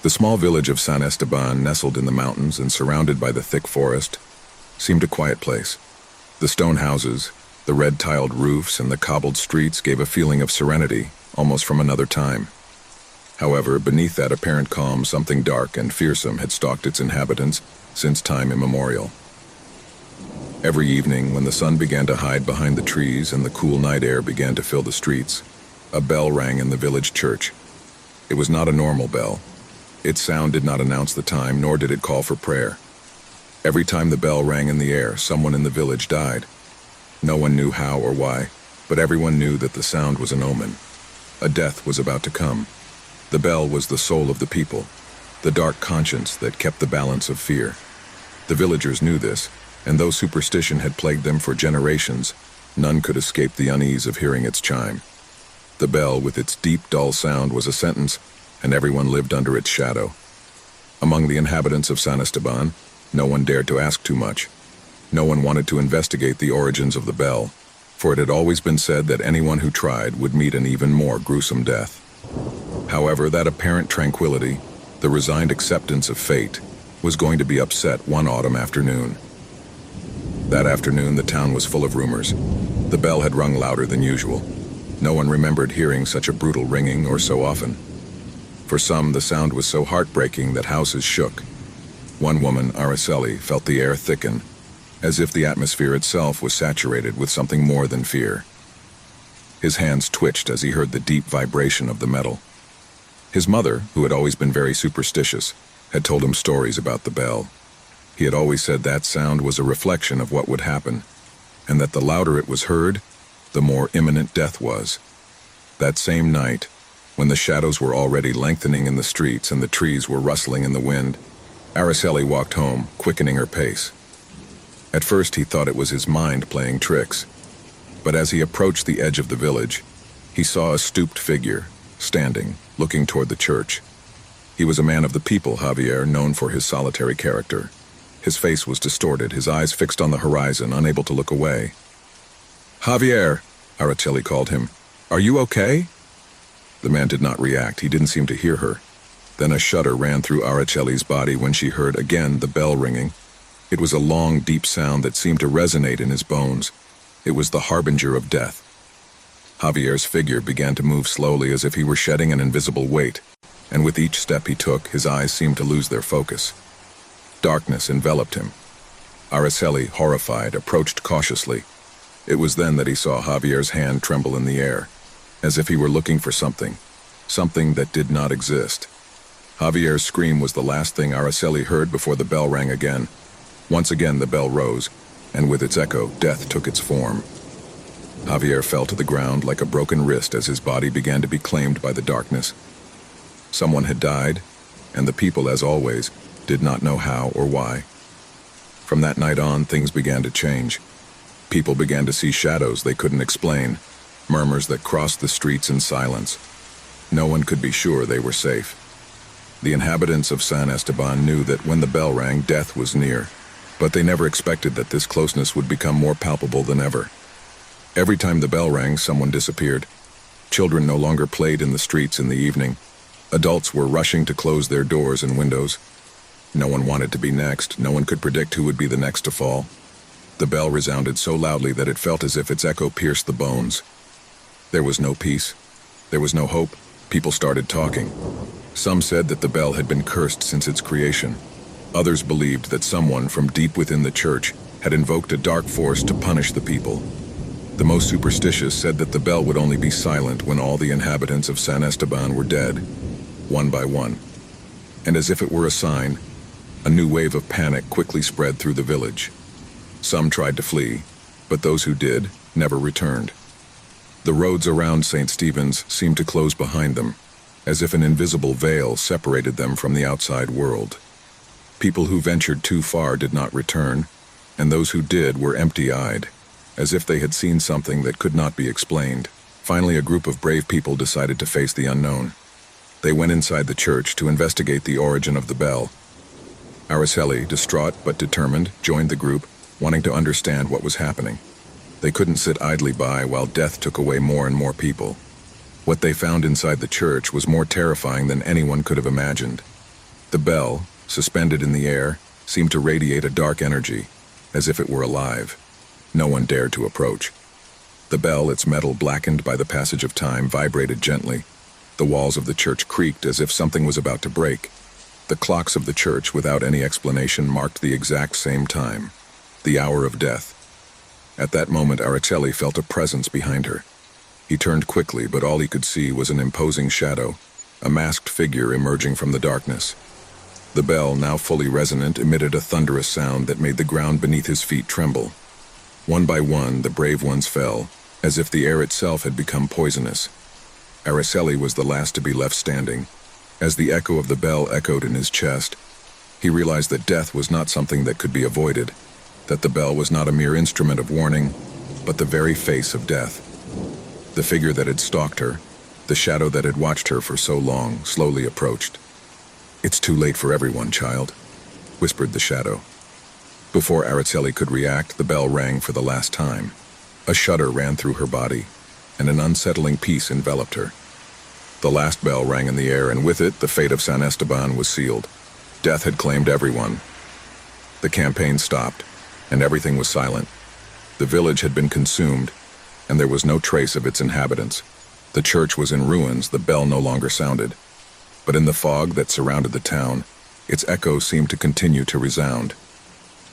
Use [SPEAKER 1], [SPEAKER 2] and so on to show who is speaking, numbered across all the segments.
[SPEAKER 1] The small village of San Esteban, nestled in the mountains and surrounded by the thick forest, seemed a quiet place. The stone houses, the red-tiled roofs, and the cobbled streets gave a feeling of serenity, almost from another time. However, beneath that apparent calm, something dark and fearsome had stalked its inhabitants since time immemorial. Every evening, when the sun began to hide behind the trees and the cool night air began to fill the streets, a bell rang in the village church. It was not a normal bell. Its sound did not announce the time, nor did it call for prayer. Every time the bell rang in the air, someone in the village died. No one knew how or why, but everyone knew that the sound was an omen. A death was about to come. The bell was the soul of the people, the dark conscience that kept the balance of fear. The villagers knew this, and though superstition had plagued them for generations, none could escape the unease of hearing its chime. The bell, with its deep, dull sound, was a sentence, and everyone lived under its shadow. Among the inhabitants of San Esteban, no one dared to ask too much. No one wanted to investigate the origins of the bell, for it had always been said that anyone who tried would meet an even more gruesome death. However, that apparent tranquility, the resigned acceptance of fate, was going to be upset one autumn afternoon. That afternoon, the town was full of rumors. The bell had rung louder than usual. No one remembered hearing such a brutal ringing or so often. For some, the sound was so heartbreaking that houses shook. One woman, Araceli, felt the air thicken, as if the atmosphere itself was saturated with something more than fear. His hands twitched as he heard the deep vibration of the metal. His mother, who had always been very superstitious, had told him stories about the bell. He had always said that sound was a reflection of what would happen, and that the louder it was heard, the more imminent death was. That same night, when the shadows were already lengthening in the streets and the trees were rustling in the wind, Araceli walked home, quickening her pace. At first he thought it was his mind playing tricks, but as he approached the edge of the village, he saw a stooped figure, standing, looking toward the church. He was a man of the people, Javier, known for his solitary character. His face was distorted, his eyes fixed on the horizon, unable to look away. "Javier," Araceli called him. "Are you okay?" The man did not react. He didn't seem to hear her. Then a shudder ran through Araceli's body when she heard again the bell ringing. It was a long, deep sound that seemed to resonate in his bones. It was the harbinger of death. Javier's figure began to move slowly as if he were shedding an invisible weight, and with each step he took, his eyes seemed to lose their focus. Darkness enveloped him. Araceli, horrified, approached cautiously. It was then that he saw Javier's hand tremble in the air, as if he were looking for something that did not exist. Javier's scream was the last thing Araceli heard before the bell rang again. Once again the bell rose, and with its echo, death took its form. Javier fell to the ground like a broken wrist as his body began to be claimed by the darkness. Someone had died, and the people, as always, did not know how or why. From that night on, things began to change. People began to see shadows they couldn't explain, murmurs that crossed the streets in silence. No one could be sure they were safe. The inhabitants of San Esteban knew that when the bell rang, death was near, but they never expected that this closeness would become more palpable than ever. Every time the bell rang, someone disappeared. Children no longer played in the streets in the evening. Adults were rushing to close their doors and windows. No one wanted to be next. No one could predict who would be the next to fall. The bell resounded so loudly that it felt as if its echo pierced the bones. There was no peace. There was no hope. People started talking. Some said that the bell had been cursed since its creation. Others believed that someone from deep within the church had invoked a dark force to punish the people. The most superstitious said that the bell would only be silent when all the inhabitants of San Esteban were dead, one by one. And as if it were a sign, a new wave of panic quickly spread through the village. Some tried to flee, but those who did never returned. The roads around St. Stephen's seemed to close behind them, as if an invisible veil separated them from the outside world. People who ventured too far did not return, and those who did were empty-eyed, as if they had seen something that could not be explained. Finally, a group of brave people decided to face the unknown. They went inside the church to investigate the origin of the bell. Araceli, distraught but determined, joined the group, wanting to understand what was happening. They couldn't sit idly by while death took away more and more people. What they found inside the church was more terrifying than anyone could have imagined. The bell, suspended in the air, seemed to radiate a dark energy, as if it were alive. No one dared to approach. The bell, its metal blackened by the passage of time, vibrated gently. The walls of the church creaked as if something was about to break. The clocks of the church, without any explanation, marked the exact same time, the hour of death. At that moment, Araceli felt a presence behind her. He turned quickly, but all he could see was an imposing shadow, a masked figure emerging from the darkness. The bell, now fully resonant, emitted a thunderous sound that made the ground beneath his feet tremble. One by one, the brave ones fell, as if the air itself had become poisonous. Araceli was the last to be left standing. As the echo of the bell echoed in his chest, he realized that death was not something that could be avoided, that the bell was not a mere instrument of warning, but the very face of death. The figure that had stalked her, the shadow that had watched her for so long, slowly approached. "It's too late for everyone, child," whispered the shadow. Before Araceli could react, the bell rang for the last time. A shudder ran through her body, and an unsettling peace enveloped her. The last bell rang in the air, and with it, the fate of San Esteban was sealed. Death had claimed everyone. The campaign stopped, and everything was silent. The village had been consumed, and there was no trace of its inhabitants. The church was in ruins, the bell no longer sounded. But in the fog that surrounded the town, its echoes seemed to continue to resound.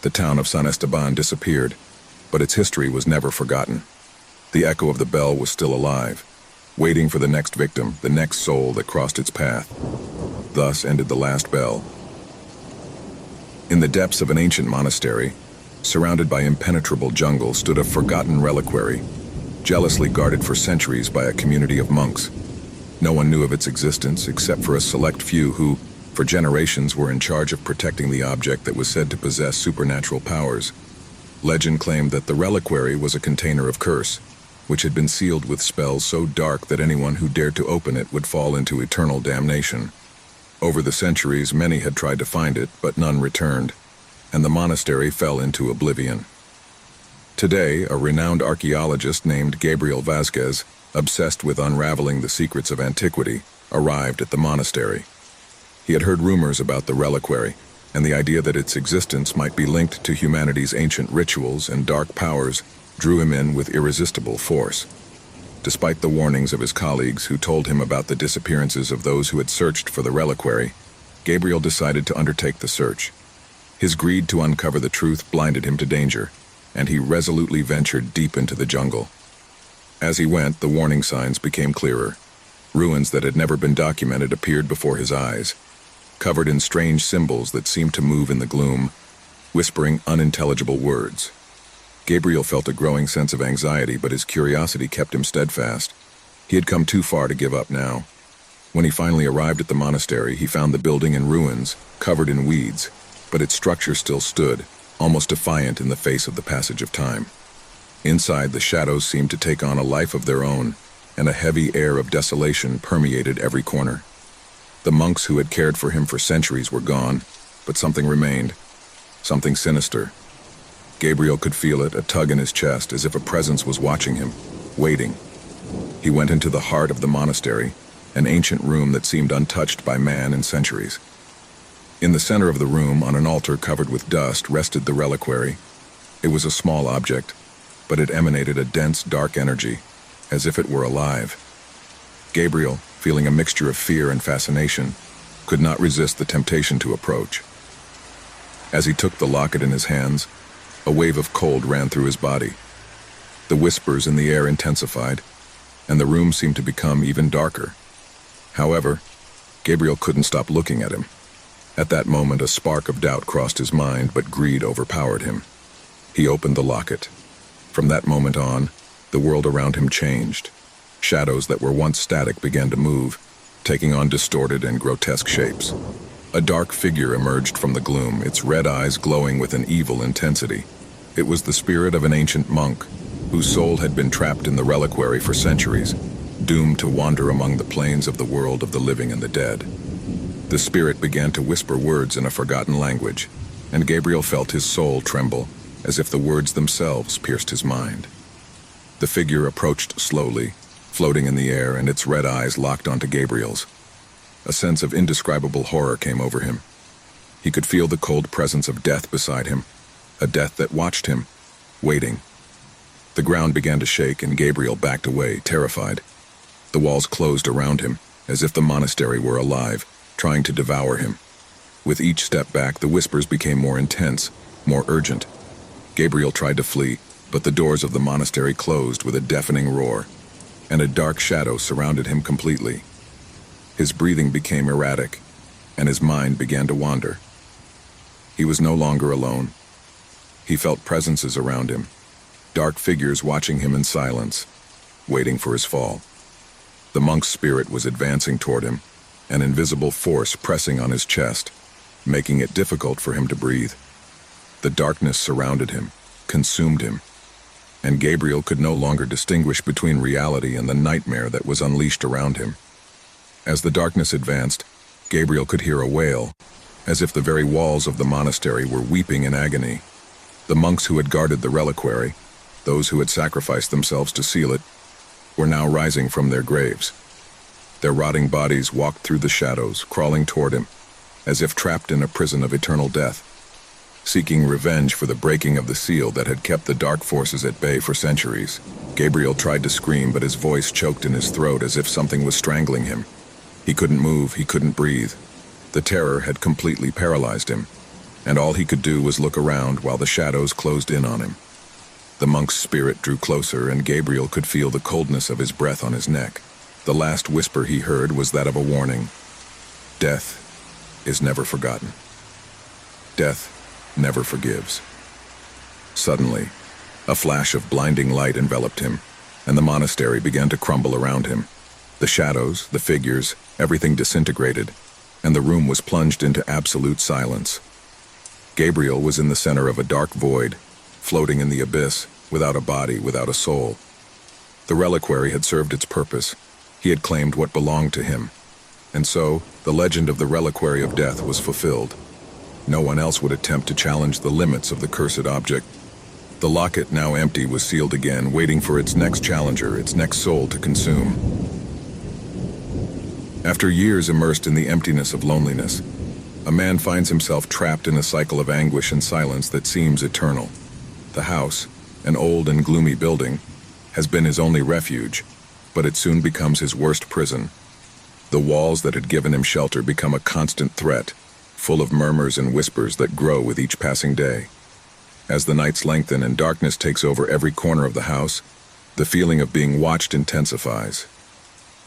[SPEAKER 1] The town of San Esteban disappeared, but its history was never forgotten. The echo of the bell was still alive, waiting for the next victim, the next soul that crossed its path. Thus ended the last bell. In the depths of an ancient monastery, surrounded by impenetrable jungle, stood a forgotten reliquary, jealously guarded for centuries by a community of monks. No one knew of its existence except for a select few who, for generations, were in charge of protecting the object that was said to possess supernatural powers. Legend claimed that the reliquary was a container of curse, which had been sealed with spells so dark that anyone who dared to open it would fall into eternal damnation. Over the centuries, many had tried to find it, but none returned, and the monastery fell into oblivion. Today, a renowned archaeologist named Gabriel Vasquez, obsessed with unraveling the secrets of antiquity, arrived at the monastery. He had heard rumors about the reliquary, and the idea that its existence might be linked to humanity's ancient rituals and dark powers drew him in with irresistible force. Despite the warnings of his colleagues who told him about the disappearances of those who had searched for the reliquary, Gabriel decided to undertake the search. His greed to uncover the truth blinded him to danger, and he resolutely ventured deep into the jungle. As he went, the warning signs became clearer. Ruins that had never been documented appeared before his eyes, covered in strange symbols that seemed to move in the gloom, whispering unintelligible words. Gabriel felt a growing sense of anxiety, but his curiosity kept him steadfast. He had come too far to give up now. When he finally arrived at the monastery, he found the building in ruins, covered in weeds, but its structure still stood, almost defiant in the face of the passage of time. Inside, the shadows seemed to take on a life of their own, and a heavy air of desolation permeated every corner. The monks who had cared for him for centuries were gone, but something remained, something sinister. Gabriel could feel it, a tug in his chest, as if a presence was watching him, waiting. He went into the heart of the monastery, an ancient room that seemed untouched by man in centuries. In the center of the room, on an altar covered with dust, rested the reliquary. It was a small object, but it emanated a dense, dark energy, as if it were alive. Gabriel, feeling a mixture of fear and fascination, could not resist the temptation to approach. As he took the locket in his hands, a wave of cold ran through his body. The whispers in the air intensified, and the room seemed to become even darker. However, Gabriel couldn't stop looking at him. At that moment, a spark of doubt crossed his mind, but greed overpowered him. He opened the locket. From that moment on, the world around him changed. Shadows that were once static began to move, taking on distorted and grotesque shapes. A dark figure emerged from the gloom, its red eyes glowing with an evil intensity. It was the spirit of an ancient monk, whose soul had been trapped in the reliquary for centuries, doomed to wander among the plains of the world of the living and the dead. The spirit began to whisper words in a forgotten language, and Gabriel felt his soul tremble, as if the words themselves pierced his mind. The figure approached slowly, floating in the air, and its red eyes locked onto Gabriel's. A sense of indescribable horror came over him. He could feel the cold presence of death beside him, a death that watched him, waiting. The ground began to shake and Gabriel backed away, terrified. The walls closed around him, as if the monastery were alive, trying to devour him. With each step back, the whispers became more intense, more urgent. Gabriel tried to flee, but the doors of the monastery closed with a deafening roar, and a dark shadow surrounded him completely. His breathing became erratic, and his mind began to wander. He was no longer alone. He felt presences around him, dark figures watching him in silence, waiting for his fall. The monk's spirit was advancing toward him, an invisible force pressing on his chest, making it difficult for him to breathe. The darkness surrounded him, consumed him, and Gabriel could no longer distinguish between reality and the nightmare that was unleashed around him. As the darkness advanced, Gabriel could hear a wail, as if the very walls of the monastery were weeping in agony. The monks who had guarded the reliquary, those who had sacrificed themselves to seal it, were now rising from their graves. Their rotting bodies walked through the shadows, crawling toward him, as if trapped in a prison of eternal death, seeking revenge for the breaking of the seal that had kept the dark forces at bay for centuries. Gabriel tried to scream, but his voice choked in his throat as if something was strangling him. He couldn't move, he couldn't breathe. The terror had completely paralyzed him, and all he could do was look around while the shadows closed in on him. The monk's spirit drew closer, and Gabriel could feel the coldness of his breath on his neck. The last whisper he heard was that of a warning. Death is never forgotten. Death never forgives. Suddenly, a flash of blinding light enveloped him, and the monastery began to crumble around him. The shadows, the figures, everything disintegrated, and the room was plunged into absolute silence. Gabriel was in the center of a dark void, floating in the abyss, without a body, without a soul. The reliquary had served its purpose. He had claimed what belonged to him. And so, the legend of the reliquary of death was fulfilled. No one else would attempt to challenge the limits of the cursed object. The locket, now empty, was sealed again, waiting for its next challenger, its next soul to consume. After years immersed in the emptiness of loneliness, a man finds himself trapped in a cycle of anguish and silence that seems eternal. The house, an old and gloomy building, has been his only refuge, but it soon becomes his worst prison. The walls that had given him shelter become a constant threat, full of murmurs and whispers that grow with each passing day. As the nights lengthen and darkness takes over every corner of the house, the feeling of being watched intensifies.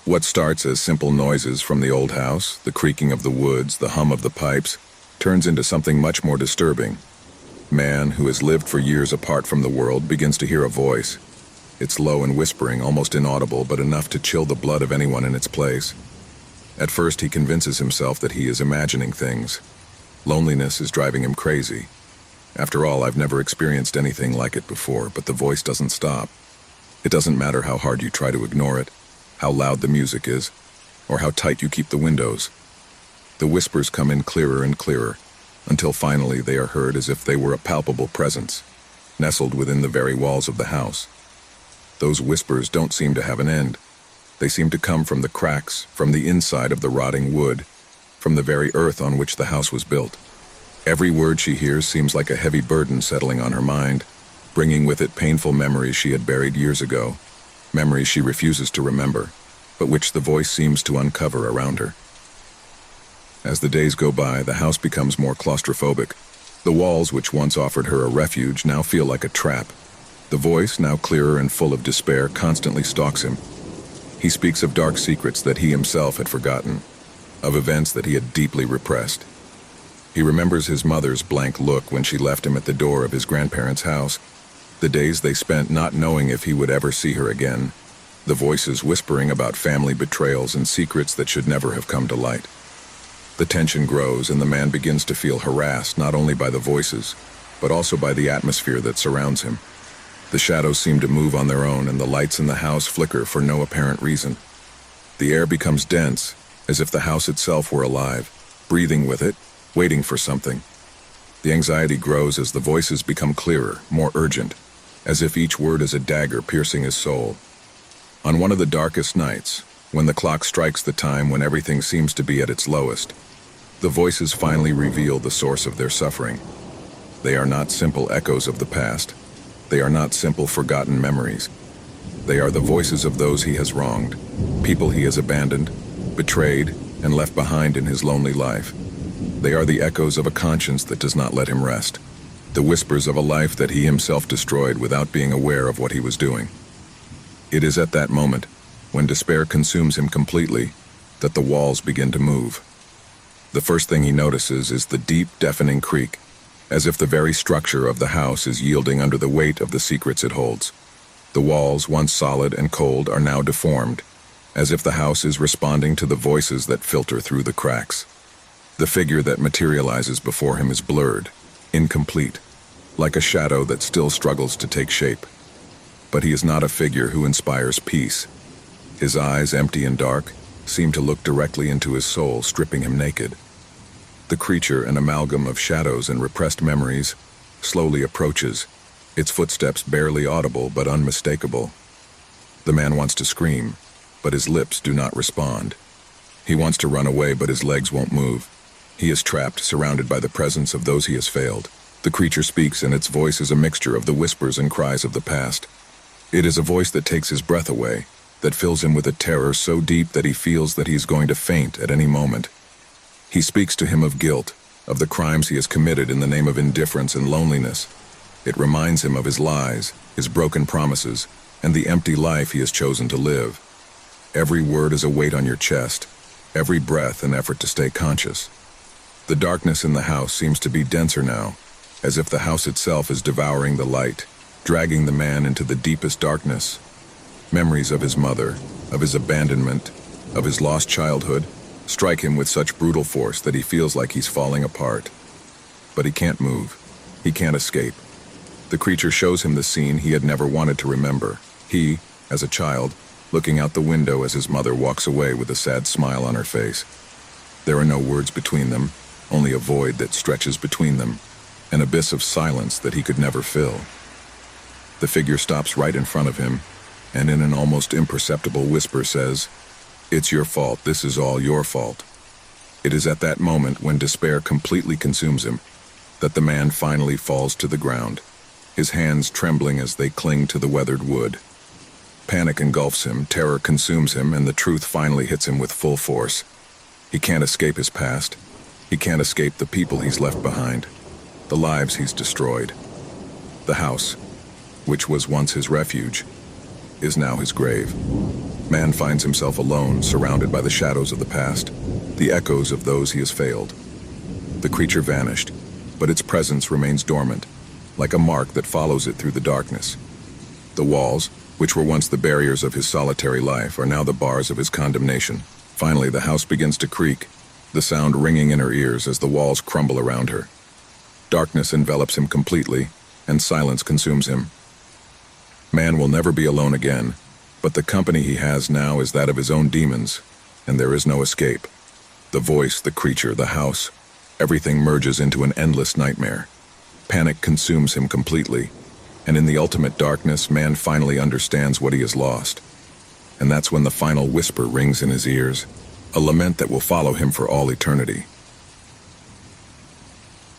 [SPEAKER 1] What starts as simple noises from the old house, the creaking of the woods, the hum of the pipes, turns into something much more disturbing. Man, who has lived for years apart from the world, begins to hear a voice. It's low and whispering, almost inaudible, but enough to chill the blood of anyone in its place. At first, he convinces himself that he is imagining things. Loneliness is driving him crazy. After all, I've never experienced anything like it before, but the voice doesn't stop. It doesn't matter how hard you try to ignore it, how loud the music is, or how tight you keep the windows. The whispers come in clearer and clearer, until finally they are heard as if they were a palpable presence, nestled within the very walls of the house. Those whispers don't seem to have an end. They seem to come from the cracks, from the inside of the rotting wood, from the very earth on which the house was built. Every word she hears seems like a heavy burden settling on her mind, bringing with it painful memories she had buried years ago, memories she refuses to remember, but which the voice seems to uncover around her. As the days go by, the house becomes more claustrophobic. The walls, which once offered her a refuge, now feel like a trap. The voice, now clearer and full of despair, constantly stalks him. He speaks of dark secrets that he himself had forgotten, of events that he had deeply repressed. He remembers his mother's blank look when she left him at the door of his grandparents' house, the days they spent not knowing if he would ever see her again, the voices whispering about family betrayals and secrets that should never have come to light. The tension grows, and the man begins to feel harassed not only by the voices, but also by the atmosphere that surrounds him. The shadows seem to move on their own, and the lights in the house flicker for no apparent reason. The air becomes dense, as if the house itself were alive, breathing with it, waiting for something. The anxiety grows as the voices become clearer, more urgent, as if each word is a dagger piercing his soul. On one of the darkest nights, When the clock strikes the time when everything seems to be at its lowest, the voices finally reveal the source of their suffering. They are not simple echoes of the past. They are not simple forgotten memories. They are the voices of those he has wronged, people he has abandoned, betrayed, and left behind in his lonely life. They are the echoes of a conscience that does not let him rest, the whispers of a life that he himself destroyed without being aware of what he was doing. It is at that moment, when despair consumes him completely, that the walls begin to move. The first thing he notices is the deep, deafening creak, as if the very structure of the house is yielding under the weight of the secrets it holds. The walls, once solid and cold, are now deformed, as if the house is responding to the voices that filter through the cracks. The figure that materializes before him is blurred, incomplete, like a shadow that still struggles to take shape. But he is not a figure who inspires peace. His eyes, empty and dark, seem to look directly into his soul, stripping him naked. The creature, an amalgam of shadows and repressed memories, slowly approaches, its footsteps barely audible but unmistakable. The man wants to scream, but his lips do not respond. He wants to run away, but his legs won't move. He is trapped, surrounded by the presence of those he has failed. The creature speaks, and its voice is a mixture of the whispers and cries of the past. It is a voice that takes his breath away, that fills him with a terror so deep that he feels that he is going to faint at any moment. He speaks to him of guilt, of the crimes he has committed in the name of indifference and loneliness. It reminds him of his lies, his broken promises, and the empty life he has chosen to live. Every word is a weight on your chest, every breath an effort to stay conscious. The darkness in the house seems to be denser now, as if the house itself is devouring the light, dragging the man into the deepest darkness. Memories of his mother, of his abandonment, of his lost childhood, strike him with such brutal force that he feels like he's falling apart. But he can't move. He can't escape. The creature shows him the scene he had never wanted to remember. He, as a child, looking out the window as his mother walks away with a sad smile on her face. There are no words between them, only a void that stretches between them, an abyss of silence that he could never fill. The figure stops right in front of him, and in an almost imperceptible whisper says, "It's your fault, this is all your fault." It is at that moment, when despair completely consumes him, that the man finally falls to the ground, his hands trembling as they cling to the weathered wood. Panic engulfs him, terror consumes him, and the truth finally hits him with full force. He can't escape his past. He can't escape the people he's left behind, the lives he's destroyed. The house, which was once his refuge, is now his grave. Man finds himself alone, surrounded by the shadows of the past, the echoes of those he has failed. The creature vanished, but its presence remains dormant, like a mark that follows it through the darkness. The walls, which were once the barriers of his solitary life, are now the bars of his condemnation. Finally, the house begins to creak, the sound ringing in her ears as the walls crumble around her. Darkness envelops him completely, and silence consumes him. Man will never be alone again, but the company he has now is that of his own demons, and there is no escape. The voice, the creature, the house, everything merges into an endless nightmare. Panic consumes him completely, and in the ultimate darkness, man finally understands what he has lost. And that's when the final whisper rings in his ears, a lament that will follow him for all eternity.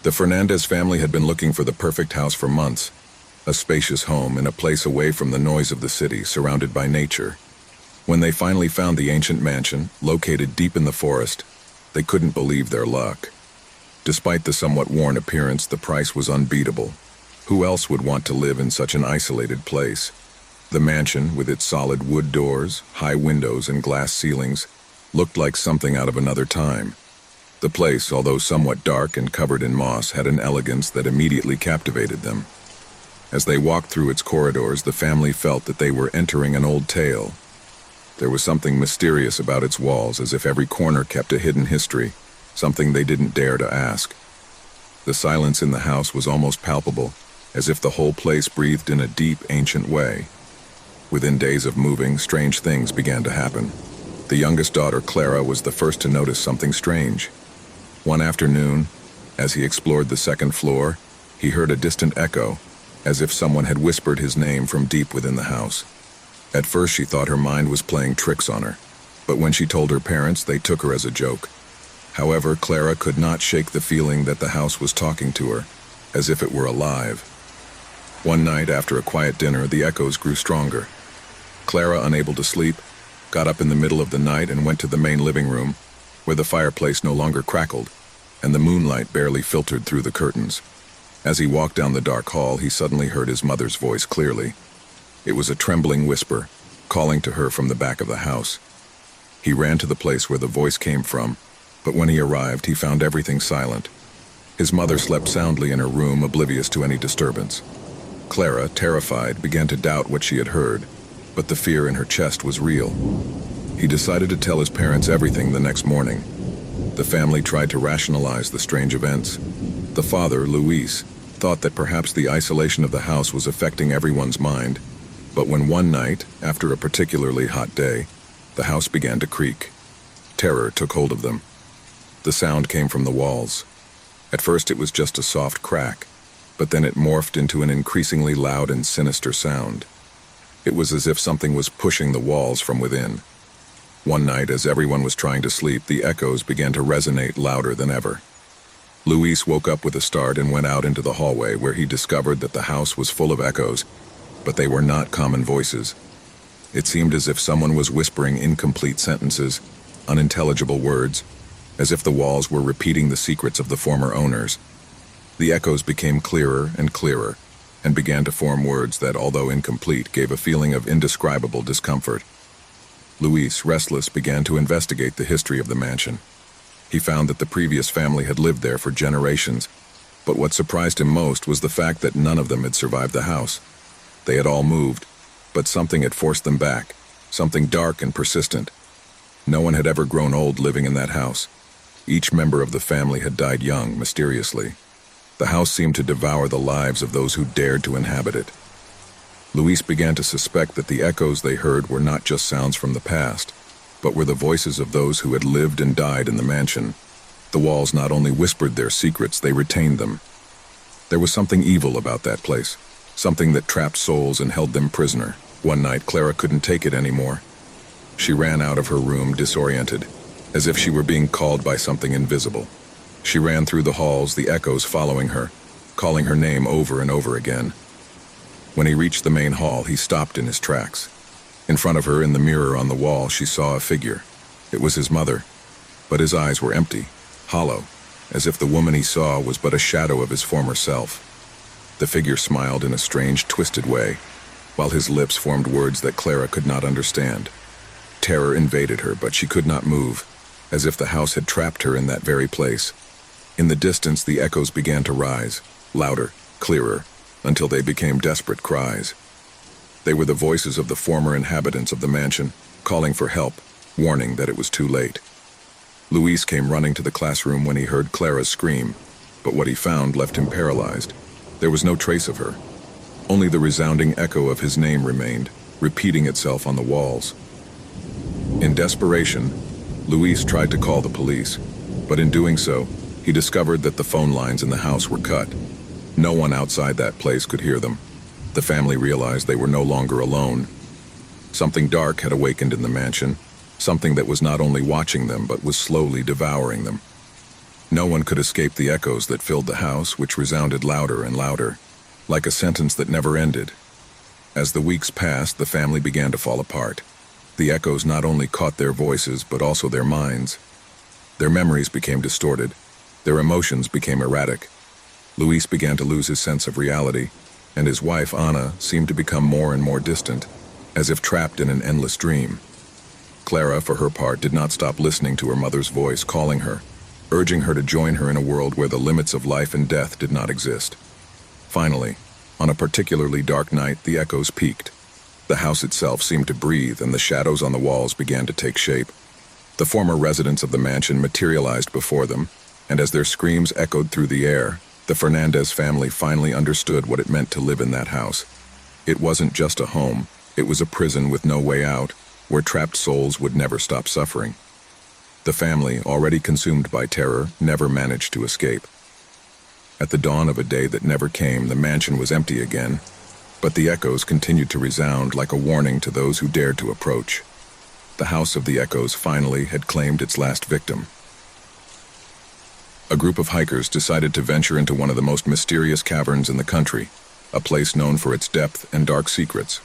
[SPEAKER 1] The Fernandez family had been looking for the perfect house for months, a spacious home in a place away from the noise of the city, surrounded by nature. When they finally found the ancient mansion, located deep in the forest, they couldn't believe their luck. Despite the somewhat worn appearance, the price was unbeatable. Who else would want to live in such an isolated place? The mansion, with its solid wood doors, high windows, and glass ceilings, looked like something out of another time. The place, although somewhat dark and covered in moss, had an elegance that immediately captivated them. As they walked through its corridors, the family felt that they were entering an old tale. There was something mysterious about its walls, as if every corner kept a hidden history, something they didn't dare to ask. The silence in the house was almost palpable, as if the whole place breathed in a deep, ancient way. Within days of moving, strange things began to happen. The youngest daughter, Clara, was the first to notice something strange. One afternoon, as he explored the second floor, he heard a distant echo, as if someone had whispered his name from deep within the house. At first she thought her mind was playing tricks on her. But when she told her parents, they took her as a joke. However, Clara could not shake the feeling that the house was talking to her, as if it were alive. One night, after a quiet dinner, the echoes grew stronger. Clara, unable to sleep, got up in the middle of the night and went to the main living room, where the fireplace no longer crackled, and the moonlight barely filtered through the curtains. As he walked down the dark hall, he suddenly heard his mother's voice clearly. It was a trembling whisper, calling to her from the back of the house. He ran to the place where the voice came from, but when he arrived, he found everything silent. His mother slept soundly in her room, oblivious to any disturbance. Clara, terrified, began to doubt what she had heard, but the fear in her chest was real. He decided to tell his parents everything the next morning. The family tried to rationalize the strange events. The father, Luis, thought that perhaps the isolation of the house was affecting everyone's mind, but when one night, after a particularly hot day, the house began to creak, terror took hold of them. The sound came from the walls. At first it was just a soft crack, but then it morphed into an increasingly loud and sinister sound. It was as if something was pushing the walls from within. One night, as everyone was trying to sleep, the echoes began to resonate louder than ever. Luis woke up with a start and went out into the hallway, where he discovered that the house was full of echoes, but they were not common voices. It seemed as if someone was whispering incomplete sentences, unintelligible words, as if the walls were repeating the secrets of the former owners. The echoes became clearer and clearer, and began to form words that, although incomplete, gave a feeling of indescribable discomfort. Luis, restless, began to investigate the history of the mansion. He found that the previous family had lived there for generations, but what surprised him most was the fact that none of them had survived the house. They had all moved, but something had forced them back, something dark and persistent. No one had ever grown old living in that house. Each member of the family had died young, mysteriously. The house seemed to devour the lives of those who dared to inhabit it. Luis began to suspect that the echoes they heard were not just sounds from the past, but were the voices of those who had lived and died in the mansion. The walls not only whispered their secrets, they retained them. There was something evil about that place, something that trapped souls and held them prisoner. One night, Clara couldn't take it anymore. She ran out of her room, disoriented, as if she were being called by something invisible. She ran through the halls, the echoes following her, calling her name over and over again. When he reached the main hall, he stopped in his tracks. In front of her, in the mirror on the wall, she saw a figure. It was his mother, but his eyes were empty, hollow, as if the woman he saw was but a shadow of his former self. The figure smiled in a strange, twisted way, while his lips formed words that Clara could not understand. Terror invaded her, but she could not move, as if the house had trapped her in that very place. In the distance, the echoes began to rise, louder, clearer, until they became desperate cries. They were the voices of the former inhabitants of the mansion, calling for help, warning that it was too late. Luis came running to the classroom when he heard Clara's scream, but what he found left him paralyzed. There was no trace of her. Only the resounding echo of his name remained, repeating itself on the walls. In desperation, Luis tried to call the police, but in doing so, he discovered that the phone lines in the house were cut. No one outside that place could hear them. The family realized they were no longer alone. Something dark had awakened in the mansion, something that was not only watching them but was slowly devouring them. No one could escape the echoes that filled the house, which resounded louder and louder, like a sentence that never ended. As the weeks passed, the family began to fall apart. The echoes not only caught their voices but also their minds. Their memories became distorted. Their emotions became erratic. Luis began to lose his sense of reality, and his wife, Anna, seemed to become more and more distant, as if trapped in an endless dream. Clara, for her part, did not stop listening to her mother's voice calling her, urging her to join her in a world where the limits of life and death did not exist. Finally, on a particularly dark night, the echoes peaked. The house itself seemed to breathe, and the shadows on the walls began to take shape. The former residents of the mansion materialized before them, and as their screams echoed through the air, the Fernandez family finally understood what it meant to live in that house. It wasn't just a home, it was a prison with no way out, where trapped souls would never stop suffering. The family, already consumed by terror, never managed to escape. At the dawn of a day that never came, the mansion was empty again, but the echoes continued to resound like a warning to those who dared to approach. The House of the Echoes finally had claimed its last victim. A group of hikers decided to venture into one of the most mysterious caverns in the country, a place known for its depth and dark secrets.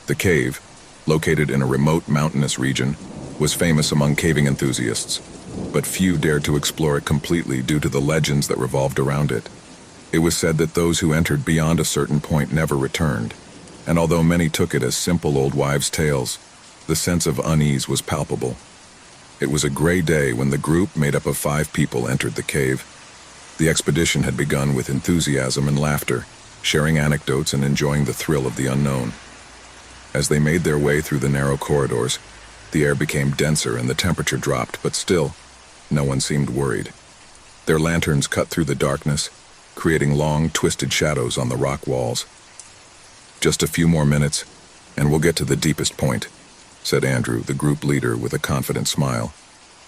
[SPEAKER 1] The cave, located in a remote mountainous region, was famous among caving enthusiasts, but few dared to explore it completely due to the legends that revolved around it. It was said that those who entered beyond a certain point never returned, and although many took it as simple old wives' tales, the sense of unease was palpable. It was a gray day when the group, made up of 5 people, entered the cave. The expedition had begun with enthusiasm and laughter, sharing anecdotes and enjoying the thrill of the unknown. As they made their way through the narrow corridors, the air became denser and the temperature dropped, but still, no one seemed worried. Their lanterns cut through the darkness, creating long, twisted shadows on the rock walls. "Just a few more minutes, and we'll get to the deepest point," said Andrew, the group leader, with a confident smile.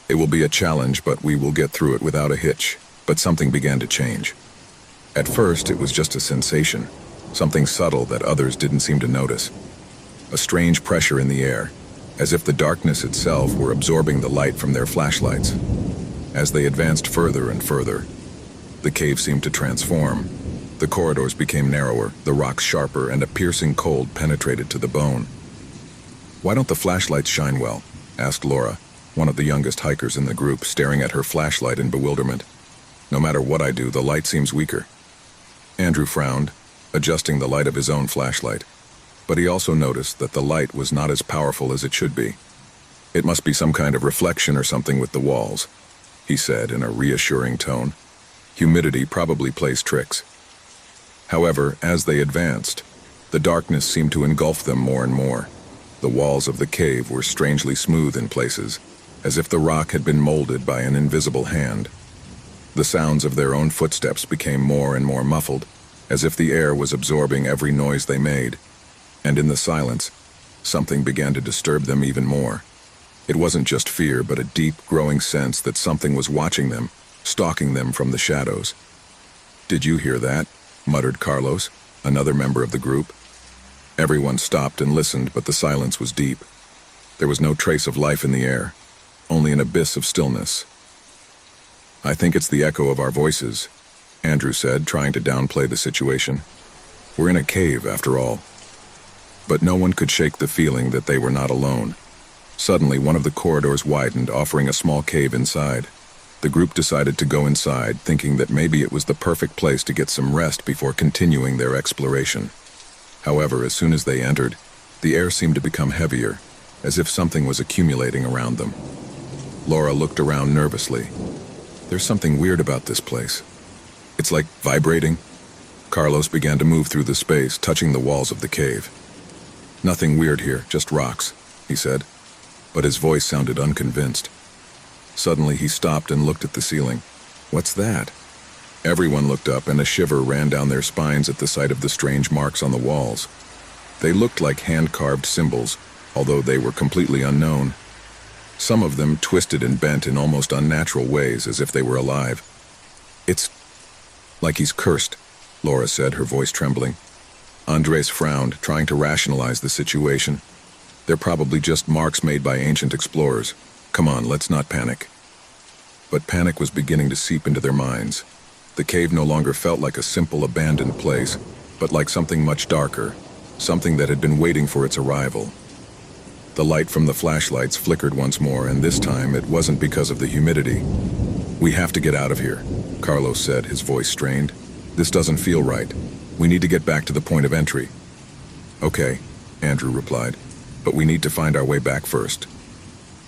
[SPEAKER 1] "It will be a challenge, but we will get through it without a hitch." But something began to change. At first, it was just a sensation, something subtle that others didn't seem to notice. A strange pressure in the air, as if the darkness itself were absorbing the light from their flashlights. As they advanced further and further, the cave seemed to transform. The corridors became narrower, the rocks sharper, and a piercing cold penetrated to the bone. "Why don't the flashlights shine well?" asked Laura, one of the youngest hikers in the group, staring at her flashlight in bewilderment. "No matter what I do, the light seems weaker." Andrew frowned, adjusting the light of his own flashlight, but he also noticed that the light was not as powerful as it should be. "It must be some kind of reflection or something with the walls," he said in a reassuring tone. "Humidity probably plays tricks." However, as they advanced, the darkness seemed to engulf them more and more. The walls of the cave were strangely smooth in places, as if the rock had been molded by an invisible hand. The sounds of their own footsteps became more and more muffled, as if the air was absorbing every noise they made. And in the silence, something began to disturb them even more. It wasn't just fear, but a deep, growing sense that something was watching them, stalking them from the shadows. "Did you hear that?" muttered Carlos, another member of the group. Everyone stopped and listened, but the silence was deep. There was no trace of life in the air, only an abyss of stillness. "I think it's the echo of our voices," Andrew said, trying to downplay the situation. "We're in a cave, after all." But no one could shake the feeling that they were not alone. Suddenly, one of the corridors widened, offering a small cave inside. The group decided to go inside, thinking that maybe it was the perfect place to get some rest before continuing their exploration. However, as soon as they entered, the air seemed to become heavier, as if something was accumulating around them. Laura looked around nervously. "There's something weird about this place. It's like vibrating." Carlos began to move through the space, touching the walls of the cave. "Nothing weird here, just rocks," he said, but his voice sounded unconvinced. Suddenly he stopped and looked at the ceiling. "What's that?" Everyone looked up, and a shiver ran down their spines at the sight of the strange marks on the walls. They looked like hand-carved symbols, although they were completely unknown. Some of them twisted and bent in almost unnatural ways, as if they were alive. "It's like he's cursed," Laura said, her voice trembling. Andres frowned, trying to rationalize the situation. "They're probably just marks made by ancient explorers. Come on, let's not panic." But panic was beginning to seep into their minds. The cave no longer felt like a simple abandoned place, but like something much darker, something that had been waiting for its arrival. The light from the flashlights flickered once more, and this time it wasn't because of the humidity. "We have to get out of here," Carlos said, his voice strained. "This doesn't feel right. We need to get back to the point of entry." "Okay," Andrew replied, "but we need to find our way back first."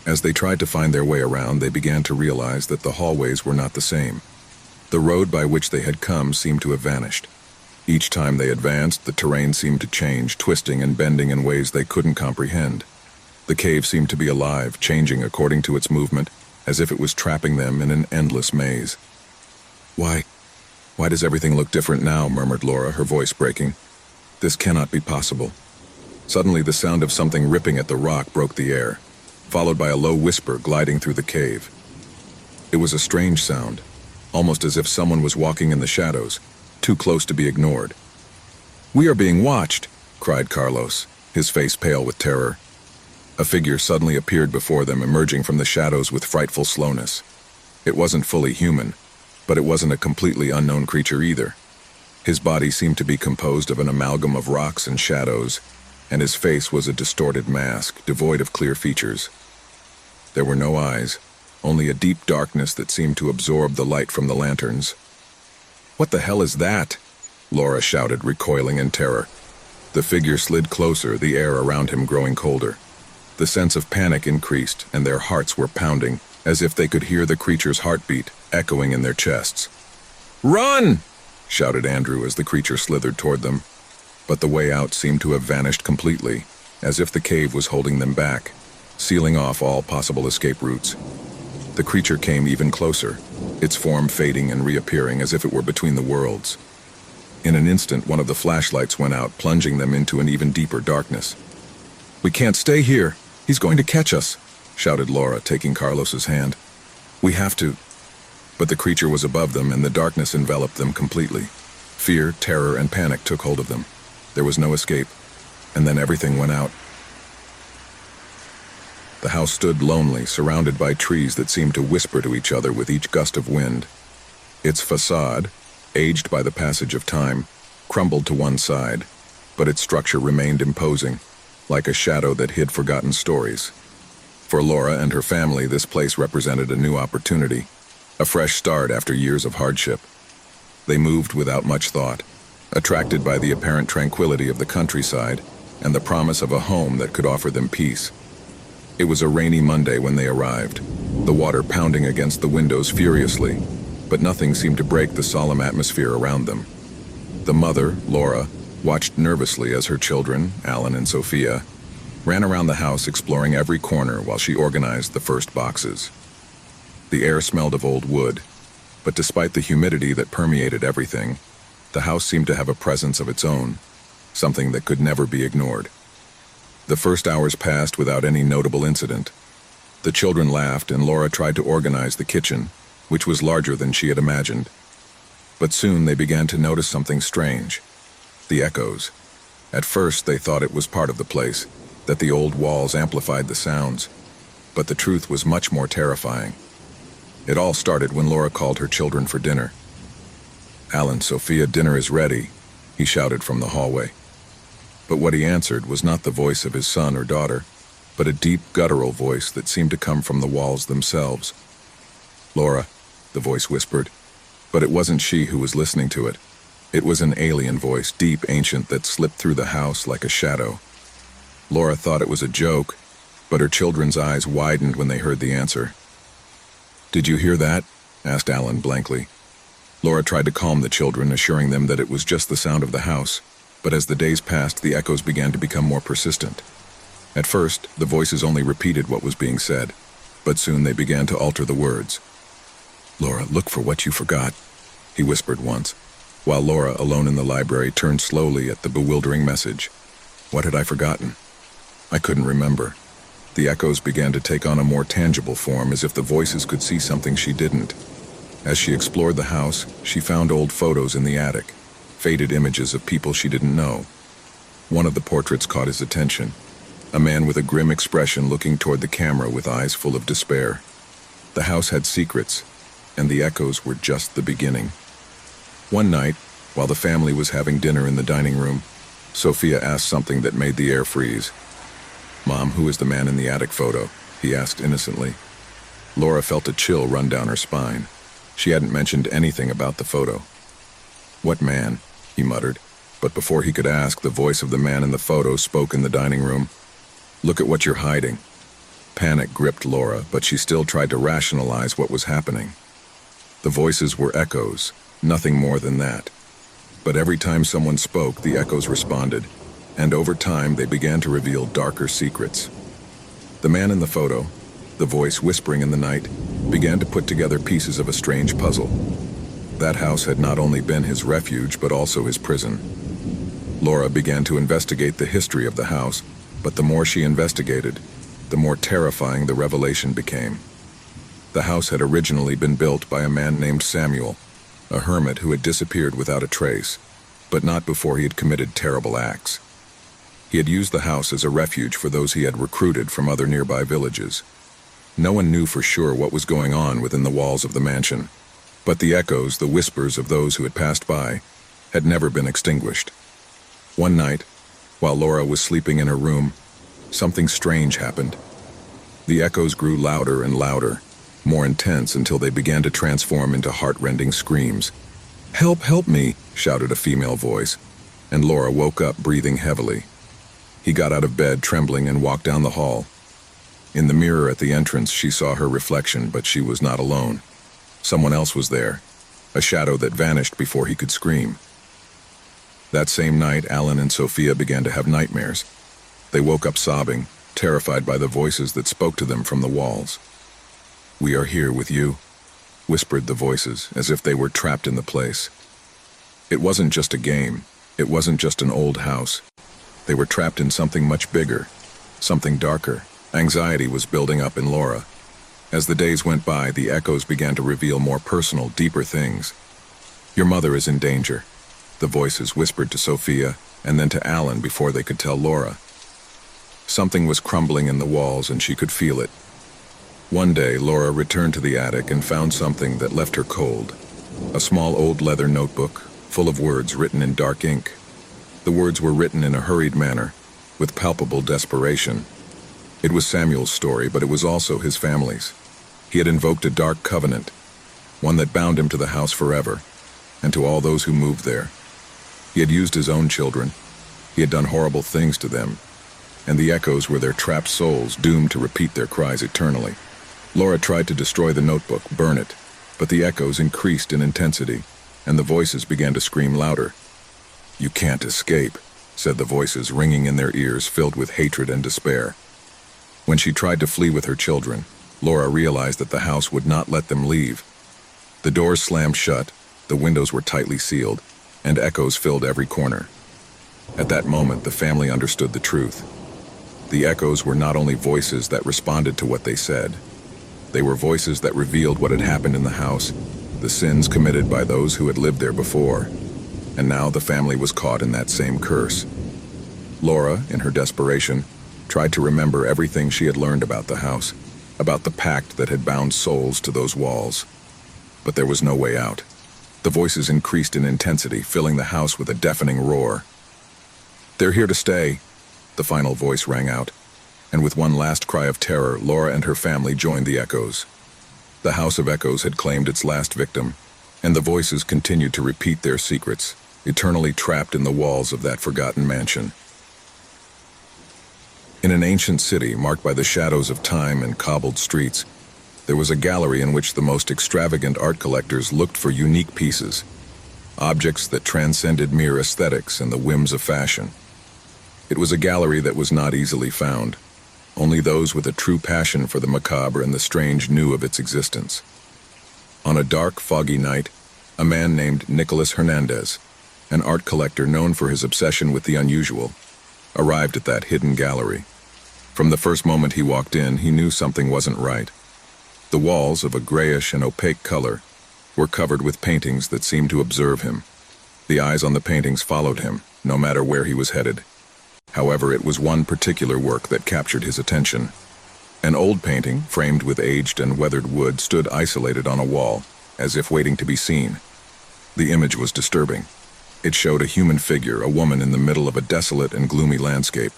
[SPEAKER 1] As they tried to find their way around, they began to realize that the hallways were not the same. The road by which they had come seemed to have vanished. Each time they advanced, the terrain seemed to change, twisting and bending in ways they couldn't comprehend. The cave seemed to be alive, changing according to its movement, as if it was trapping them in an endless maze. Why does everything look different now?" murmured Laura, her voice breaking. "This cannot be possible." Suddenly, the sound of something ripping at the rock broke the air, followed by a low whisper gliding through the cave. It was a strange sound, almost as if someone was walking in the shadows, too close to be ignored. "We are being watched," cried Carlos, his face pale with terror. A figure suddenly appeared before them, emerging from the shadows with frightful slowness. It wasn't fully human, but it wasn't a completely unknown creature either. His body seemed to be composed of an amalgam of rocks and shadows, and his face was a distorted mask, devoid of clear features. There were no eyes, only a deep darkness that seemed to absorb the light from the lanterns. "What the hell is that?" Laura shouted, recoiling in terror. The figure slid closer, the air around him growing colder. The sense of panic increased, and their hearts were pounding, as if they could hear the creature's heartbeat echoing in their chests. "Run!" shouted Andrew as the creature slithered toward them. But the way out seemed to have vanished completely, as if the cave was holding them back, sealing off all possible escape routes. The creature came even closer, its form fading and reappearing as if it were between the worlds. In an instant, one of the flashlights went out, plunging them into an even deeper darkness. "We can't stay here. He's going to catch us," shouted Laura, taking Carlos's hand. "We have to." But the creature was above them, and the darkness enveloped them completely. Fear, terror, and panic took hold of them. There was no escape, and then everything went out. The house stood lonely, surrounded by trees that seemed to whisper to each other with each gust of wind. Its facade, aged by the passage of time, crumbled to one side, but its structure remained imposing, like a shadow that hid forgotten stories. For Laura and her family, this place represented a new opportunity, a fresh start after years of hardship. They moved without much thought, attracted by the apparent tranquility of the countryside and the promise of a home that could offer them peace. It was a rainy Monday when they arrived, the water pounding against the windows furiously, but nothing seemed to break the solemn atmosphere around them. The mother, Laura, watched nervously as her children, Alan and Sophia, ran around the house exploring every corner while she organized the first boxes. The air smelled of old wood, but despite the humidity that permeated everything, the house seemed to have a presence of its own, something that could never be ignored. The first hours passed without any notable incident. The children laughed, and Laura tried to organize the kitchen, which was larger than she had imagined. But soon they began to notice something strange: the echoes. At first they thought it was part of the place, that the old walls amplified the sounds, but the truth was much more terrifying. It all started when Laura called her children for dinner. "Alan, Sophia, dinner is ready," he shouted from the hallway. But what he answered was not the voice of his son or daughter, but a deep, guttural voice that seemed to come from the walls themselves. "Laura," the voice whispered, but it wasn't she who was listening to it. It was an alien voice, deep, ancient, that slipped through the house like a shadow. Laura thought it was a joke, but her children's eyes widened when they heard the answer. "Did you hear that?" asked Alan blankly. Laura tried to calm the children, assuring them that it was just the sound of the house, but as the days passed, the echoes began to become more persistent. At first, the voices only repeated what was being said, but soon they began to alter the words. "Laura, look for what you forgot," he whispered once, while Laura, alone in the library, turned slowly at the bewildering message. What had I forgotten? I couldn't remember. The echoes began to take on a more tangible form, as if the voices could see something she didn't. As she explored the house, she found old photos in the attic, faded images of people she didn't know. One of the portraits caught his attention, a man with a grim expression looking toward the camera with eyes full of despair. The house had secrets, and the echoes were just the beginning. One night, while the family was having dinner in the dining room, Sophia asked something that made the air freeze. "Mom, who is the man in the attic photo?" he asked innocently. Laura felt a chill run down her spine. She hadn't mentioned anything about the photo. "What man?" he muttered, but before he could ask, the voice of the man in the photo spoke in the dining room. "Look at what you're hiding." Panic gripped Laura, but she still tried to rationalize what was happening. The voices were echoes, nothing more than that. But every time someone spoke, the echoes responded, and over time they began to reveal darker secrets. The man in the photo, the voice whispering in the night, began to put together pieces of a strange puzzle. That house had not only been his refuge, but also his prison. Laura began to investigate the history of the house, but the more she investigated, the more terrifying the revelation became. The house had originally been built by a man named Samuel, a hermit who had disappeared without a trace, but not before he had committed terrible acts. He had used the house as a refuge for those he had recruited from other nearby villages. No one knew for sure what was going on within the walls of the mansion, but the echoes, the whispers of those who had passed by, had never been extinguished. One night, while Laura was sleeping in her room, something strange happened. The echoes grew louder and louder, more intense until they began to transform into heart-rending screams. "Help, help me!" shouted a female voice, and Laura woke up breathing heavily. He got out of bed trembling and walked down the hall. In the mirror at the entrance, she saw her reflection, but she was not alone. Someone else was there, a shadow that vanished before he could scream. That same night, Alan and Sophia began to have nightmares. They woke up sobbing, terrified by the voices that spoke to them from the walls. "We are here with you," whispered the voices, as if they were trapped in the place. It wasn't just a game. It wasn't just an old house. They were trapped in something much bigger, something darker. Anxiety was building up in Laura. As the days went by, the echoes began to reveal more personal, deeper things. "Your mother is in danger," the voices whispered to Sophia, and then to Alan before they could tell Laura. Something was crumbling in the walls, and she could feel it. One day, Laura returned to the attic and found something that left her cold. A small old leather notebook, full of words written in dark ink. The words were written in a hurried manner, with palpable desperation. It was Samuel's story, but it was also his family's. He had invoked a dark covenant, one that bound him to the house forever, and to all those who moved there. He had used his own children. He had done horrible things to them, and the echoes were their trapped souls, doomed to repeat their cries eternally. Laura tried to destroy the notebook, burn it, but the echoes increased in intensity, and the voices began to scream louder. "You can't escape," said the voices, ringing in their ears, filled with hatred and despair. When she tried to flee with her children, Laura realized that the house would not let them leave. The doors slammed shut, the windows were tightly sealed, and echoes filled every corner. At that moment, the family understood the truth. The echoes were not only voices that responded to what they said. They were voices that revealed what had happened in the house, the sins committed by those who had lived there before. And now the family was caught in that same curse. Laura, in her desperation, tried to remember everything she had learned about the house, about the pact that had bound souls to those walls. But there was no way out. The voices increased in intensity, filling the house with a deafening roar. "They're here to stay," the final voice rang out, and with one last cry of terror, Laura and her family joined the echoes. The House of Echoes had claimed its last victim, and the voices continued to repeat their secrets, eternally trapped in the walls of that forgotten mansion. In an ancient city marked by the shadows of time and cobbled streets, there was a gallery in which the most extravagant art collectors looked for unique pieces, objects that transcended mere aesthetics and the whims of fashion. It was a gallery that was not easily found. Only those with a true passion for the macabre and the strange knew of its existence. On a dark, foggy night, a man named Nicholas Hernandez, an art collector known for his obsession with the unusual, arrived at that hidden gallery. From the first moment he walked in, he knew something wasn't right. The walls, of a grayish and opaque color, were covered with paintings that seemed to observe him. The eyes on the paintings followed him, no matter where he was headed. However, it was one particular work that captured his attention. An old painting, framed with aged and weathered wood, stood isolated on a wall, as if waiting to be seen. The image was disturbing. It showed a human figure, a woman in the middle of a desolate and gloomy landscape.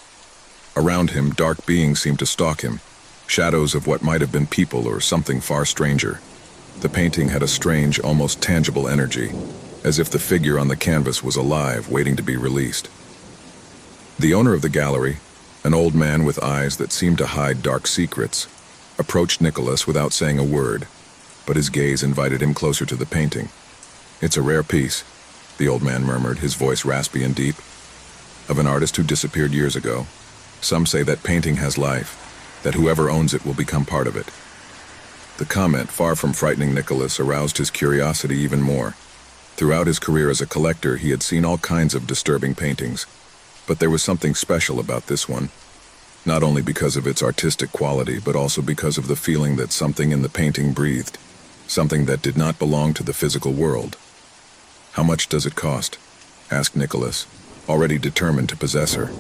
[SPEAKER 1] Around him, dark beings seemed to stalk him, shadows of what might have been people or something far stranger. The painting had a strange, almost tangible energy, as if the figure on the canvas was alive, waiting to be released. The owner of the gallery, an old man with eyes that seemed to hide dark secrets, approached Nicholas without saying a word, but his gaze invited him closer to the painting. "It's a rare piece," the old man murmured, his voice raspy and deep. "Of an artist who disappeared years ago. Some say that painting has life, that whoever owns it will become part of it." The comment, far from frightening Nicholas, aroused his curiosity even more. Throughout his career as a collector, he had seen all kinds of disturbing paintings, but there was something special about this one, not only because of its artistic quality, but also because of the feeling that something in the painting breathed, something that did not belong to the physical world. "How much does it cost?" asked Nicholas, already determined to possess her.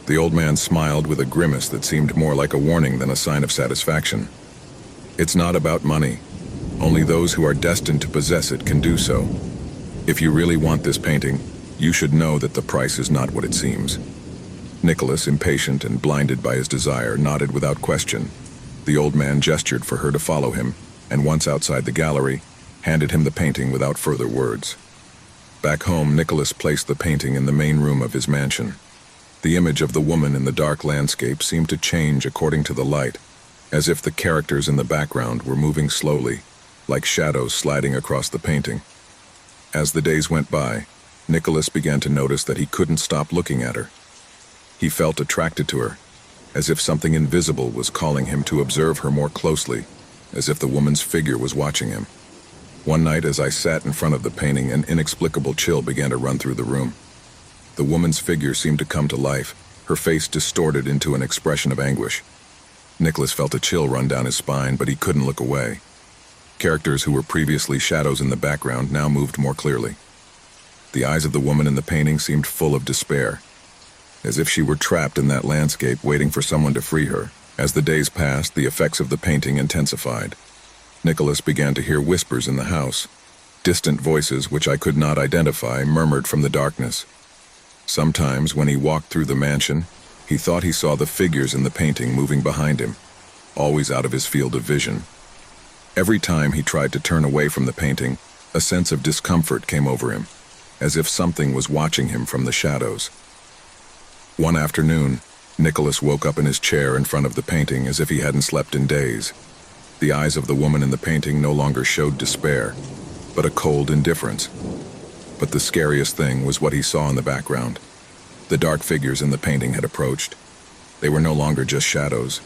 [SPEAKER 1] The old man smiled with a grimace that seemed more like a warning than a sign of satisfaction. "It's not about money. Only those who are destined to possess it can do so. If you really want this painting, you should know that the price is not what it seems." Nicholas, impatient and blinded by his desire, nodded without question. The old man gestured for her to follow him, and once outside the gallery, handed him the painting without further words. Back home, Nicholas placed the painting in the main room of his mansion. The image of the woman in the dark landscape seemed to change according to the light, as if the characters in the background were moving slowly, like shadows sliding across the painting. As the days went by, Nicholas began to notice that he couldn't stop looking at her. He felt attracted to her, as if something invisible was calling him to observe her more closely, as if the woman's figure was watching him. One night, as I sat in front of the painting, an inexplicable chill began to run through the room. The woman's figure seemed to come to life, her face distorted into an expression of anguish. Nicholas felt a chill run down his spine, but he couldn't look away. Characters who were previously shadows in the background now moved more clearly. The eyes of the woman in the painting seemed full of despair, as if she were trapped in that landscape waiting for someone to free her. As the days passed, the effects of the painting intensified. Nicholas began to hear whispers in the house. Distant voices, which I could not identify, murmured from the darkness. Sometimes, when he walked through the mansion, he thought he saw the figures in the painting moving behind him, always out of his field of vision. Every time he tried to turn away from the painting, a sense of discomfort came over him, as if something was watching him from the shadows. One afternoon, Nicholas woke up in his chair in front of the painting as if he hadn't slept in days. The eyes of the woman in the painting no longer showed despair, but a cold indifference. But the scariest thing was what he saw in the background. The dark figures in the painting had approached. They were no longer just shadows.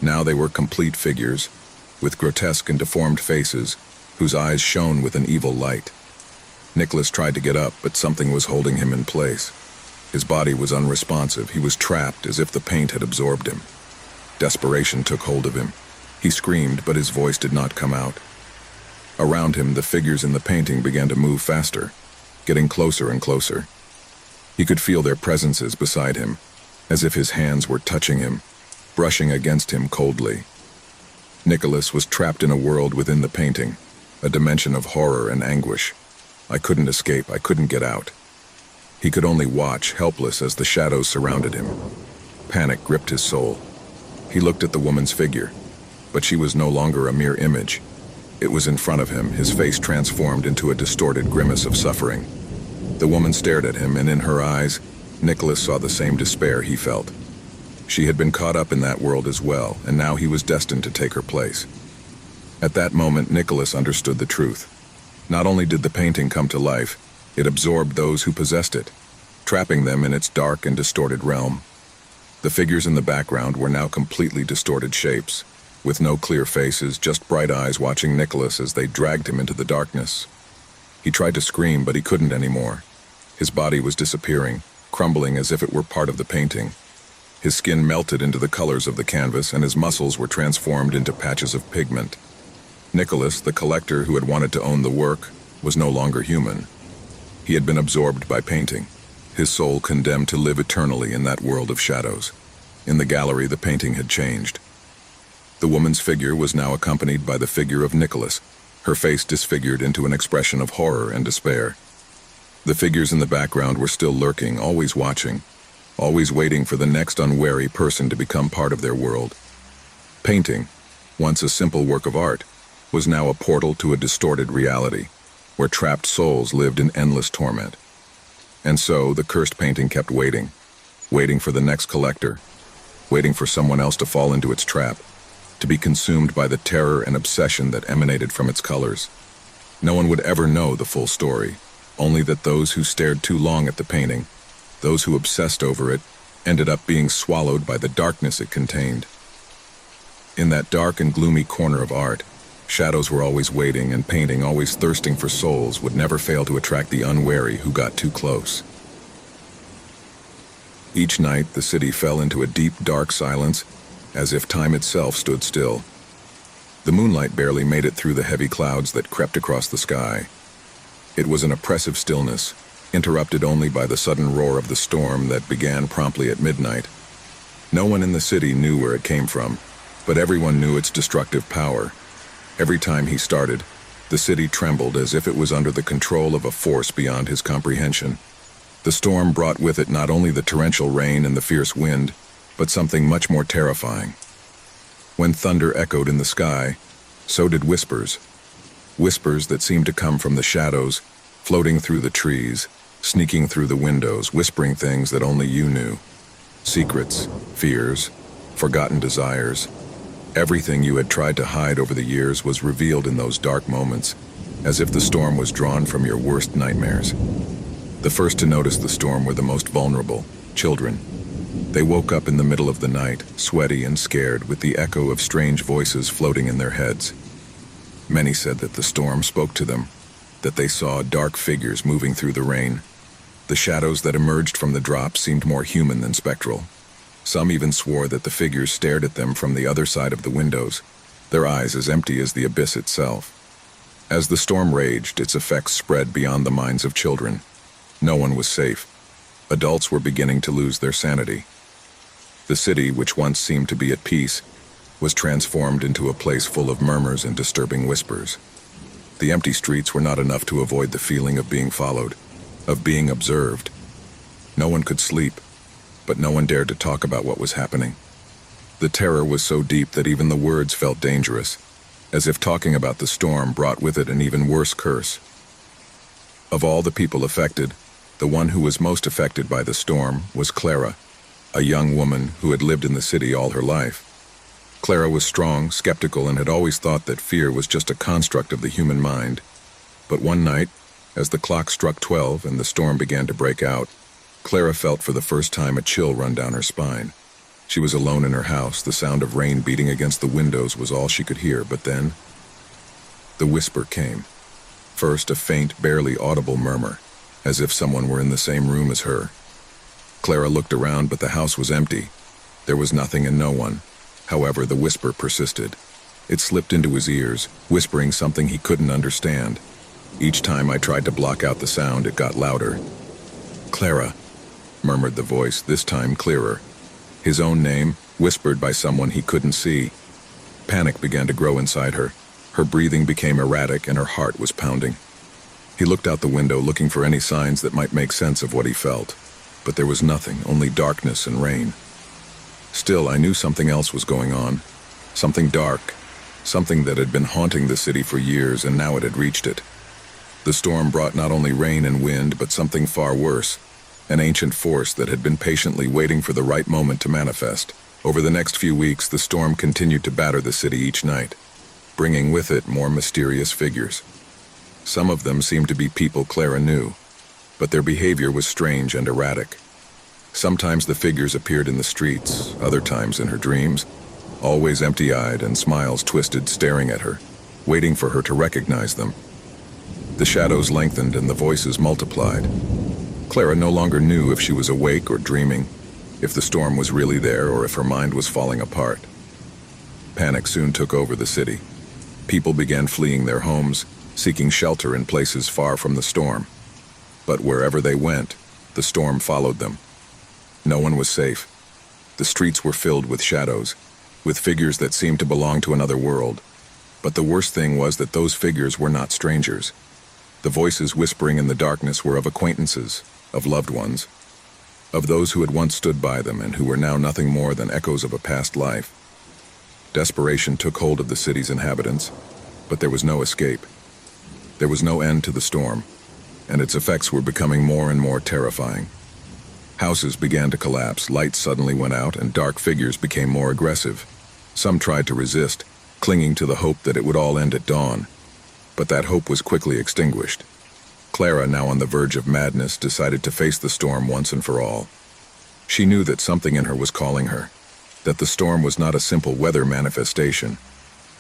[SPEAKER 1] Now they were complete figures, with grotesque and deformed faces, whose eyes shone with an evil light. Nicholas tried to get up, but something was holding him in place. His body was unresponsive. He was trapped, as if the paint had absorbed him. Desperation took hold of him. He screamed, but his voice did not come out. Around him, the figures in the painting began to move faster, getting closer and closer. He could feel their presences beside him, as if his hands were touching him, brushing against him coldly. Nicholas was trapped in a world within the painting, a dimension of horror and anguish. I couldn't escape. I couldn't get out. He could only watch, helpless, as the shadows surrounded him. Panic gripped his soul. He looked at the woman's figure, but she was no longer a mere image. It was in front of him, his face transformed into a distorted grimace of suffering. The woman stared at him, and in her eyes, Nicholas saw the same despair he felt. She had been caught up in that world as well, and now he was destined to take her place. At that moment, Nicholas understood the truth. Not only did the painting come to life, it absorbed those who possessed it, trapping them in its dark and distorted realm. The figures in the background were now completely distorted shapes, with no clear faces, just bright eyes watching Nicholas as they dragged him into the darkness. He tried to scream, but he couldn't anymore. His body was disappearing, crumbling as if it were part of the painting. His skin melted into the colors of the canvas, and his muscles were transformed into patches of pigment. Nicholas, the collector who had wanted to own the work, was no longer human. He had been absorbed by painting, his soul condemned to live eternally in that world of shadows. In the gallery, the painting had changed. The woman's figure was now accompanied by the figure of Nicholas, her face disfigured into an expression of horror and despair. The figures in the background were still lurking, always watching, always waiting for the next unwary person to become part of their world. Painting, once a simple work of art, was now a portal to a distorted reality, where trapped souls lived in endless torment. And so, the cursed painting kept waiting, waiting for the next collector, waiting for someone else to fall into its trap, to be consumed by the terror and obsession that emanated from its colors. No one would ever know the full story, only that those who stared too long at the painting, those who obsessed over it, ended up being swallowed by the darkness it contained. In that dark and gloomy corner of art, shadows were always waiting, and painting, always thirsting for souls, would never fail to attract the unwary who got too close. Each night, the city fell into a deep, dark silence, as if time itself stood still. The moonlight barely made it through the heavy clouds that crept across the sky. It was an oppressive stillness, interrupted only by the sudden roar of the storm that began promptly at midnight, No one in the city knew where it came from, but everyone knew its destructive power. Every time he started, the city trembled as if it was under the control of a force beyond his comprehension. The storm brought with it not only the torrential rain and the fierce wind, but something much more terrifying. When thunder echoed in the sky, so did whispers. Whispers that seemed to come from the shadows, floating through the trees, sneaking through the windows, whispering things that only you knew. Secrets, fears, forgotten desires. Everything you had tried to hide over the years was revealed in those dark moments, as if the storm was drawn from your worst nightmares. The first to notice the storm were the most vulnerable, children. They woke up in the middle of the night, sweaty and scared, with the echo of strange voices floating in their heads. Many said that the storm spoke to them, that they saw dark figures moving through the rain. The shadows that emerged from the drops seemed more human than spectral. Some even swore that the figures stared at them from the other side of the windows, their eyes as empty as the abyss itself. As the storm raged, its effects spread beyond the minds of children. No one was safe. Adults were beginning to lose their sanity. The city, which once seemed to be at peace, was transformed into a place full of murmurs and disturbing whispers. The empty streets were not enough to avoid the feeling of being followed, of being observed. No one could sleep, but no one dared to talk about what was happening. The terror was so deep that even the words felt dangerous, as if talking about the storm brought with it an even worse curse. Of all the people affected, the one who was most affected by the storm was Clara, a young woman who had lived in the city all her life. Clara was strong, skeptical, and had always thought that fear was just a construct of the human mind. But one night, as the clock struck 12 and the storm began to break out, Clara felt for the first time a chill run down her spine. She was alone in her house. The sound of rain beating against the windows was all she could hear, but then the whisper came. First, a faint, barely audible murmur, as if someone were in the same room as her. Clara looked around, but the house was empty. There was nothing and no one. However, the whisper persisted. It slipped into his ears, whispering something he couldn't understand. Each time I tried to block out the sound, it got louder. "Clara," murmured the voice, this time clearer. His own name, whispered by someone he couldn't see. Panic began to grow inside her. Her breathing became erratic and her heart was pounding. He looked out the window, looking for any signs that might make sense of what he felt. But there was nothing, only darkness and rain. Still, I knew something else was going on. Something dark. Something that had been haunting the city for years, and now it had reached it. The storm brought not only rain and wind, but something far worse. An ancient force that had been patiently waiting for the right moment to manifest. Over the next few weeks, the storm continued to batter the city each night, bringing with it more mysterious figures. Some of them seemed to be people Clara knew, but their behavior was strange and erratic. Sometimes the figures appeared in the streets, other times in her dreams, always empty-eyed and smiles twisted, staring at her, waiting for her to recognize them. The shadows lengthened and the voices multiplied. Clara no longer knew if she was awake or dreaming, if the storm was really there or if her mind was falling apart. Panic soon took over the city. People began fleeing their homes, seeking shelter in places far from the storm. But wherever they went, the storm followed them. No one was safe. The streets were filled with shadows, with figures that seemed to belong to another world. But the worst thing was that those figures were not strangers. The voices whispering in the darkness were of acquaintances, of loved ones, of those who had once stood by them and who were now nothing more than echoes of a past life. Desperation took hold of the city's inhabitants, but there was no escape. There was no end to the storm, and its effects were becoming more and more terrifying. Houses began to collapse, lights suddenly went out, and dark figures became more aggressive. Some tried to resist, clinging to the hope that it would all end at dawn. But that hope was quickly extinguished. Clara, now on the verge of madness, decided to face the storm once and for all. She knew that something in her was calling her, that the storm was not a simple weather manifestation.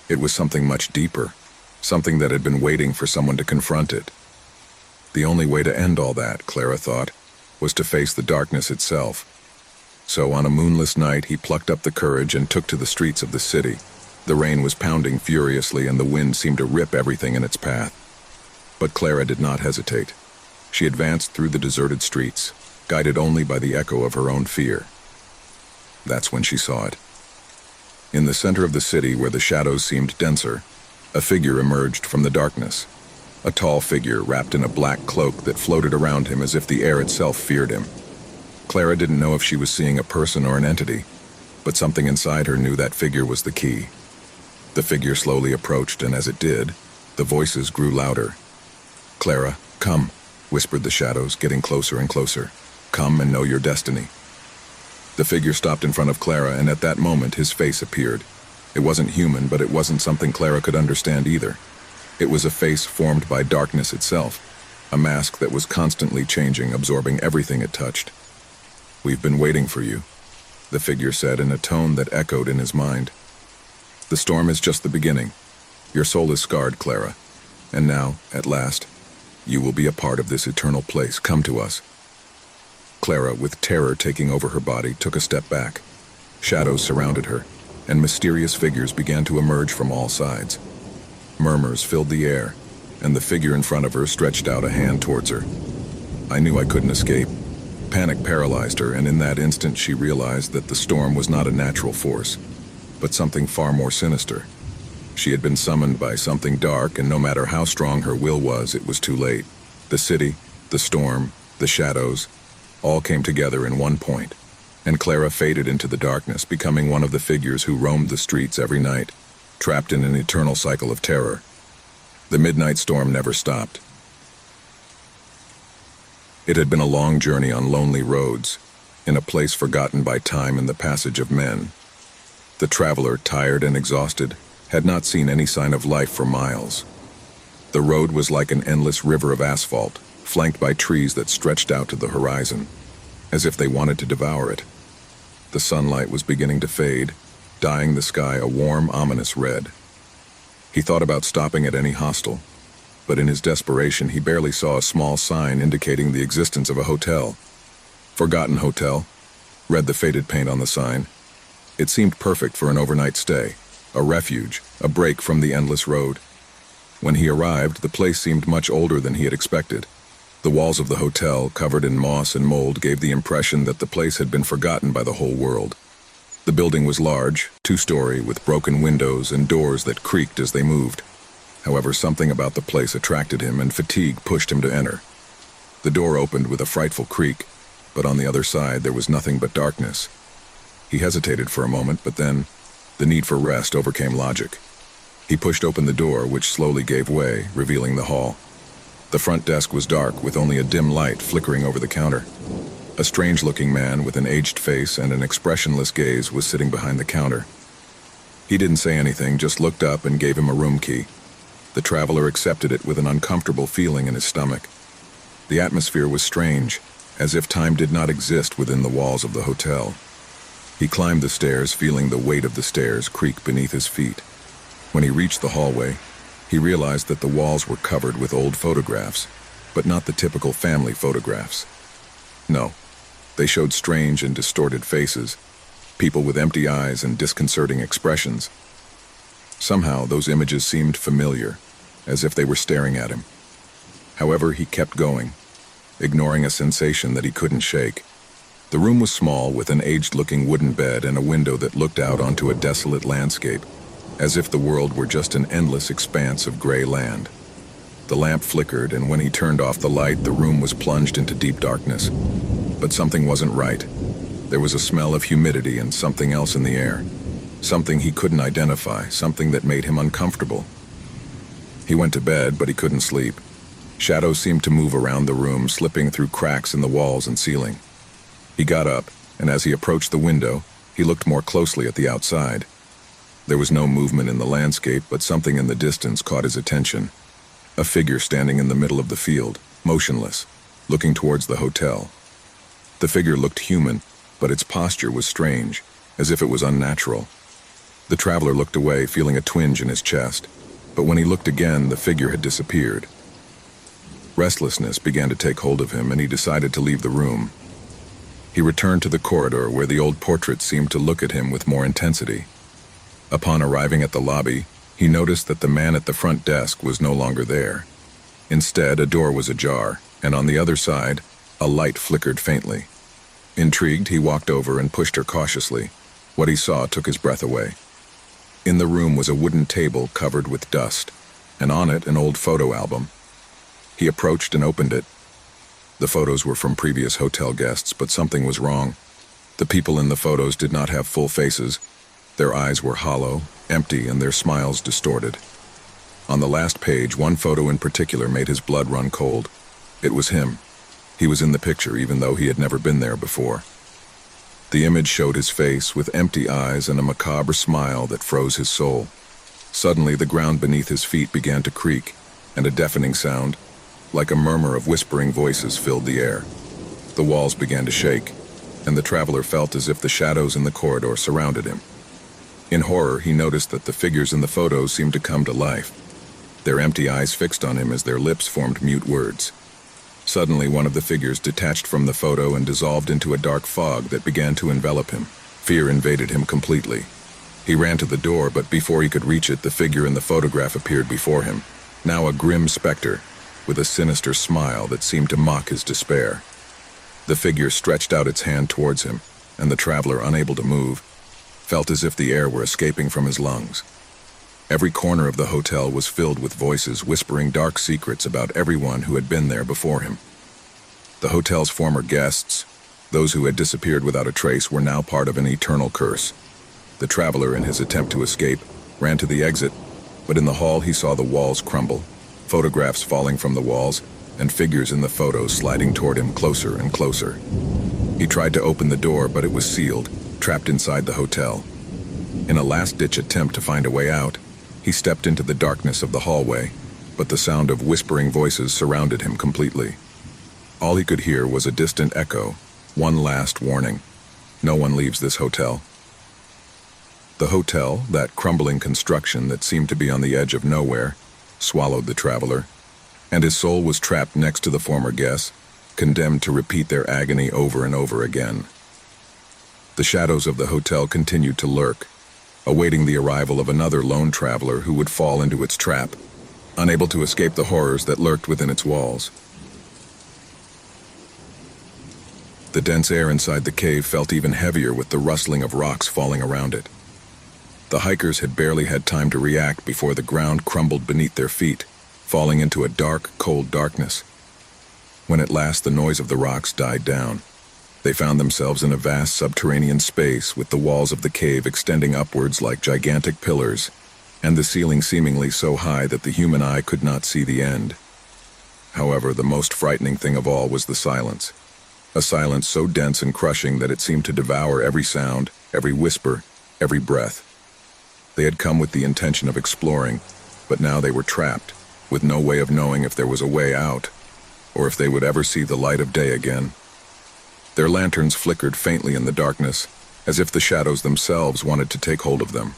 [SPEAKER 1] It was something much deeper, something that had been waiting for someone to confront it. The only way to end all that, Clara thought, was to face the darkness itself. So on a moonless night, he plucked up the courage and took to the streets of the city. The rain was pounding furiously and the wind seemed to rip everything in its path. But Clara did not hesitate. She advanced through the deserted streets, guided only by the echo of her own fear. That's when she saw it. In the center of the city, where the shadows seemed denser, a figure emerged from the darkness. A tall figure wrapped in a black cloak that floated around him as if the air itself feared him. Clara didn't know if she was seeing a person or an entity, but something inside her knew that figure was the key. The figure slowly approached, and as it did, the voices grew louder. "Clara, come," whispered the shadows, getting closer and closer. "Come and know your destiny." The figure stopped in front of Clara, and at that moment his face appeared. It wasn't human, but it wasn't something Clara could understand either. It was a face formed by darkness itself, a mask that was constantly changing, absorbing everything it touched. "We've been waiting for you," the figure said in a tone that echoed in his mind. "The storm is just the beginning. Your soul is scarred, Clara, and now, at last, you will be a part of this eternal place. Come to us." Clara, with terror taking over her body, took a step back. Shadows surrounded her, and mysterious figures began to emerge from all sides. Murmurs filled the air, and the figure in front of her stretched out a hand towards her. I knew I couldn't escape. Panic paralyzed her, and in that instant she realized that the storm was not a natural force, but something far more sinister. She had been summoned by something dark, and no matter how strong her will was, it was too late. The city, the storm, the shadows, all came together in one point, and Clara faded into the darkness, becoming one of the figures who roamed the streets every night, trapped in an eternal cycle of terror. The midnight storm never stopped. It had been a long journey on lonely roads, in a place forgotten by time and the passage of men. The traveler, tired and exhausted, had not seen any sign of life for miles. The road was like an endless river of asphalt, flanked by trees that stretched out to the horizon, as if they wanted to devour it. The sunlight was beginning to fade, dyeing the sky a warm, ominous red. He thought about stopping at any hostel, but in his desperation he barely saw a small sign indicating the existence of a hotel. "Forgotten Hotel," read the faded paint on the sign. It seemed perfect for an overnight stay, a refuge, a break from the endless road. When he arrived, the place seemed much older than he had expected. The walls of the hotel, covered in moss and mold, gave the impression that the place had been forgotten by the whole world. The building was large, two-story, with broken windows and doors that creaked as they moved. However, something about the place attracted him, and fatigue pushed him to enter. The door opened with a frightful creak, but on the other side there was nothing but darkness. He hesitated for a moment, but then the need for rest overcame logic. He pushed open the door, which slowly gave way, revealing the hall. The front desk was dark, with only a dim light flickering over the counter. A strange-looking man with an aged face and an expressionless gaze was sitting behind the counter. He didn't say anything, just looked up and gave him a room key. The traveler accepted it with an uncomfortable feeling in his stomach. The atmosphere was strange, as if time did not exist within the walls of the hotel. He climbed the stairs, feeling the weight of the stairs creak beneath his feet. When he reached the hallway, he realized that the walls were covered with old photographs, but not the typical family photographs. No, they showed strange and distorted faces, people with empty eyes and disconcerting expressions. Somehow, those images seemed familiar, as if they were staring at him. However, he kept going, ignoring a sensation that he couldn't shake. The room was small, with an aged-looking wooden bed and a window that looked out onto a desolate landscape, as if the world were just an endless expanse of gray land. The lamp flickered, and when he turned off the light, the room was plunged into deep darkness. But something wasn't right. There was a smell of humidity and something else in the air. Something he couldn't identify, something that made him uncomfortable. He went to bed, but he couldn't sleep. Shadows seemed to move around the room, slipping through cracks in the walls and ceiling. He got up, and as he approached the window, he looked more closely at the outside. There was no movement in the landscape, but something in the distance caught his attention. A figure standing in the middle of the field, motionless, looking towards the hotel. The figure looked human, but its posture was strange, as if it was unnatural. The traveler looked away, feeling a twinge in his chest, but when he looked again, the figure had disappeared. Restlessness began to take hold of him, and he decided to leave the room. He returned to the corridor, where the old portrait seemed to look at him with more intensity. Upon arriving at the lobby, he noticed that the man at the front desk was no longer there. Instead, a door was ajar, and on the other side, a light flickered faintly. Intrigued, he walked over and pushed her cautiously. What he saw took his breath away. In the room was a wooden table covered with dust, and on it an old photo album. He approached and opened it. The photos were from previous hotel guests, but something was wrong. The people in the photos did not have full faces. Their eyes were hollow, empty, and their smiles distorted. On the last page, one photo in particular made his blood run cold. It was him. He was in the picture, even though he had never been there before. The image showed his face with empty eyes and a macabre smile that froze his soul. Suddenly, the ground beneath his feet began to creak, and a deafening sound, like a murmur of whispering voices, filled the air. The walls began to shake, and the traveler felt as if the shadows in the corridor surrounded him. In horror, he noticed that the figures in the photos seemed to come to life, their empty eyes fixed on him as their lips formed mute words. Suddenly, one of the figures detached from the photo and dissolved into a dark fog that began to envelop him. Fear invaded him completely. He ran to the door, but before he could reach it, the figure in the photograph appeared before him, now a grim specter, with a sinister smile that seemed to mock his despair. The figure stretched out its hand towards him, and the traveler, unable to move, felt as if the air were escaping from his lungs. Every corner of the hotel was filled with voices whispering dark secrets about everyone who had been there before him. The hotel's former guests, those who had disappeared without a trace, were now part of an eternal curse. The traveler, in his attempt to escape, ran to the exit, but in the hall he saw the walls crumble, photographs falling from the walls, and figures in the photos sliding toward him closer and closer. He tried to open the door, but it was sealed, trapped inside the hotel. In a last-ditch attempt to find a way out, he stepped into the darkness of the hallway, but the sound of whispering voices surrounded him completely. All he could hear was a distant echo, one last warning: no one leaves this hotel. The hotel, that crumbling construction that seemed to be on the edge of nowhere, swallowed the traveler, and his soul was trapped next to the former guests, condemned to repeat their agony over and over again. The shadows of the hotel continued to lurk, awaiting the arrival of another lone traveler who would fall into its trap, unable to escape the horrors that lurked within its walls. The dense air inside the cave felt even heavier with the rustling of rocks falling around it. The hikers had barely had time to react before the ground crumbled beneath their feet, falling into a dark, cold darkness. When at last the noise of the rocks died down, they found themselves in a vast subterranean space with the walls of the cave extending upwards like gigantic pillars, and the ceiling seemingly so high that the human eye could not see the end. However, the most frightening thing of all was the silence. A silence so dense and crushing that it seemed to devour every sound, every whisper, every breath. They had come with the intention of exploring, but now they were trapped, with no way of knowing if there was a way out, or if they would ever see the light of day again. Their lanterns flickered faintly in the darkness, as if the shadows themselves wanted to take hold of them.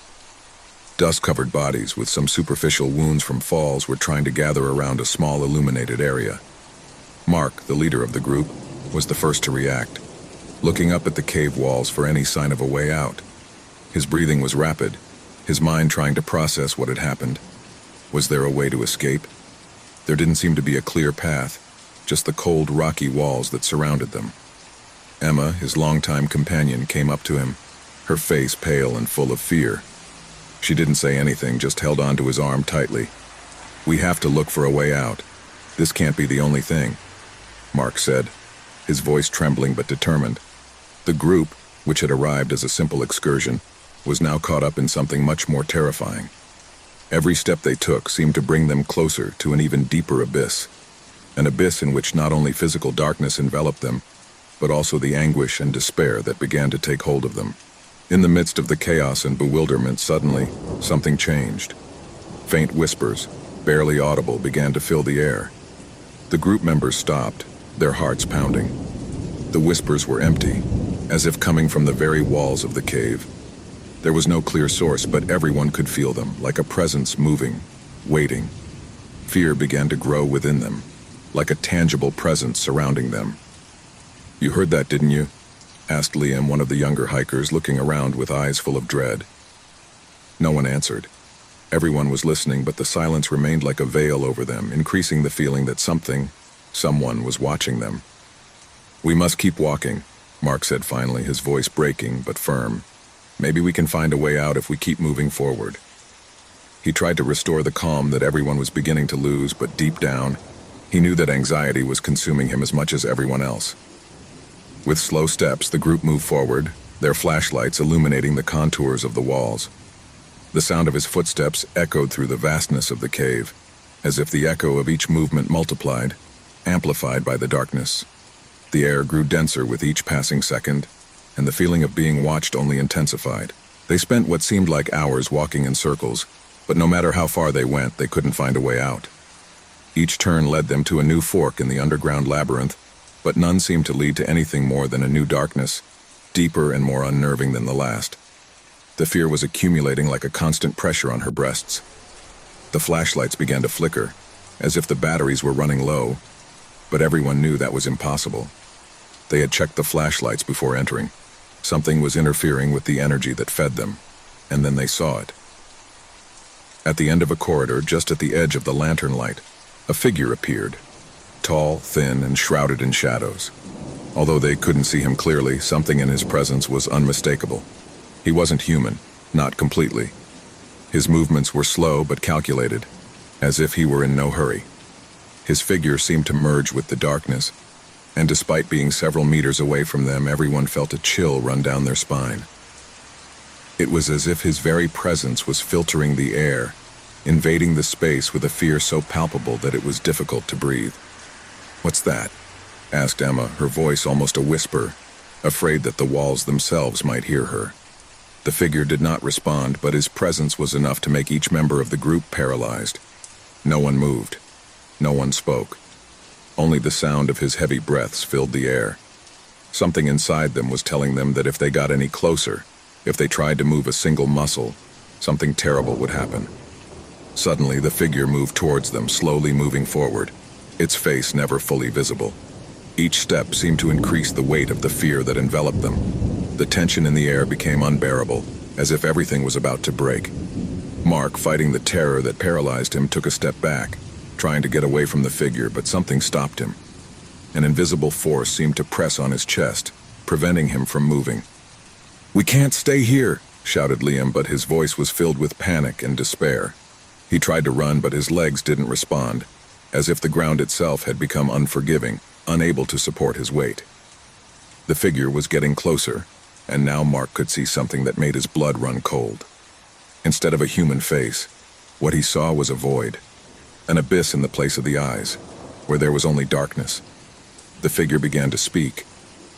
[SPEAKER 1] Dust-covered bodies with some superficial wounds from falls were trying to gather around a small illuminated area. Mark, the leader of the group, was the first to react, looking up at the cave walls for any sign of a way out. His breathing was rapid, his mind trying to process what had happened. Was there a way to escape? There didn't seem to be a clear path, just the cold, rocky walls that surrounded them. Emma, his longtime companion, came up to him, her face pale and full of fear. She didn't say anything, just held onto his arm tightly. "We have to look for a way out. This can't be the only thing," Mark said, his voice trembling but determined. The group, which had arrived as a simple excursion, was now caught up in something much more terrifying. Every step they took seemed to bring them closer to an even deeper abyss, an abyss in which not only physical darkness enveloped them, but also the anguish and despair that began to take hold of them. In the midst of the chaos and bewilderment, suddenly, something changed. Faint whispers, barely audible, began to fill the air. The group members stopped, their hearts pounding. The whispers were empty, as if coming from the very walls of the cave. There was no clear source, but everyone could feel them, like a presence moving, waiting. Fear began to grow within them, like a tangible presence surrounding them. "You heard that, didn't you?" asked Liam, one of the younger hikers, looking around with eyes full of dread. No one answered. Everyone was listening, but the silence remained like a veil over them, increasing the feeling that someone was watching them. "We must keep walking," Mark said finally, his voice breaking but firm. "Maybe we can find a way out if we keep moving forward." He tried to restore the calm that everyone was beginning to lose, but deep down, he knew that anxiety was consuming him as much as everyone else. With slow steps, the group moved forward, their flashlights illuminating the contours of the walls. The sound of his footsteps echoed through the vastness of the cave, as if the echo of each movement multiplied, amplified by the darkness. The air grew denser with each passing second, and the feeling of being watched only intensified. They spent what seemed like hours walking in circles, but no matter how far they went, they couldn't find a way out. Each turn led them to a new fork in the underground labyrinth, but none seemed to lead to anything more than a new darkness, deeper and more unnerving than the last. The fear was accumulating like a constant pressure on her breasts. The flashlights began to flicker, as if the batteries were running low, but everyone knew that was impossible. They had checked the flashlights before entering. Something was interfering with the energy that fed them, and then they saw it. At the end of a corridor, just at the edge of the lantern light, a figure appeared, tall, thin, and shrouded in shadows. Although they couldn't see him clearly, something in his presence was unmistakable. He wasn't human, not completely. His movements were slow but calculated, as if he were in no hurry. His figure seemed to merge with the darkness, and despite being several meters away from them, everyone felt a chill run down their spine. It was as if his very presence was filtering the air, invading the space with a fear so palpable that it was difficult to breathe. "What's that?" asked Emma, her voice almost a whisper, afraid that the walls themselves might hear her. The figure did not respond, but his presence was enough to make each member of the group paralyzed. No one moved. No one spoke. Only the sound of his heavy breaths filled the air. Something inside them was telling them that if they got any closer, if they tried to move a single muscle, something terrible would happen. Suddenly, the figure moved towards them, slowly moving forward, its face never fully visible. Each step seemed to increase the weight of the fear that enveloped them. The tension in the air became unbearable, as if everything was about to break. Mark, fighting the terror that paralyzed him, took a step back, trying to get away from the figure, but something stopped him. An invisible force seemed to press on his chest, preventing him from moving. "We can't stay here," shouted Liam, but his voice was filled with panic and despair. He tried to run, but his legs didn't respond, as if the ground itself had become unforgiving, unable to support his weight. The figure was getting closer, and now Mark could see something that made his blood run cold. Instead of a human face, what he saw was a void, an abyss in the place of the eyes, where there was only darkness. The figure began to speak,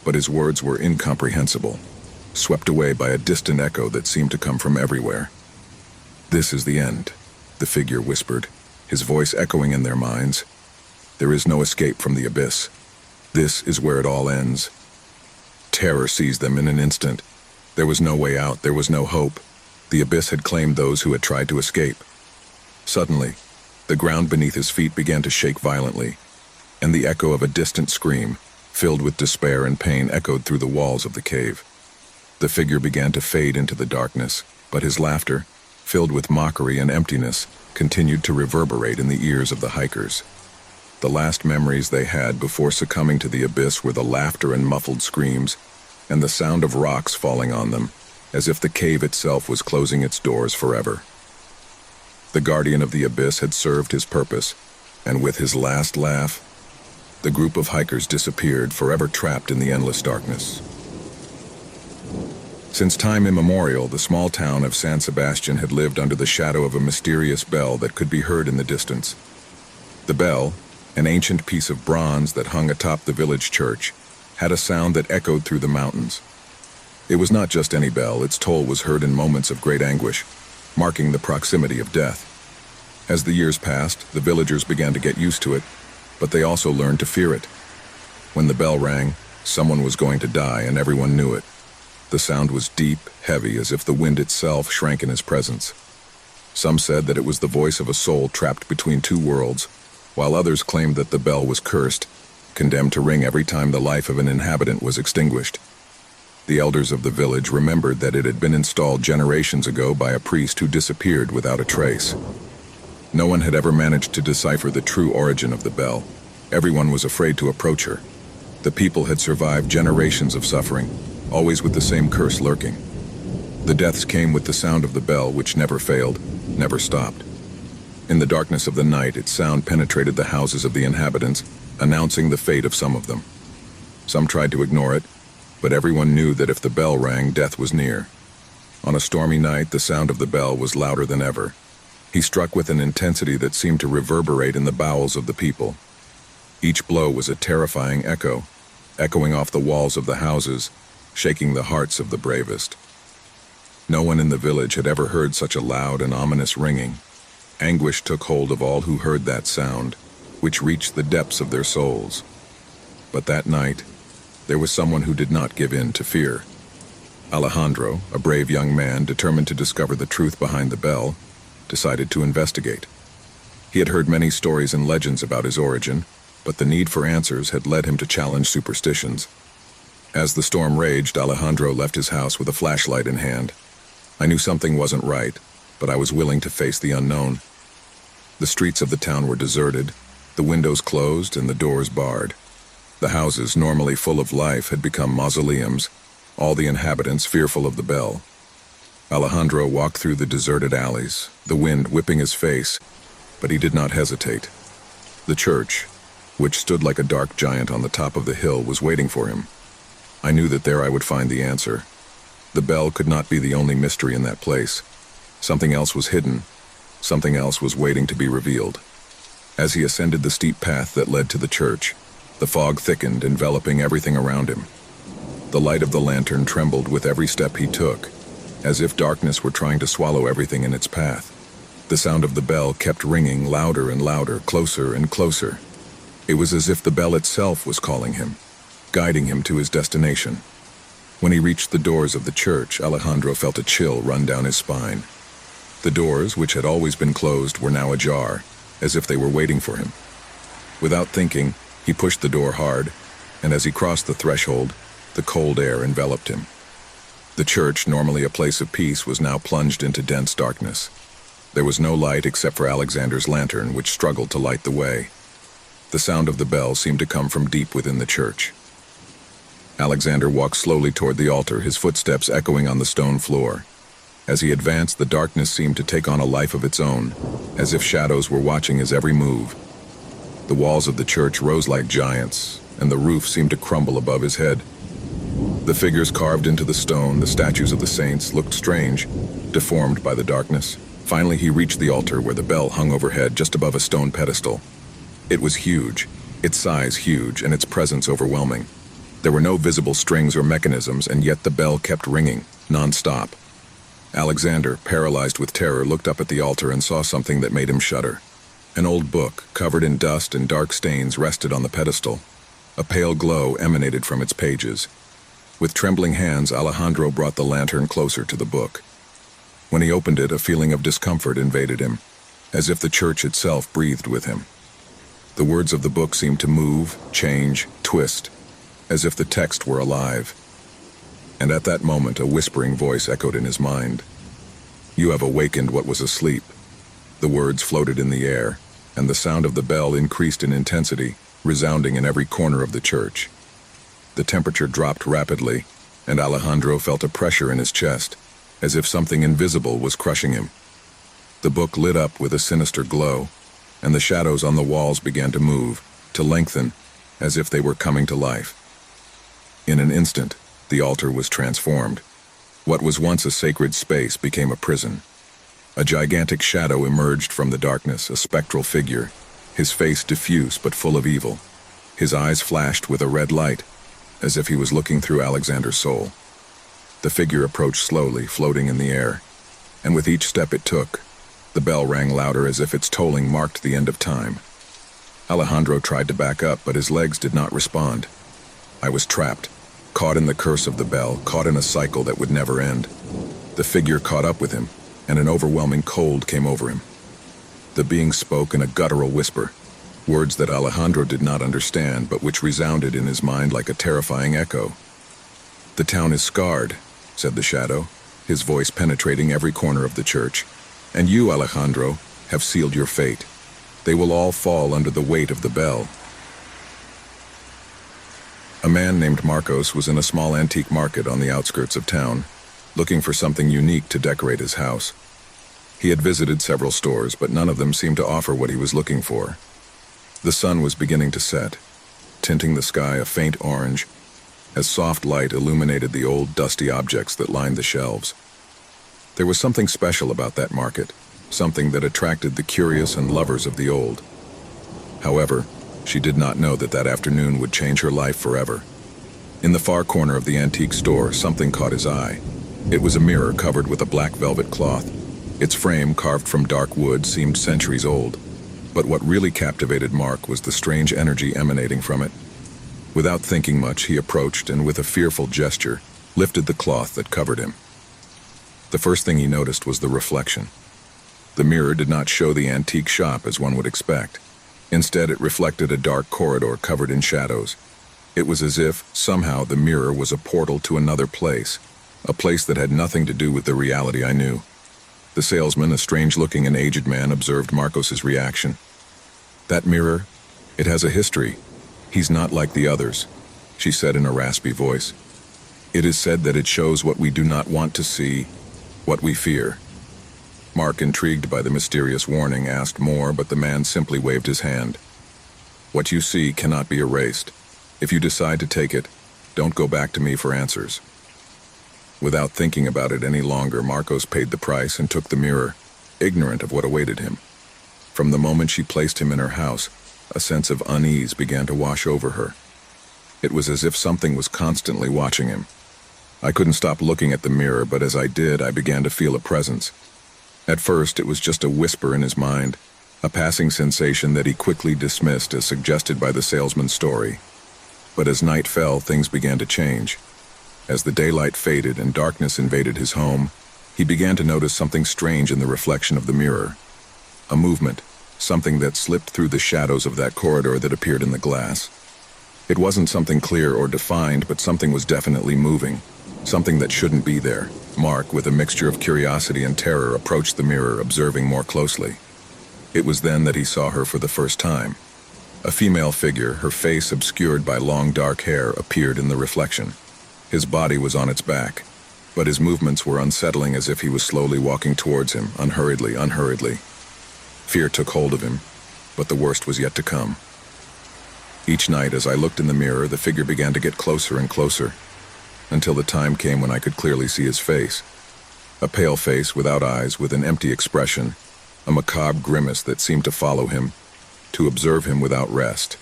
[SPEAKER 1] but his words were incomprehensible, swept away by a distant echo that seemed to come from everywhere. "This is the end," the figure whispered, his voice echoing in their minds. "There is no escape from the abyss. This is where it all ends." Terror seized them in an instant. There was no way out, there was no hope. The abyss had claimed those who had tried to escape. Suddenly, the ground beneath his feet began to shake violently, and the echo of a distant scream, filled with despair and pain, echoed through the walls of the cave. The figure began to fade into the darkness, but his laughter, filled with mockery and emptiness, continued to reverberate in the ears of the hikers. The last memories they had before succumbing to the abyss were the laughter and muffled screams, and the sound of rocks falling on them, as if the cave itself was closing its doors forever. The guardian of the abyss had served his purpose, and with his last laugh, the group of hikers disappeared, forever trapped in the endless darkness. Since time immemorial, the small town of San Sebastian had lived under the shadow of a mysterious bell that could be heard in the distance. The bell, an ancient piece of bronze that hung atop the village church, had a sound that echoed through the mountains. It was not just any bell, its toll was heard in moments of great anguish, marking the proximity of death. As the years passed, the villagers began to get used to it, but they also learned to fear it. When the bell rang, someone was going to die, and everyone knew it. The sound was deep, heavy, as if the wind itself shrank in his presence. Some said that it was the voice of a soul trapped between two worlds, while others claimed that the bell was cursed, condemned to ring every time the life of an inhabitant was extinguished. The elders of the village remembered that it had been installed generations ago by a priest who disappeared without a trace. No one had ever managed to decipher the true origin of the bell. Everyone was afraid to approach her. The people had survived generations of suffering, always with the same curse lurking. The deaths came with the sound of the bell, which never failed, never stopped. In the darkness of the night, its sound penetrated the houses of the inhabitants, announcing the fate of some of them. Some tried to ignore it, but everyone knew that if the bell rang, death was near. On a stormy night, the sound of the bell was louder than ever. He struck with an intensity that seemed to reverberate in the bowels of the people. Each blow was a terrifying echo, echoing off the walls of the houses, shaking the hearts of the bravest. No one in the village had ever heard such a loud and ominous ringing. Anguish took hold of all who heard that sound, which reached the depths of their souls. But that night, there was someone who did not give in to fear. Alejandro, a brave young man determined to discover the truth behind the bell, decided to investigate. He had heard many stories and legends about his origin, but the need for answers had led him to challenge superstitions. As the storm raged, Alejandro left his house with a flashlight in hand. I knew something wasn't right, but I was willing to face the unknown. The streets of the town were deserted, the windows closed and the doors barred. The houses, normally full of life, had become mausoleums, all the inhabitants fearful of the bell. Alejandro walked through the deserted alleys, the wind whipping his face, but he did not hesitate. The church, which stood like a dark giant on the top of the hill, was waiting for him. I knew that there I would find the answer. The bell could not be the only mystery in that place. Something else was hidden. Something else was waiting to be revealed. As he ascended the steep path that led to the church, the fog thickened, enveloping everything around him. The light of the lantern trembled with every step he took, as if darkness were trying to swallow everything in its path. The sound of the bell kept ringing louder and louder, closer and closer. It was as if the bell itself was calling him, guiding him to his destination. When he reached the doors of the church, Alejandro felt a chill run down his spine. The doors, which had always been closed, were now ajar, as if they were waiting for him. Without thinking, he pushed the door hard, and as he crossed the threshold, the cold air enveloped him. The church, normally a place of peace, was now plunged into dense darkness. There was no light except for Alexander's lantern, which struggled to light the way. The sound of the bell seemed to come from deep within the church. Alexander walked slowly toward the altar, his footsteps echoing on the stone floor. As he advanced, the darkness seemed to take on a life of its own, as if shadows were watching his every move. The walls of the church rose like giants, and the roof seemed to crumble above his head. The figures carved into the stone, the statues of the saints, looked strange, deformed by the darkness. Finally, he reached the altar where the bell hung overhead just above a stone pedestal. It was huge, its size huge, and its presence overwhelming. There were no visible strings or mechanisms, and yet the bell kept ringing, non-stop. Alexander, paralyzed with terror, looked up at the altar and saw something that made him shudder. An old book, covered in dust and dark stains, rested on the pedestal. A pale glow emanated from its pages. With trembling hands, Alejandro brought the lantern closer to the book. When he opened it, a feeling of discomfort invaded him, as if the church itself breathed with him. The words of the book seemed to move, change, twist, as if the text were alive. And at that moment, a whispering voice echoed in his mind. "You have awakened what was asleep." The words floated in the air, and the sound of the bell increased in intensity, resounding in every corner of the church. The temperature dropped rapidly, and Alejandro felt a pressure in his chest, as if something invisible was crushing him. The book lit up with a sinister glow, and the shadows on the walls began to move, to lengthen, as if they were coming to life. In an instant, the altar was transformed. What was once a sacred space became a prison. A gigantic shadow emerged from the darkness, a spectral figure, his face diffuse but full of evil. His eyes flashed with a red light, as if he was looking through Alexander's soul. The figure approached slowly, floating in the air, and with each step it took, the bell rang louder as if its tolling marked the end of time. Alejandro tried to back up, but his legs did not respond. I was trapped, caught in the curse of the bell, caught in a cycle that would never end. The figure caught up with him, and an overwhelming cold came over him. The being spoke in a guttural whisper, words that Alejandro did not understand, but which resounded in his mind like a terrifying echo. "The town is scarred," said the shadow, his voice penetrating every corner of the church. "And you, Alejandro, have sealed your fate. They will all fall under the weight of the bell." A man named Marcos was in a small antique market on the outskirts of town, looking for something unique to decorate his house. He had visited several stores, but none of them seemed to offer what he was looking for. The sun was beginning to set, tinting the sky a faint orange, as soft light illuminated the old, dusty objects that lined the shelves. There was something special about that market, something that attracted the curious and lovers of the old. However, she did not know that that afternoon would change her life forever. In the far corner of the antique store, something caught his eye. It was a mirror covered with a black velvet cloth. Its frame, carved from dark wood, seemed centuries old. But what really captivated Mark was the strange energy emanating from it. Without thinking much, he approached and, with a fearful gesture, lifted the cloth that covered him. The first thing he noticed was the reflection. The mirror did not show the antique shop as one would expect. Instead, it reflected a dark corridor covered in shadows. It was as if, somehow, the mirror was a portal to another place, a place that had nothing to do with the reality I knew. The salesman, a strange-looking and aged man, observed Marcos's reaction. "That mirror, it has a history. He's not like the others," she said in a raspy voice. "It is said that it shows what we do not want to see, what we fear." Mark, intrigued by the mysterious warning, asked more, but the man simply waved his hand. "What you see cannot be erased. If you decide to take it, don't go back to me for answers." Without thinking about it any longer, Marcos paid the price and took the mirror, ignorant of what awaited him. From the moment she placed him in her house, a sense of unease began to wash over her. It was as if something was constantly watching him. I couldn't stop looking at the mirror, but as I did, I began to feel a presence. At first, it was just a whisper in his mind, a passing sensation that he quickly dismissed as suggested by the salesman's story. But as night fell, things began to change. As the daylight faded and darkness invaded his home, he began to notice something strange in the reflection of the mirror. A movement, something that slipped through the shadows of that corridor that appeared in the glass. It wasn't something clear or defined, but something was definitely moving, something that shouldn't be there. Mark, with a mixture of curiosity and terror, approached the mirror, observing more closely. It was then that he saw her for the first time. A female figure, her face obscured by long dark hair, appeared in the reflection. His body was on its back, but his movements were unsettling, as if he was slowly walking towards him, unhurriedly. Fear took hold of him, but the worst was yet to come. Each night, as I looked in the mirror, the figure began to get closer and closer, until the time came when I could clearly see his face. A pale face without eyes, with an empty expression, a macabre grimace that seemed to follow him, to observe him without rest.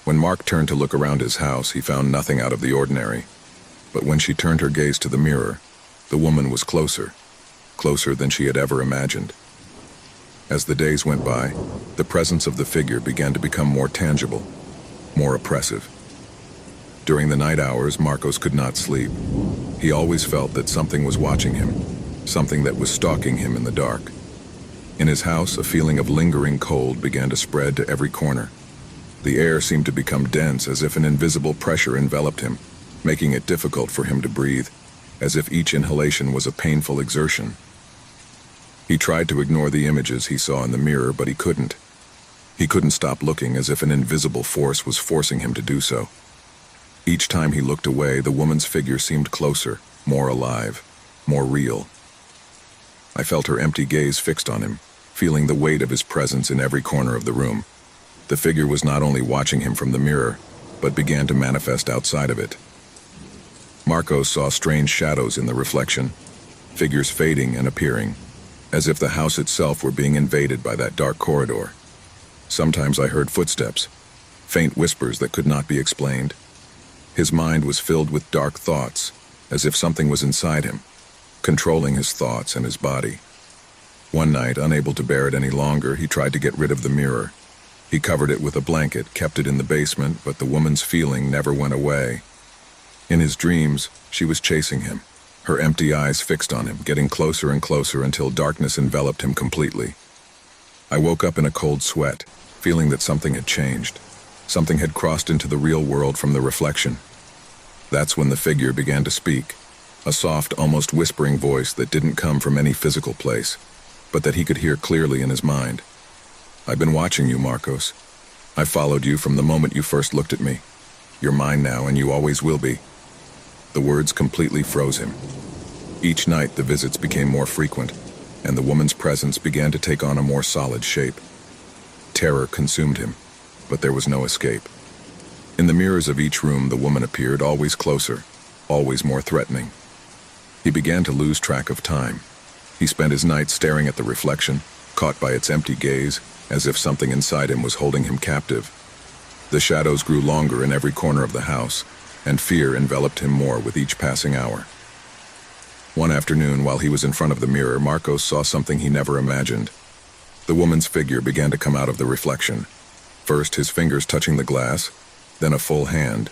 [SPEAKER 1] When Mark turned to look around his house, he found nothing out of the ordinary. But when she turned her gaze to the mirror, the woman was closer than she had ever imagined. As the days went by, the presence of the figure began to become more tangible, more oppressive. During the night hours, Marcos could not sleep. He always felt that something was watching him, something that was stalking him in the dark. In his house, a feeling of lingering cold began to spread to every corner. The air seemed to become dense, as if an invisible pressure enveloped him, making it difficult for him to breathe, as if each inhalation was a painful exertion. He tried to ignore the images he saw in the mirror, but he couldn't. He couldn't stop looking, as if an invisible force was forcing him to do so. Each time he looked away, the woman's figure seemed closer, more alive, more real. I felt her empty gaze fixed on him, feeling the weight of his presence in every corner of the room. The figure was not only watching him from the mirror, but began to manifest outside of it. Marcos saw strange shadows in the reflection, figures fading and appearing, as if the house itself were being invaded by that dark corridor. Sometimes I heard footsteps, faint whispers that could not be explained. His mind was filled with dark thoughts, as if something was inside him, controlling his thoughts and his body. One night, unable to bear it any longer, he tried to get rid of the mirror. He covered it with a blanket, kept it in the basement, but the woman's feeling never went away. In his dreams, she was chasing him, her empty eyes fixed on him, getting closer and closer until darkness enveloped him completely. I woke up in a cold sweat, feeling that something had changed. Something had crossed into the real world from the reflection. That's when the figure began to speak, a soft, almost whispering voice that didn't come from any physical place, but that he could hear clearly in his mind. "I've been watching you, Marcos. I followed you from the moment you first looked at me. You're mine now, and you always will be." The words completely froze him. Each night the visits became more frequent, and the woman's presence began to take on a more solid shape. Terror consumed him, but there was no escape. In the mirrors of each room the woman appeared, always closer, always more threatening. He began to lose track of time. He spent his nights staring at the reflection, caught by its empty gaze, as if something inside him was holding him captive. The shadows grew longer in every corner of the house, and fear enveloped him more with each passing hour. One afternoon, while he was in front of the mirror, Marcos saw something he never imagined. The woman's figure began to come out of the reflection. First his fingers touching the glass, then a full hand,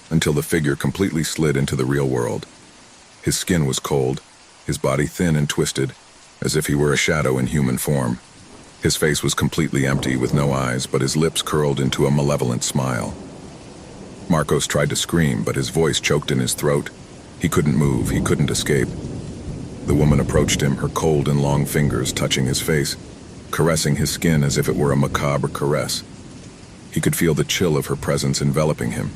[SPEAKER 1] until the figure completely slid into the real world. His skin was cold, his body thin and twisted, as if he were a shadow in human form. His face was completely empty, with no eyes, but his lips curled into a malevolent smile. Marcos tried to scream, but his voice choked in his throat. He couldn't move, he couldn't escape. The woman approached him, her cold and long fingers touching his face, caressing his skin as if it were a macabre caress. He could feel the chill of her presence enveloping him,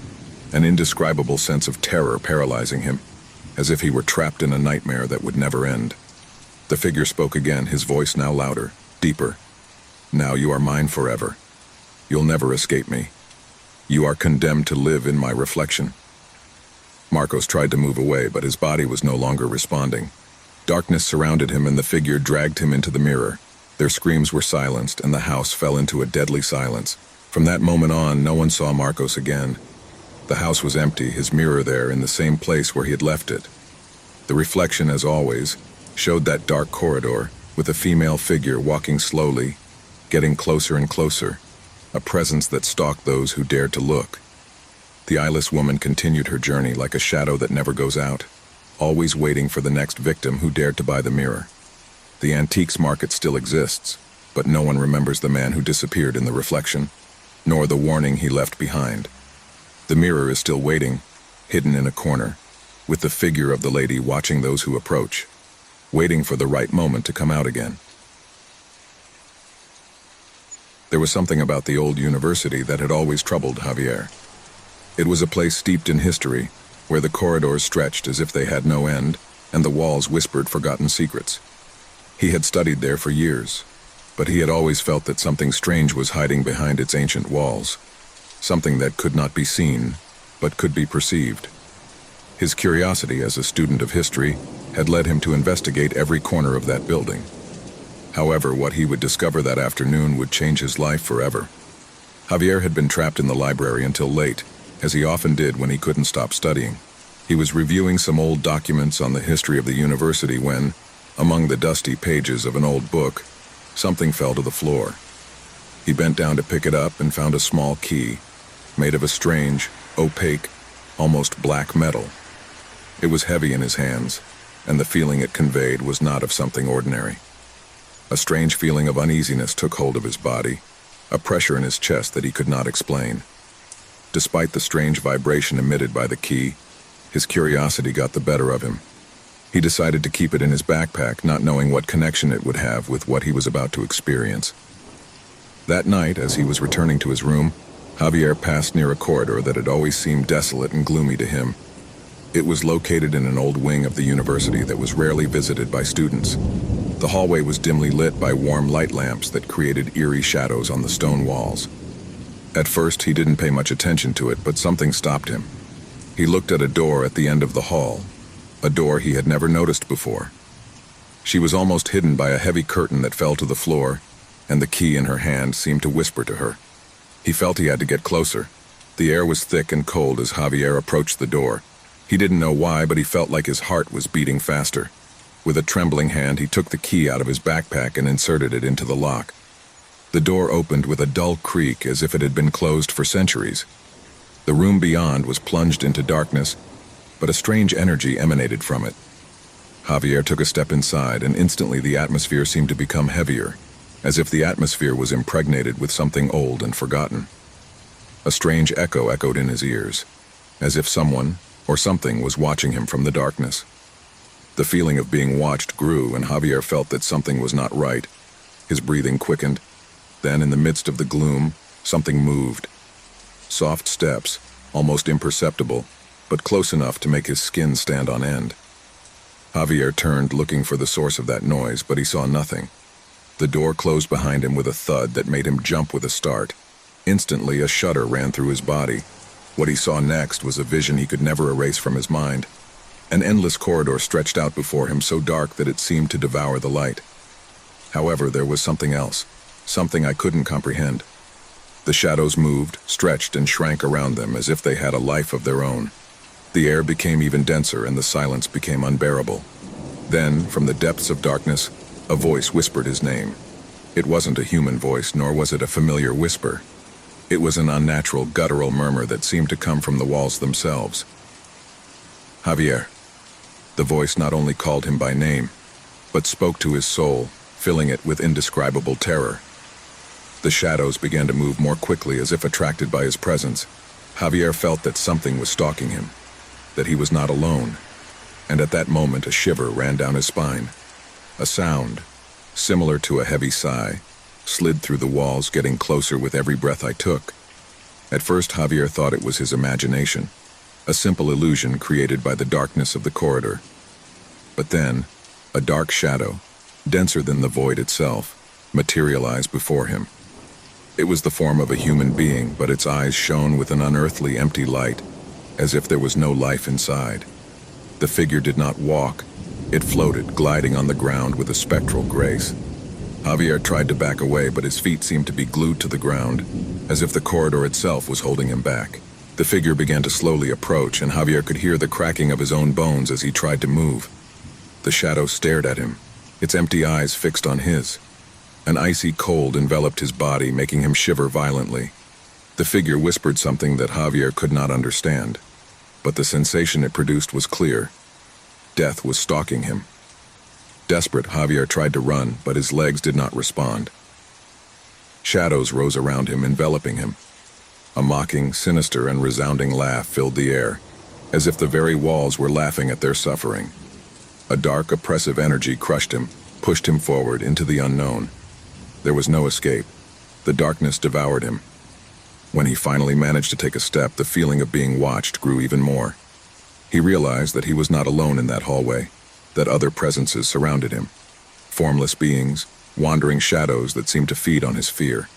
[SPEAKER 1] an indescribable sense of terror paralyzing him, as if he were trapped in a nightmare that would never end. The figure spoke again, his voice now louder, deeper. "Now you are mine forever. You'll never escape me. You are condemned to live in my reflection." Marcos tried to move away, but his body was no longer responding. Darkness surrounded him, and the figure dragged him into the mirror. Their screams were silenced, and the house fell into a deadly silence. From that moment on, no one saw Marcos again. The house was empty, his mirror there in the same place where he had left it. The reflection, as always, showed that dark corridor, with a female figure walking slowly, getting closer and closer, a presence that stalked those who dared to look. The eyeless woman continued her journey like a shadow that never goes out, always waiting for the next victim who dared to buy the mirror. The antiques market still exists, but no one remembers the man who disappeared in the reflection, nor the warning he left behind. The mirror is still waiting, hidden in a corner, with the figure of the lady watching those who approach, waiting for the right moment to come out again. There was something about the old university that had always troubled Javier. It was a place steeped in history, where the corridors stretched as if they had no end, and the walls whispered forgotten secrets. He had studied there for years, but he had always felt that something strange was hiding behind its ancient walls, something that could not be seen, but could be perceived. His curiosity as a student of history had led him to investigate every corner of that building. However, what he would discover that afternoon would change his life forever. Javier had been trapped in the library until late, as he often did when he couldn't stop studying. He was reviewing some old documents on the history of the university when, among the dusty pages of an old book, something fell to the floor. He bent down to pick it up and found a small key, made of a strange, opaque, almost black metal. It was heavy in his hands, and the feeling it conveyed was not of something ordinary. A strange feeling of uneasiness took hold of his body, a pressure in his chest that he could not explain. Despite the strange vibration emitted by the key, his curiosity got the better of him. He decided to keep it in his backpack, not knowing what connection it would have with what he was about to experience. That night, as he was returning to his room, Javier passed near a corridor that had always seemed desolate and gloomy to him. It was located in an old wing of the university that was rarely visited by students. The hallway was dimly lit by warm light lamps that created eerie shadows on the stone walls. At first, he didn't pay much attention to it, but something stopped him. He looked at a door at the end of the hall, a door he had never noticed before. She was almost hidden by a heavy curtain that fell to the floor, and the key in her hand seemed to whisper to her. He felt he had to get closer. The air was thick and cold as Javier approached the door. He didn't know why, but he felt like his heart was beating faster. With a trembling hand, he took the key out of his backpack and inserted it into the lock. The door opened with a dull creak as if it had been closed for centuries. The room beyond was plunged into darkness, but a strange energy emanated from it. Javier took a step inside, and instantly the atmosphere seemed to become heavier, as if the atmosphere was impregnated with something old and forgotten. A strange echo echoed in his ears, as if someone or something was watching him from the darkness. The feeling of being watched grew, and Javier felt that something was not right. His breathing quickened. Then, in the midst of the gloom, something moved. Soft steps, almost imperceptible, but close enough to make his skin stand on end. Javier turned, looking for the source of that noise, but he saw nothing. The door closed behind him with a thud that made him jump with a start. Instantly, a shudder ran through his body. What he saw next was a vision he could never erase from his mind. An endless corridor stretched out before him, so dark that it seemed to devour the light. However, there was something else, something I couldn't comprehend. The shadows moved, stretched, and shrank around them as if they had a life of their own. The air became even denser and the silence became unbearable. Then, from the depths of darkness, a voice whispered his name. It wasn't a human voice, nor was it a familiar whisper. It was an unnatural, guttural murmur that seemed to come from the walls themselves. Javier. The voice not only called him by name, but spoke to his soul, filling it with indescribable terror. The shadows began to move more quickly as if attracted by his presence. Javier felt that something was stalking him, that he was not alone, and at that moment a shiver ran down his spine. A sound, similar to a heavy sigh, slid through the walls, getting closer with every breath I took. At first, Javier thought it was his imagination, a simple illusion created by the darkness of the corridor. But then, a dark shadow, denser than the void itself, materialized before him. It was the form of a human being, but its eyes shone with an unearthly empty light, as if there was no life inside. The figure did not walk. It floated, gliding on the ground with a spectral grace. Javier tried to back away, but his feet seemed to be glued to the ground, as if the corridor itself was holding him back. The figure began to slowly approach, and Javier could hear the cracking of his own bones as he tried to move. The shadow stared at him, its empty eyes fixed on his. An icy cold enveloped his body, making him shiver violently. The figure whispered something that Javier could not understand, but the sensation it produced was clear. Death was stalking him. Desperate, Javier tried to run, but his legs did not respond. Shadows rose around him, enveloping him. A mocking, sinister, and resounding laugh filled the air, as if the very walls were laughing at their suffering. A dark, oppressive energy crushed him, pushed him forward into the unknown. There was no escape. The darkness devoured him. When he finally managed to take a step, the feeling of being watched grew even more. He realized that he was not alone in that hallway, that other presences surrounded him. Formless beings, wandering shadows that seemed to feed on his fear.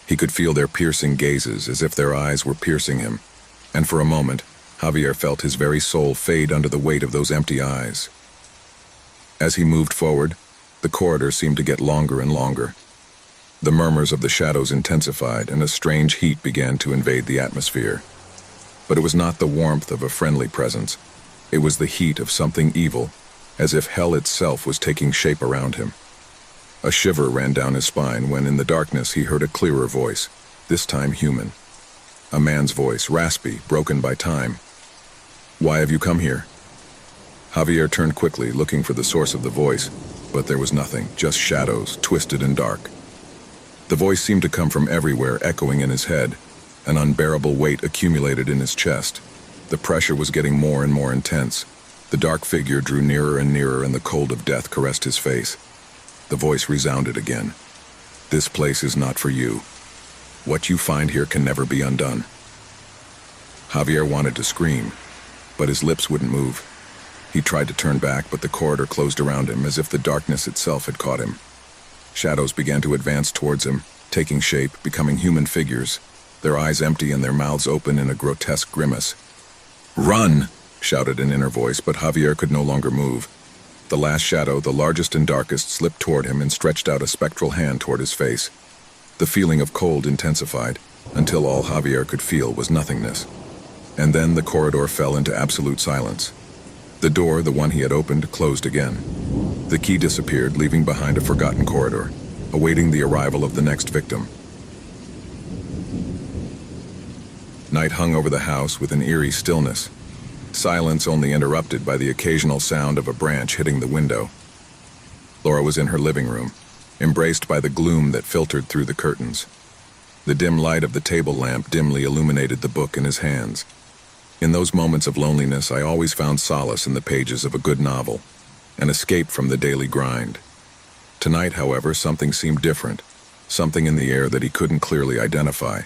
[SPEAKER 1] He could feel their piercing gazes as if their eyes were piercing him, and for a moment, Javier felt his very soul fade under the weight of those empty eyes. As he moved forward, the corridor seemed to get longer and longer. The murmurs of the shadows intensified, and a strange heat began to invade the atmosphere. But it was not the warmth of a friendly presence. It was the heat of something evil, as if hell itself was taking shape around him. A shiver ran down his spine when, in the darkness, he heard a clearer voice, this time human. A man's voice, raspy, broken by time. "Why have you come here?" Javier turned quickly, looking for the source of the voice, but there was nothing, just shadows, twisted and dark. The voice seemed to come from everywhere, echoing in his head. An unbearable weight accumulated in his chest. The pressure was getting more and more intense. The dark figure drew nearer and nearer, and the cold of death caressed his face. The voice resounded again. "This place is not for you. What you find here can never be undone." Javier wanted to scream, but his lips wouldn't move. He tried to turn back, but the corridor closed around him as if the darkness itself had caught him. Shadows began to advance towards him, taking shape, becoming human figures, their eyes empty and their mouths open in a grotesque grimace. "Run!" shouted an inner voice, but Javier could no longer move. The last shadow, the largest and darkest, slipped toward him and stretched out a spectral hand toward his face. The feeling of cold intensified, until all Javier could feel was nothingness. And then the corridor fell into absolute silence. The door, the one he had opened, closed again. The key disappeared, leaving behind a forgotten corridor, awaiting the arrival of the next victim. Night hung over the house with an eerie stillness, silence only interrupted by the occasional sound of a branch hitting the window. Laura was in her living room, embraced by the gloom that filtered through the curtains. The dim light of the table lamp dimly illuminated the book in his hands. In those moments of loneliness, I always found solace in the pages of a good novel, an escape from the daily grind. Tonight, however, something seemed different, something in the air that he couldn't clearly identify.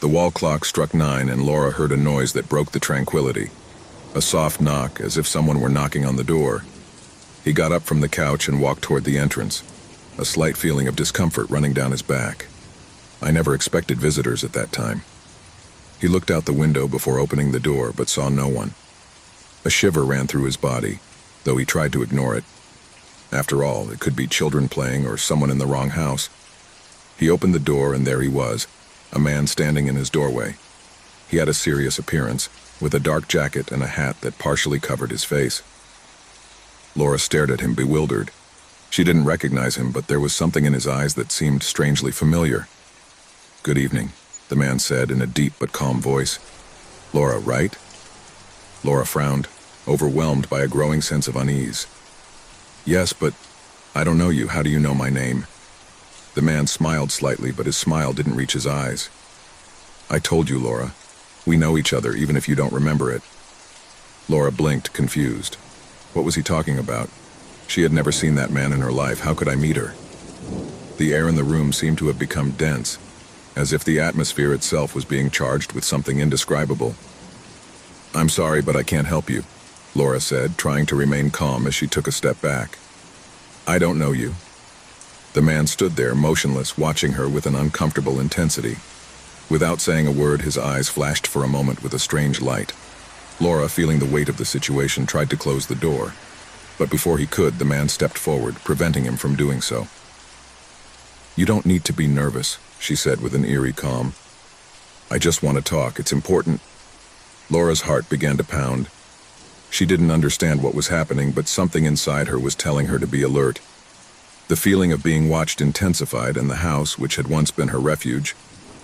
[SPEAKER 1] The wall clock struck 9 and Laura heard a noise that broke the tranquility. A soft knock, as if someone were knocking on the door. He got up from the couch and walked toward the entrance, a slight feeling of discomfort running down his back. I never expected visitors at that time. He looked out the window before opening the door, but saw no one. A shiver ran through his body, though he tried to ignore it. After all, it could be children playing or someone in the wrong house. He opened the door and there he was, a man standing in his doorway. He had a serious appearance, with a dark jacket and a hat that partially covered his face. Laura stared at him, bewildered. She didn't recognize him, but there was something in his eyes that seemed strangely familiar. "Good evening," the man said in a deep but calm voice. "Laura, right?" Laura frowned, overwhelmed by a growing sense of unease. "Yes, but I don't know you. How do you know my name?" The man smiled slightly, but his smile didn't reach his eyes. "I told you, Laura. We know each other, even if you don't remember it." Laura blinked, confused. What was he talking about? She had never seen that man in her life. How could I meet her? The air in the room seemed to have become dense, as if the atmosphere itself was being charged with something indescribable. "I'm sorry, but I can't help you," Laura said, trying to remain calm as she took a step back. "I don't know you." The man stood there, motionless, watching her with an uncomfortable intensity. Without saying a word, his eyes flashed for a moment with a strange light. Laura, feeling the weight of the situation, tried to close the door. But before he could, the man stepped forward, preventing him from doing so. "You don't need to be nervous," she said with an eerie calm. "I just want to talk. It's important." Laura's heart began to pound. She didn't understand what was happening, but something inside her was telling her to be alert. The feeling of being watched intensified, and the house, which had once been her refuge,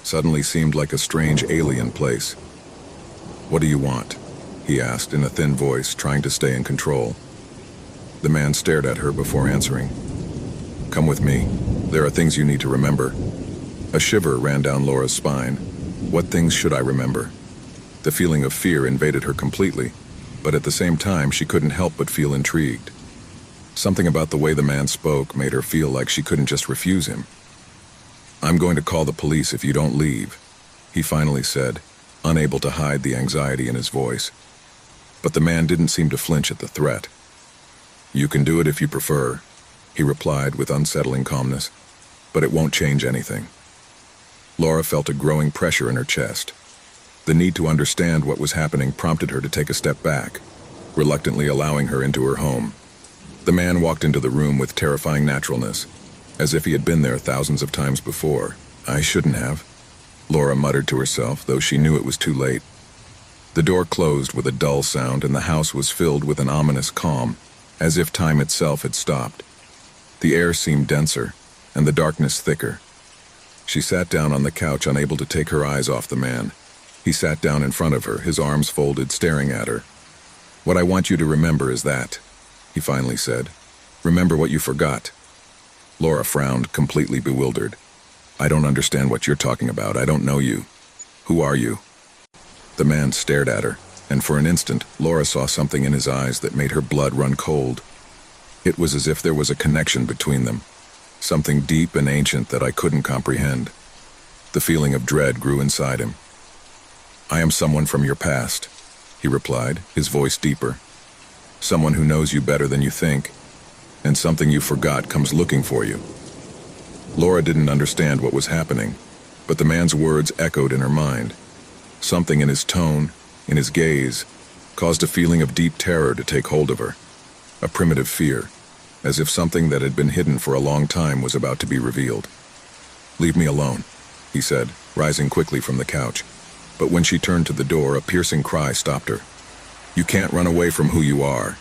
[SPEAKER 1] suddenly seemed like a strange alien place. "What do you want?" he asked in a thin voice, trying to stay in control. The man stared at her before answering. "Come with me. There are things you need to remember." A shiver ran down Laura's spine. What things should I remember? The feeling of fear invaded her completely, but at the same time she couldn't help but feel intrigued. Something about the way the man spoke made her feel like she couldn't just refuse him. "I'm going to call the police if you don't leave," he finally said, unable to hide the anxiety in his voice. But the man didn't seem to flinch at the threat. "You can do it if you prefer," he replied with unsettling calmness, "but it won't change anything." Laura felt a growing pressure in her chest. The need to understand what was happening prompted her to take a step back, reluctantly allowing her into her home. The man walked into the room with terrifying naturalness, as if he had been there thousands of times before. "I shouldn't have," Laura muttered to herself, though she knew it was too late. The door closed with a dull sound, and the house was filled with an ominous calm, as if time itself had stopped. The air seemed denser, and the darkness thicker. She sat down on the couch, unable to take her eyes off the man. He sat down in front of her, his arms folded, staring at her. "What I want you to remember is that," he finally said. "Remember what you forgot." Laura frowned, completely bewildered. "I don't understand what you're talking about. I don't know you. Who are you?" The man stared at her, and for an instant, Laura saw something in his eyes that made her blood run cold. It was as if there was a connection between them, something deep and ancient that I couldn't comprehend. The feeling of dread grew inside him. "I am someone from your past," he replied, his voice deeper. "Someone who knows you better than you think, and something you forgot comes looking for you." Laura didn't understand what was happening, but the man's words echoed in her mind. Something in his tone, in his gaze, caused a feeling of deep terror to take hold of her, a primitive fear, as if something that had been hidden for a long time was about to be revealed. "Leave me alone," he said, rising quickly from the couch. But when she turned to the door, a piercing cry stopped her. "You can't run away from who you are."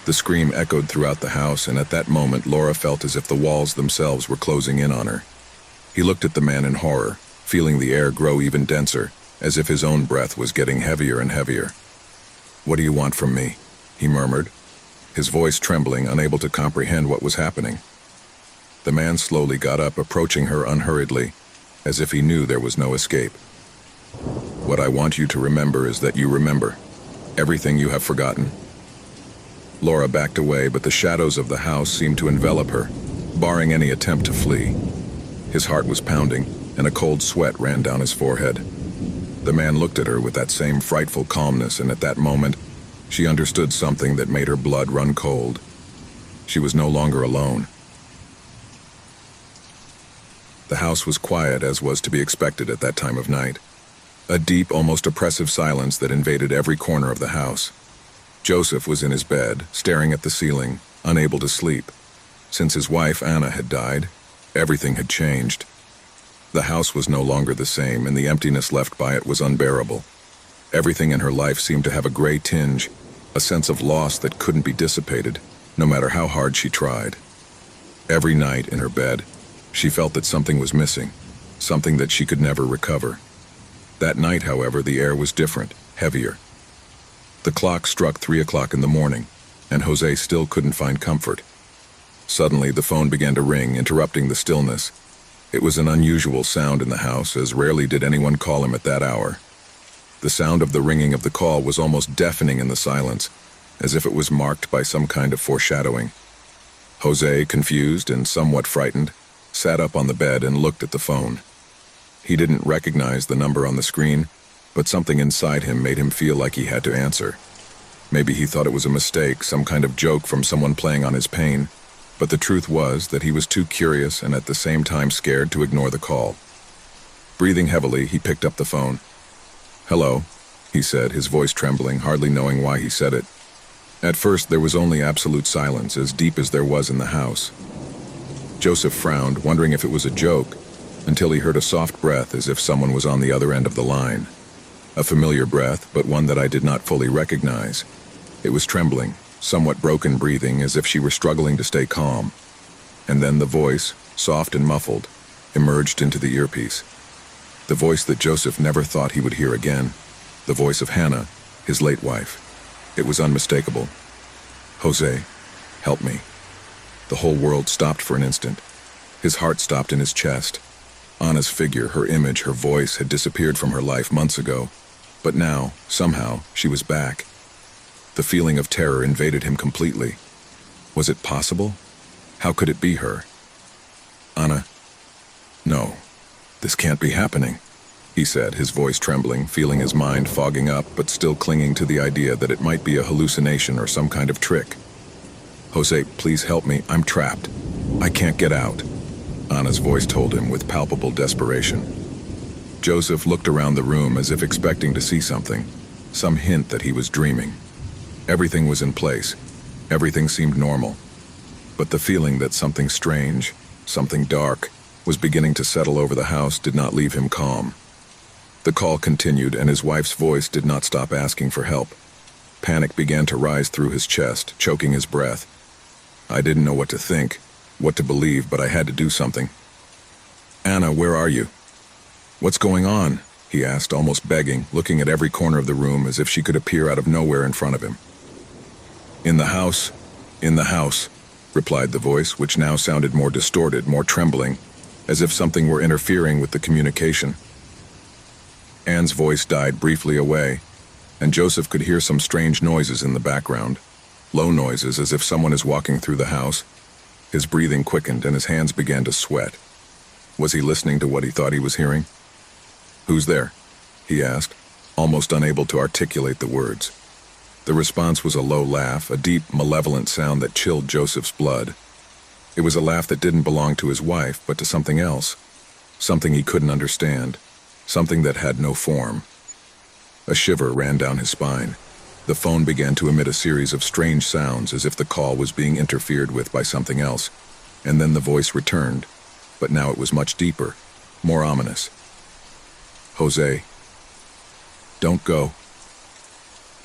[SPEAKER 1] The scream echoed throughout the house, and at that moment Laura felt as if the walls themselves were closing in on her. He looked at the man in horror, feeling the air grow even denser, as if his own breath was getting heavier and heavier. "What do you want from me?" he murmured, his voice trembling, unable to comprehend what was happening. The man slowly got up, approaching her unhurriedly, as if he knew there was no escape. "What I want you to remember is that you remember everything you have forgotten." Laura backed away, but the shadows of the house seemed to envelop her, barring any attempt to flee. His heart was pounding, and a cold sweat ran down his forehead. The man looked at her with that same frightful calmness, and at that moment, she understood something that made her blood run cold. She was no longer alone. The house was quiet, as was to be expected at that time of night. A deep, almost oppressive silence that invaded every corner of the house. Joseph was in his bed, staring at the ceiling, unable to sleep. Since his wife, Anna, had died, everything had changed. The house was no longer the same, and the emptiness left by it was unbearable. Everything in her life seemed to have a gray tinge, a sense of loss that couldn't be dissipated, no matter how hard she tried. Every night in her bed, she felt that something was missing, something that she could never recover. That night, however, the air was different, heavier. The clock struck 3 o'clock in the morning, and Jose still couldn't find comfort. Suddenly, the phone began to ring, interrupting the stillness. It was an unusual sound in the house, as rarely did anyone call him at that hour. The sound of the ringing of the call was almost deafening in the silence, as if it was marked by some kind of foreshadowing. Jose, confused and somewhat frightened, sat up on the bed and looked at the phone. He didn't recognize the number on the screen, but something inside him made him feel like he had to answer. Maybe he thought it was a mistake, some kind of joke from someone playing on his pain, but the truth was that he was too curious and at the same time scared to ignore the call. Breathing heavily, he picked up the phone. "Hello," he said, his voice trembling, hardly knowing why he said it. At first, there was only absolute silence, as deep as there was in the house. Joseph frowned, wondering if it was a joke, until he heard a soft breath as if someone was on the other end of the line. A familiar breath, but one that I did not fully recognize. It was trembling, somewhat broken breathing, as if she were struggling to stay calm. And then the voice, soft and muffled, emerged into the earpiece. The voice that Joseph never thought he would hear again. The voice of Hannah, his late wife. It was unmistakable. "Jose, help me." The whole world stopped for an instant. His heart stopped in his chest. Anna's figure, her image, her voice had disappeared from her life months ago. But now, somehow, she was back. The feeling of terror invaded him completely. Was it possible? How could it be her? "Anna? No, this can't be happening," he said, his voice trembling, feeling his mind fogging up, but still clinging to the idea that it might be a hallucination or some kind of trick. "Jose, please help me. I'm trapped. I can't get out," Anna's voice told him with palpable desperation. Joseph looked around the room as if expecting to see something, some hint that he was dreaming. Everything was in place. Everything seemed normal. But the feeling that something strange, something dark, was beginning to settle over the house did not leave him calm. The call continued, and his wife's voice did not stop asking for help. Panic began to rise through his chest, choking his breath. I didn't know what to think, what to believe, but I had to do something. "Anna, where are you? What's going on?" he asked, almost begging, looking at every corner of the room as if she could appear out of nowhere in front of him. In the house," replied the voice, which now sounded more distorted, more trembling, as if something were interfering with the communication. Anne's voice died briefly away, and Joseph could hear some strange noises in the background, low noises as if someone is walking through the house. His breathing quickened and his hands began to sweat. Was he listening to what he thought he was hearing? "Who's there?" he asked, almost unable to articulate the words. The response was a low laugh, a deep, malevolent sound that chilled Joseph's blood. It was a laugh that didn't belong to his wife, but to something else, something he couldn't understand, something that had no form. A shiver ran down his spine. The phone began to emit a series of strange sounds as if the call was being interfered with by something else, and then the voice returned, but now it was much deeper, more ominous. "Jose, don't go.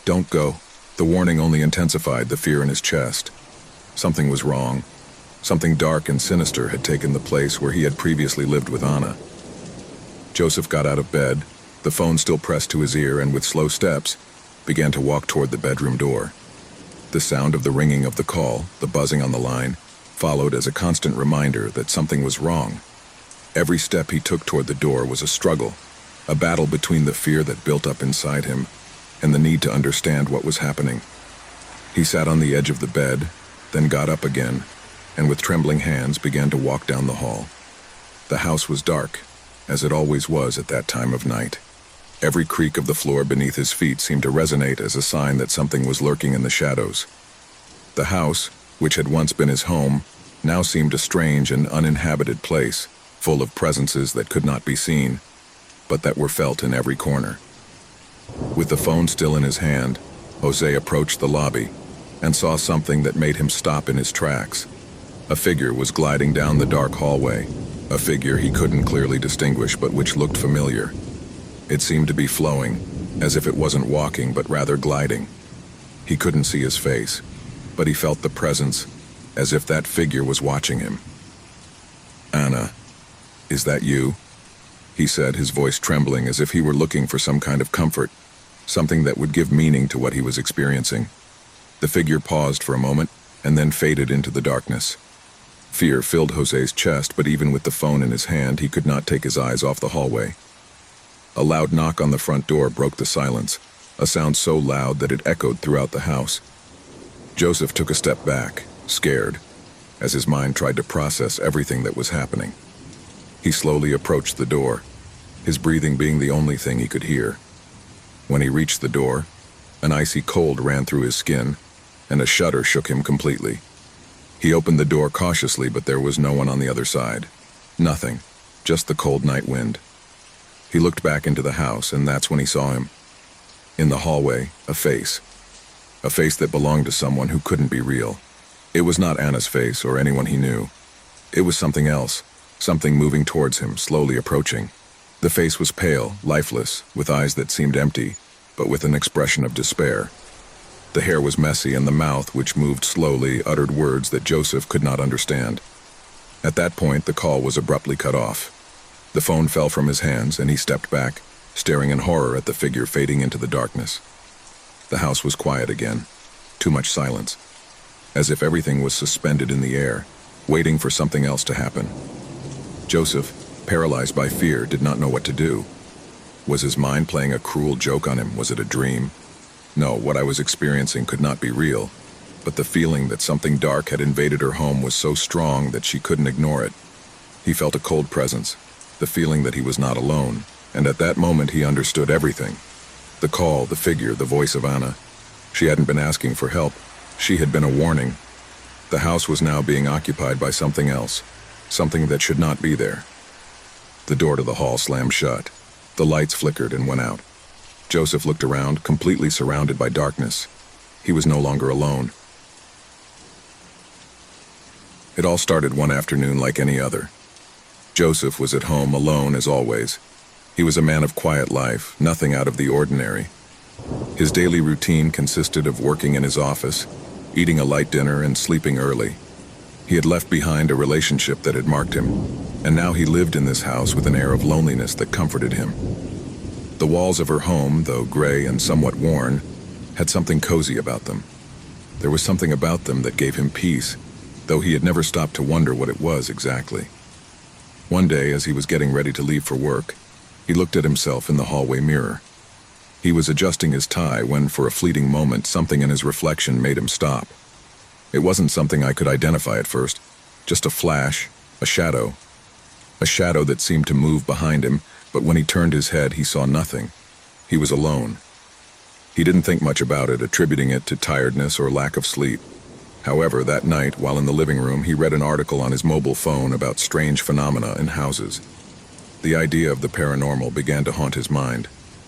[SPEAKER 1] Don't go." The warning only intensified the fear in his chest. Something was wrong. Something dark and sinister had taken the place where he had previously lived with Anna. Joseph got out of bed, the phone still pressed to his ear, and with slow steps, began to walk toward the bedroom door. The sound of the ringing of the call, the buzzing on the line, followed as a constant reminder that something was wrong. Every step he took toward the door was a struggle, a battle between the fear that built up inside him and the need to understand what was happening. He sat on the edge of the bed, then got up again, and with trembling hands began to walk down the hall. The house was dark, as it always was at that time of night. Every creak of the floor beneath his feet seemed to resonate as a sign that something was lurking in the shadows. The house, which had once been his home, now seemed a strange and uninhabited place, full of presences that could not be seen, but that were felt in every corner. With the phone still in his hand, Jose approached the lobby and saw something that made him stop in his tracks. A figure was gliding down the dark hallway, a figure he couldn't clearly distinguish but which looked familiar. It seemed to be flowing, as if it wasn't walking but rather gliding. He couldn't see his face, but he felt the presence, as if that figure was watching him. "Anna, is that you?" he said, his voice trembling as if he were looking for some kind of comfort, something that would give meaning to what he was experiencing. The figure paused for a moment and then faded into the darkness. Fear filled Jose's chest, but even with the phone in his hand, he could not take his eyes off the hallway. A loud knock on the front door broke the silence, a sound so loud that it echoed throughout the house. Joseph took a step back, scared, as his mind tried to process everything that was happening. He slowly approached the door, his breathing being the only thing he could hear. When he reached the door, an icy cold ran through his skin, and a shudder shook him completely. He opened the door cautiously, but there was no one on the other side. Nothing, just the cold night wind. He looked back into the house, and that's when he saw him. In the hallway, a face that belonged to someone who couldn't be real. It was not Anna's face or anyone he knew. It was something else, something moving towards him, slowly approaching. The face was pale, lifeless, with eyes that seemed empty, but with an expression of despair. The hair was messy, and the mouth, which moved slowly, uttered words that Joseph could not understand. At that point, the call was abruptly cut off. The phone fell from his hands, and he stepped back, staring in horror at the figure fading into the darkness. The house was quiet again, too much silence, as if everything was suspended in the air, waiting for something else to happen. Joseph, paralyzed by fear, did not know what to do. Was his mind playing a cruel joke on him? Was it a dream? No, what I was experiencing could not be real, but the feeling that something dark had invaded her home was so strong that she couldn't ignore it. He felt a cold presence, the feeling that he was not alone, and at that moment he understood everything. The call, the figure, the voice of Anna. She hadn't been asking for help. She had been a warning. The house was now being occupied by something else, something that should not be there. The door to the hall slammed shut. The lights flickered and went out. Joseph looked around, completely surrounded by darkness. He was no longer alone. It all started one afternoon like any other. Joseph was at home alone as always. He was a man of quiet life, nothing out of the ordinary. His daily routine consisted of working in his office, eating a light dinner, and sleeping early. He had left behind a relationship that had marked him, and now he lived in this house with an air of loneliness that comforted him. The walls of her home, though gray and somewhat worn, had something cozy about them. There was something about them that gave him peace, though he had never stopped to wonder what it was exactly. One day, as he was getting ready to leave for work, he looked at himself in the hallway mirror. He was adjusting his tie when, for a fleeting moment, something in his reflection made him stop. It wasn't something I could identify at first, just a flash, a shadow that seemed to move behind him, but when he turned his head, he saw nothing. He was alone. He didn't think much about it, attributing it to tiredness or lack of sleep. However, that night, while in the living room, he read an article on his mobile phone about strange phenomena in houses. The idea of the paranormal began to haunt his mind.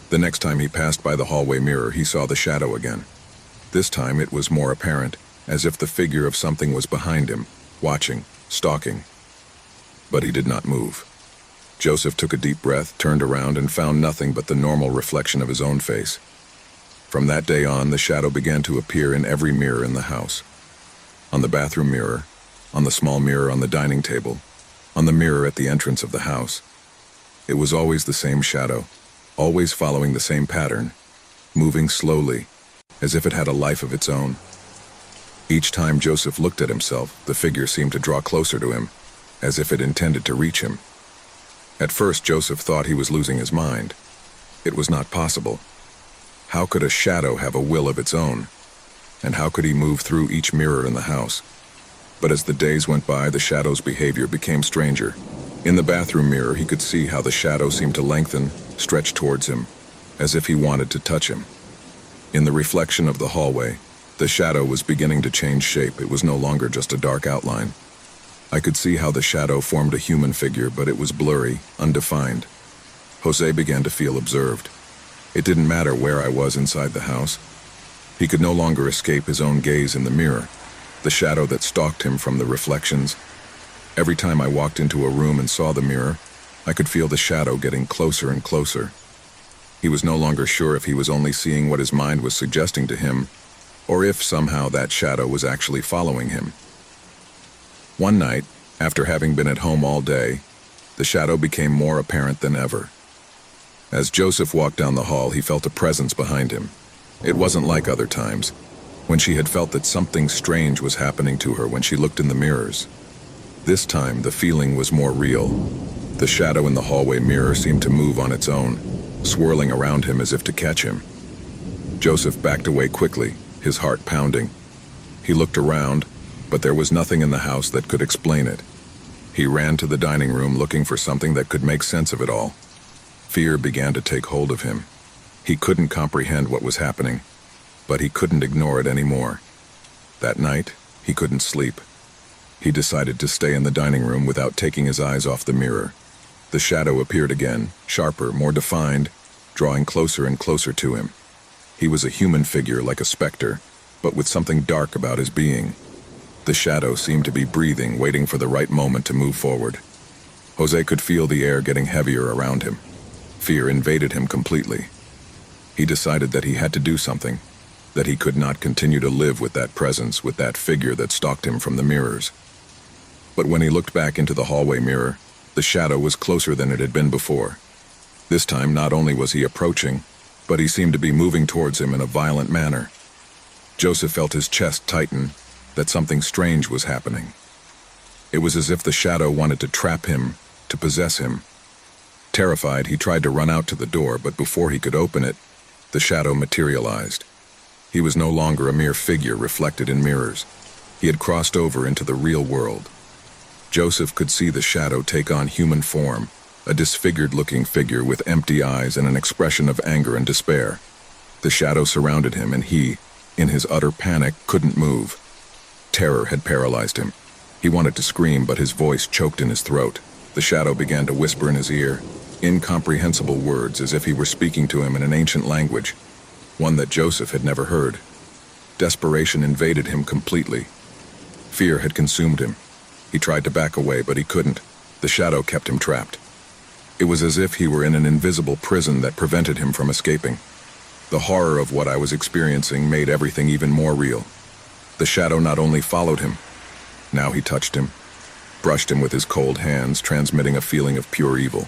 [SPEAKER 1] The next time he passed by the hallway mirror, he saw the shadow again. This time it was more apparent, as if the figure of something was behind him, watching, stalking. But he did not move. Joseph took a deep breath, turned around, and found nothing but the normal reflection of his own face. From that day on, the shadow began to appear in every mirror in the house. On the bathroom mirror, on the small mirror on the dining table, on the mirror at the entrance of the house. It was always the same shadow, always following the same pattern, moving slowly, as if it had a life of its own. Each time Joseph looked at himself, the figure seemed to draw closer to him, as if it intended to reach him. At first, Joseph thought he was losing his mind. It was not possible. How could a shadow have a will of its own? And how could he move through each mirror in the house? But as the days went by, the shadow's behavior became stranger. In the bathroom mirror, he could see how the shadow seemed to lengthen, stretch towards him, as if he wanted to touch him. In the reflection of the hallway, the shadow was beginning to change shape. It was no longer just a dark outline. I could see how the shadow formed a human figure, but it was blurry, undefined. Jose began to feel observed. It didn't matter where I was inside the house. He could no longer escape his own gaze in the mirror, the shadow that stalked him from the reflections. Every time I walked into a room and saw the mirror, I could feel the shadow getting closer and closer. He was no longer sure if he was only seeing what his mind was suggesting to him, or if somehow that shadow was actually following him. One night, after having been at home all day, the shadow became more apparent than ever. As Joseph walked down the hall, he felt a presence behind him. It wasn't like other times, when she had felt that something strange was happening to her when she looked in the mirrors. This time, the feeling was more real. The shadow in the hallway mirror seemed to move on its own, swirling around him as if to catch him. Joseph backed away quickly, his heart pounding. He looked around, but there was nothing in the house that could explain it. He ran to the dining room looking for something that could make sense of it all. Fear began to take hold of him. He couldn't comprehend what was happening, but he couldn't ignore it anymore. That night, he couldn't sleep. He decided to stay in the dining room without taking his eyes off the mirror. The shadow appeared again, sharper, more defined, drawing closer and closer to him. He was a human figure like a specter, but with something dark about his being. The shadow seemed to be breathing, waiting for the right moment to move forward. Jose could feel the air getting heavier around him. Fear invaded him completely. He decided that he had to do something, that he could not continue to live with that presence, with that figure that stalked him from the mirrors. But when he looked back into the hallway mirror, the shadow was closer than it had been before. This time, not only was he approaching, but he seemed to be moving towards him in a violent manner. Joseph felt his chest tighten, that something strange was happening. It was as if the shadow wanted to trap him, to possess him. Terrified, he tried to run out to the door, but before he could open it, the shadow materialized. He was no longer a mere figure reflected in mirrors. He had crossed over into the real world. Joseph could see the shadow take on human form, a disfigured-looking figure with empty eyes and an expression of anger and despair. The shadow surrounded him, and he, in his utter panic, couldn't move. Terror had paralyzed him. He wanted to scream, but his voice choked in his throat. The shadow began to whisper in his ear, incomprehensible words as if he were speaking to him in an ancient language, one that Joseph had never heard. Desperation invaded him completely. Fear had consumed him. He tried to back away, but he couldn't. The shadow kept him trapped. It was as if he were in an invisible prison that prevented him from escaping. The horror of what I was experiencing made everything even more real. The shadow not only followed him, now he touched him, brushed him with his cold hands, transmitting a feeling of pure evil.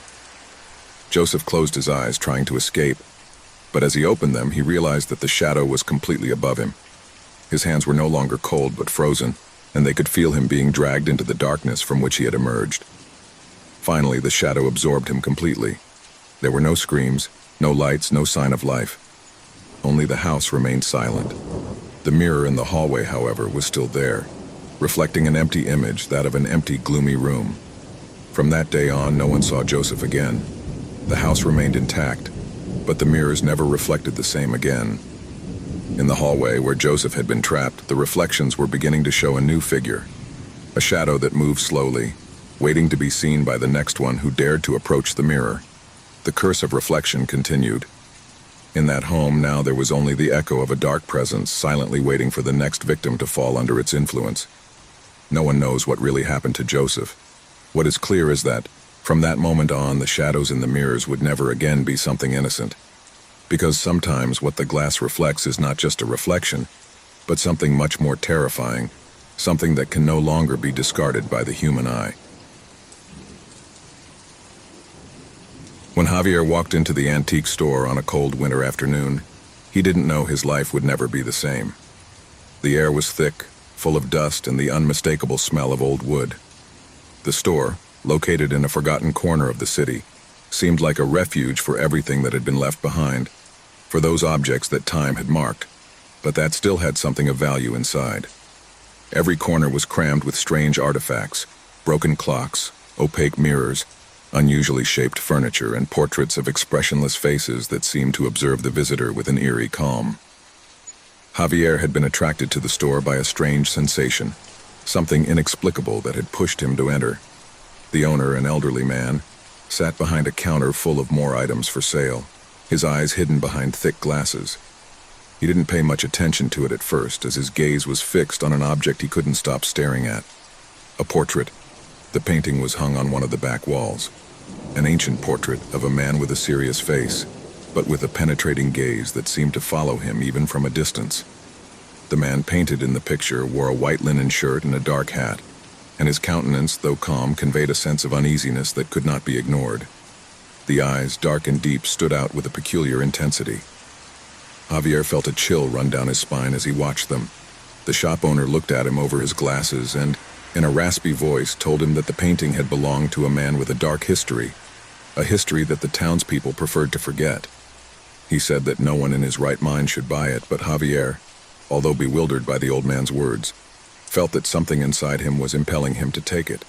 [SPEAKER 1] Joseph closed his eyes, trying to escape, but as he opened them, he realized that the shadow was completely above him. His hands were no longer cold but frozen, and they could feel him being dragged into the darkness from which he had emerged. Finally, the shadow absorbed him completely. There were no screams, no lights, no sign of life. Only the house remained silent. The mirror in the hallway, however, was still there, reflecting an empty image, that of an empty, gloomy room. From that day on, no one saw Joseph again. The house remained intact, but the mirrors never reflected the same again. In the hallway where Joseph had been trapped, the reflections were beginning to show a new figure, a shadow that moved slowly, waiting to be seen by the next one who dared to approach the mirror. The curse of reflection continued. In that home now there was only the echo of a dark presence silently waiting for the next victim to fall under its influence. No one knows what really happened to Joseph. What is clear is that, from that moment on, the shadows in the mirrors would never again be something innocent. Because sometimes what the glass reflects is not just a reflection, but something much more terrifying, something that can no longer be discarded by the human eye. When Javier walked into the antique store on a cold winter afternoon, he didn't know his life would never be the same. The air was thick, full of dust and the unmistakable smell of old wood. The store, located in a forgotten corner of the city, seemed like a refuge for everything that had been left behind, for those objects that time had marked, but that still had something of value inside. Every corner was crammed with strange artifacts, broken clocks, opaque mirrors, unusually shaped furniture, and portraits of expressionless faces that seemed to observe the visitor with an eerie calm. Javier had been attracted to the store by a strange sensation, something inexplicable that had pushed him to enter. The owner, an elderly man, sat behind a counter full of more items for sale, his eyes hidden behind thick glasses. He didn't pay much attention to it at first, as his gaze was fixed on an object he couldn't stop staring at. A portrait. The painting was hung on one of the back walls. An ancient portrait of a man with a serious face, but with a penetrating gaze that seemed to follow him even from a distance. The man painted in the picture wore a white linen shirt and a dark hat, and his countenance, though calm, conveyed a sense of uneasiness that could not be ignored. The eyes, dark and deep, stood out with a peculiar intensity. Javier felt a chill run down his spine as he watched them. The shop owner looked at him over his glasses and, in a raspy voice, told him that the painting had belonged to a man with a dark history, a history that the townspeople preferred to forget. He said that no one in his right mind should buy it, but Javier, although bewildered by the old man's words, felt that something inside him was impelling him to take it.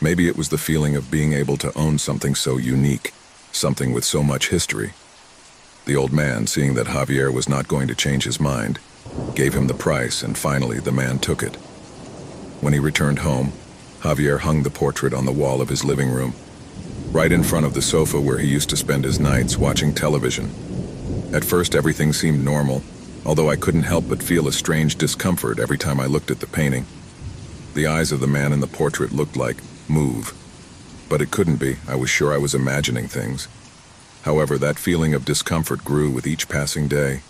[SPEAKER 1] Maybe it was the feeling of being able to own something so unique, something with so much history. The old man, seeing that Javier was not going to change his mind, gave him the price, and finally the man took it. When he returned home, Javier hung the portrait on the wall of his living room, right in front of the sofa where he used to spend his nights watching television. At first everything seemed normal, although I couldn't help but feel a strange discomfort every time I looked at the painting. The eyes of the man in the portrait looked like move, but it couldn't be. I was sure I was imagining things. However, that feeling of discomfort grew with each passing day.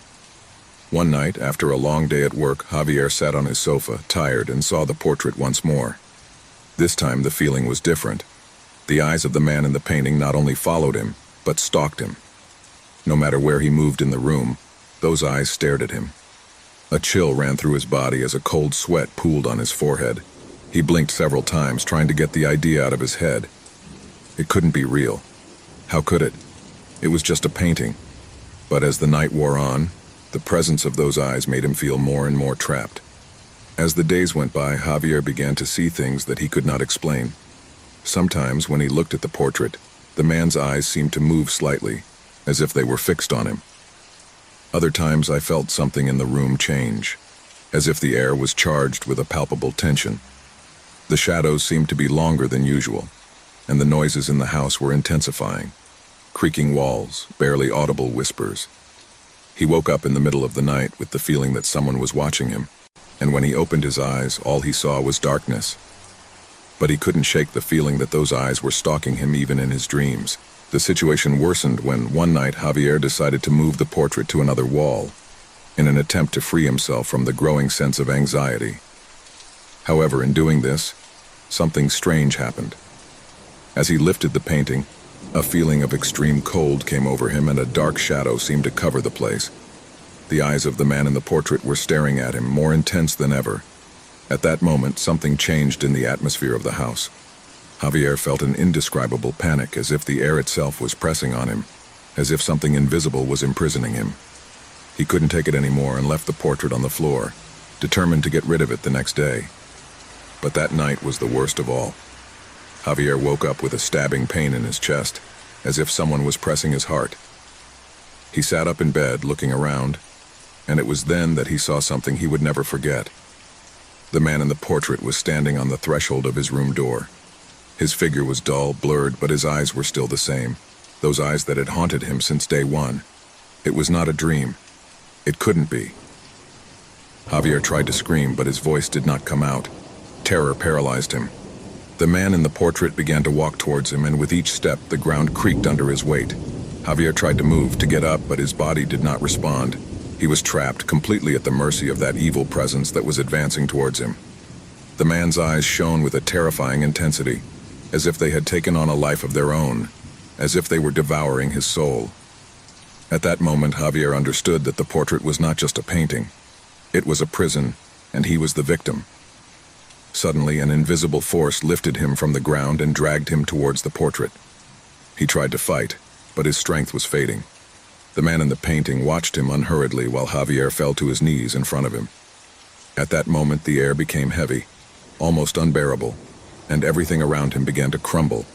[SPEAKER 1] One night, after a long day at work, Javier sat on his sofa, tired, and saw the portrait once more. This time the feeling was different. The eyes of the man in the painting not only followed him, but stalked him. No matter where he moved in the room, those eyes stared at him. A chill ran through his body as a cold sweat pooled on his forehead. He blinked several times, trying to get the idea out of his head. It couldn't be real. How could it? It was just a painting. But as the night wore on, the presence of those eyes made him feel more and more trapped. As the days went by, Javier began to see things that he could not explain. Sometimes, when he looked at the portrait, the man's eyes seemed to move slightly, as if they were fixed on him. Other times I felt something in the room change, as if the air was charged with a palpable tension. The shadows seemed to be longer than usual, and the noises in the house were intensifying. Creaking walls, barely audible whispers. He woke up in the middle of the night with the feeling that someone was watching him, and when he opened his eyes, all he saw was darkness. But he couldn't shake the feeling that those eyes were stalking him even in his dreams. The situation worsened when, one night, Javier decided to move the portrait to another wall, in an attempt to free himself from the growing sense of anxiety. However, in doing this, something strange happened. As he lifted the painting, a feeling of extreme cold came over him, and a dark shadow seemed to cover the place. The eyes of the man in the portrait were staring at him, more intense than ever. At that moment, something changed in the atmosphere of the house. Javier felt an indescribable panic, as if the air itself was pressing on him, as if something invisible was imprisoning him. He couldn't take it anymore and left the portrait on the floor, determined to get rid of it the next day. But that night was the worst of all. Javier woke up with a stabbing pain in his chest, as if someone was pressing his heart. He sat up in bed, looking around, and it was then that he saw something he would never forget. The man in the portrait was standing on the threshold of his room door. His figure was dull, blurred, but his eyes were still the same, those eyes that had haunted him since day one. It was not a dream. It couldn't be. Javier tried to scream, but his voice did not come out. Terror paralyzed him. The man in the portrait began to walk towards him, and with each step, the ground creaked under his weight. Javier tried to move, to get up, but his body did not respond. He was trapped, completely at the mercy of that evil presence that was advancing towards him. The man's eyes shone with a terrifying intensity, as if they had taken on a life of their own, as if they were devouring his soul. At that moment, Javier understood that the portrait was not just a painting. It was a prison, and he was the victim. Suddenly, an invisible force lifted him from the ground and dragged him towards the portrait. He tried to fight, but his strength was fading. The man in the painting watched him unhurriedly while Javier fell to his knees in front of him. At that moment, the air became heavy, almost unbearable. and everything around him began to crumble.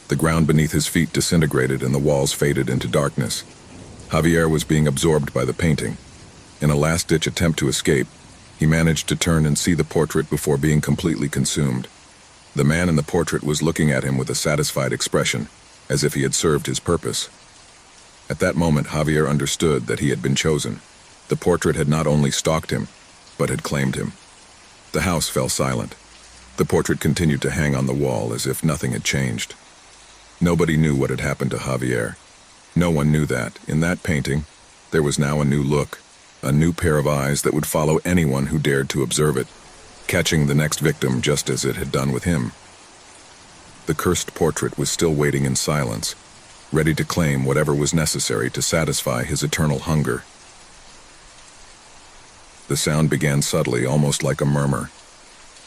[SPEAKER 1] The ground beneath his feet disintegrated and the walls faded into darkness. Javier was being absorbed by the painting. In a last-ditch attempt to escape, he managed to turn and see the portrait before being completely consumed. The man in the portrait was looking at him with a satisfied expression, as if he had served his purpose. At that moment, Javier understood that he had been chosen. The portrait had not only stalked him, but had claimed him. The house fell silent. The portrait continued to hang on the wall as if nothing had changed. Nobody knew what had happened to Javier. No one knew that, in that painting, there was now a new look, a new pair of eyes that would follow anyone who dared to observe it, catching the next victim just as it had done with him. The cursed portrait was still waiting in silence, ready to claim whatever was necessary to satisfy his eternal hunger. The sound began subtly, almost like a murmur.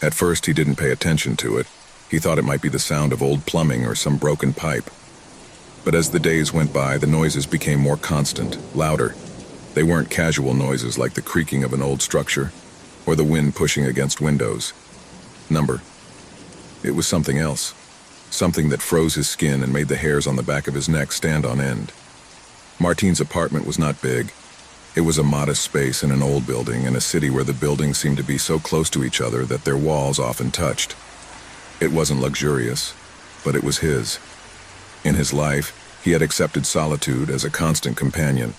[SPEAKER 1] At first he didn't pay attention to it. He thought it might be the sound of old plumbing or some broken pipe. But as the days went by, the noises became more constant, louder. They weren't casual noises like the creaking of an old structure, or the wind pushing against windows. It was something else. Something that froze his skin and made the hairs on the back of his neck stand on end. Martin's apartment was not big. It was a modest space in an old building in a city where the buildings seemed to be so close to each other that their walls often touched. It wasn't luxurious, but it was his. In his life, he had accepted solitude as a constant companion.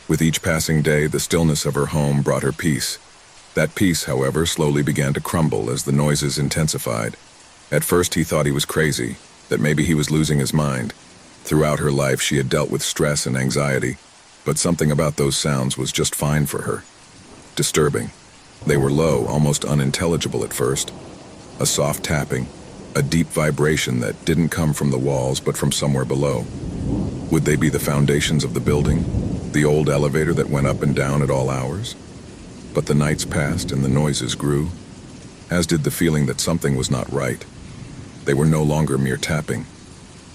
[SPEAKER 1] With each passing day, the stillness of her home brought her peace. That peace, however, slowly began to crumble as the noises intensified. At first he thought he was crazy, that maybe he was losing his mind. Throughout her life she had dealt with stress and anxiety, but something about those sounds was just fine for her. Disturbing. They were low, almost unintelligible at first. A soft tapping, a deep vibration that didn't come from the walls but from somewhere below. Would they be the foundations of the building? The old elevator that went up and down at all hours? But the nights passed and the noises grew, as did the feeling that something was not right. They were no longer mere tapping.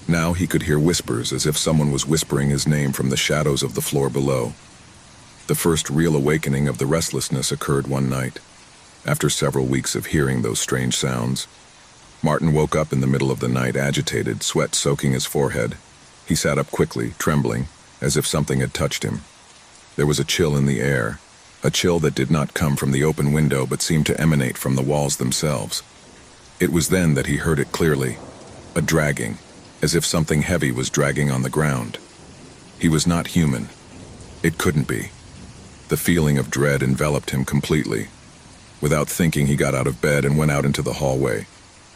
[SPEAKER 1] Now he could hear whispers, as if someone was whispering his name from the shadows of the floor below. The first real awakening of the restlessness occurred one night. After several weeks of hearing those strange sounds, Martin woke up in the middle of the night, agitated, sweat soaking his forehead. He sat up quickly, trembling, as if something had touched him. There was a chill in the air, a chill that did not come from the open window but seemed to emanate from the walls themselves. It was then that he heard it clearly, a dragging, as if something heavy was dragging on the ground. He was not human. It couldn't be. The feeling of dread enveloped him completely. Without thinking, he got out of bed and went out into the hallway.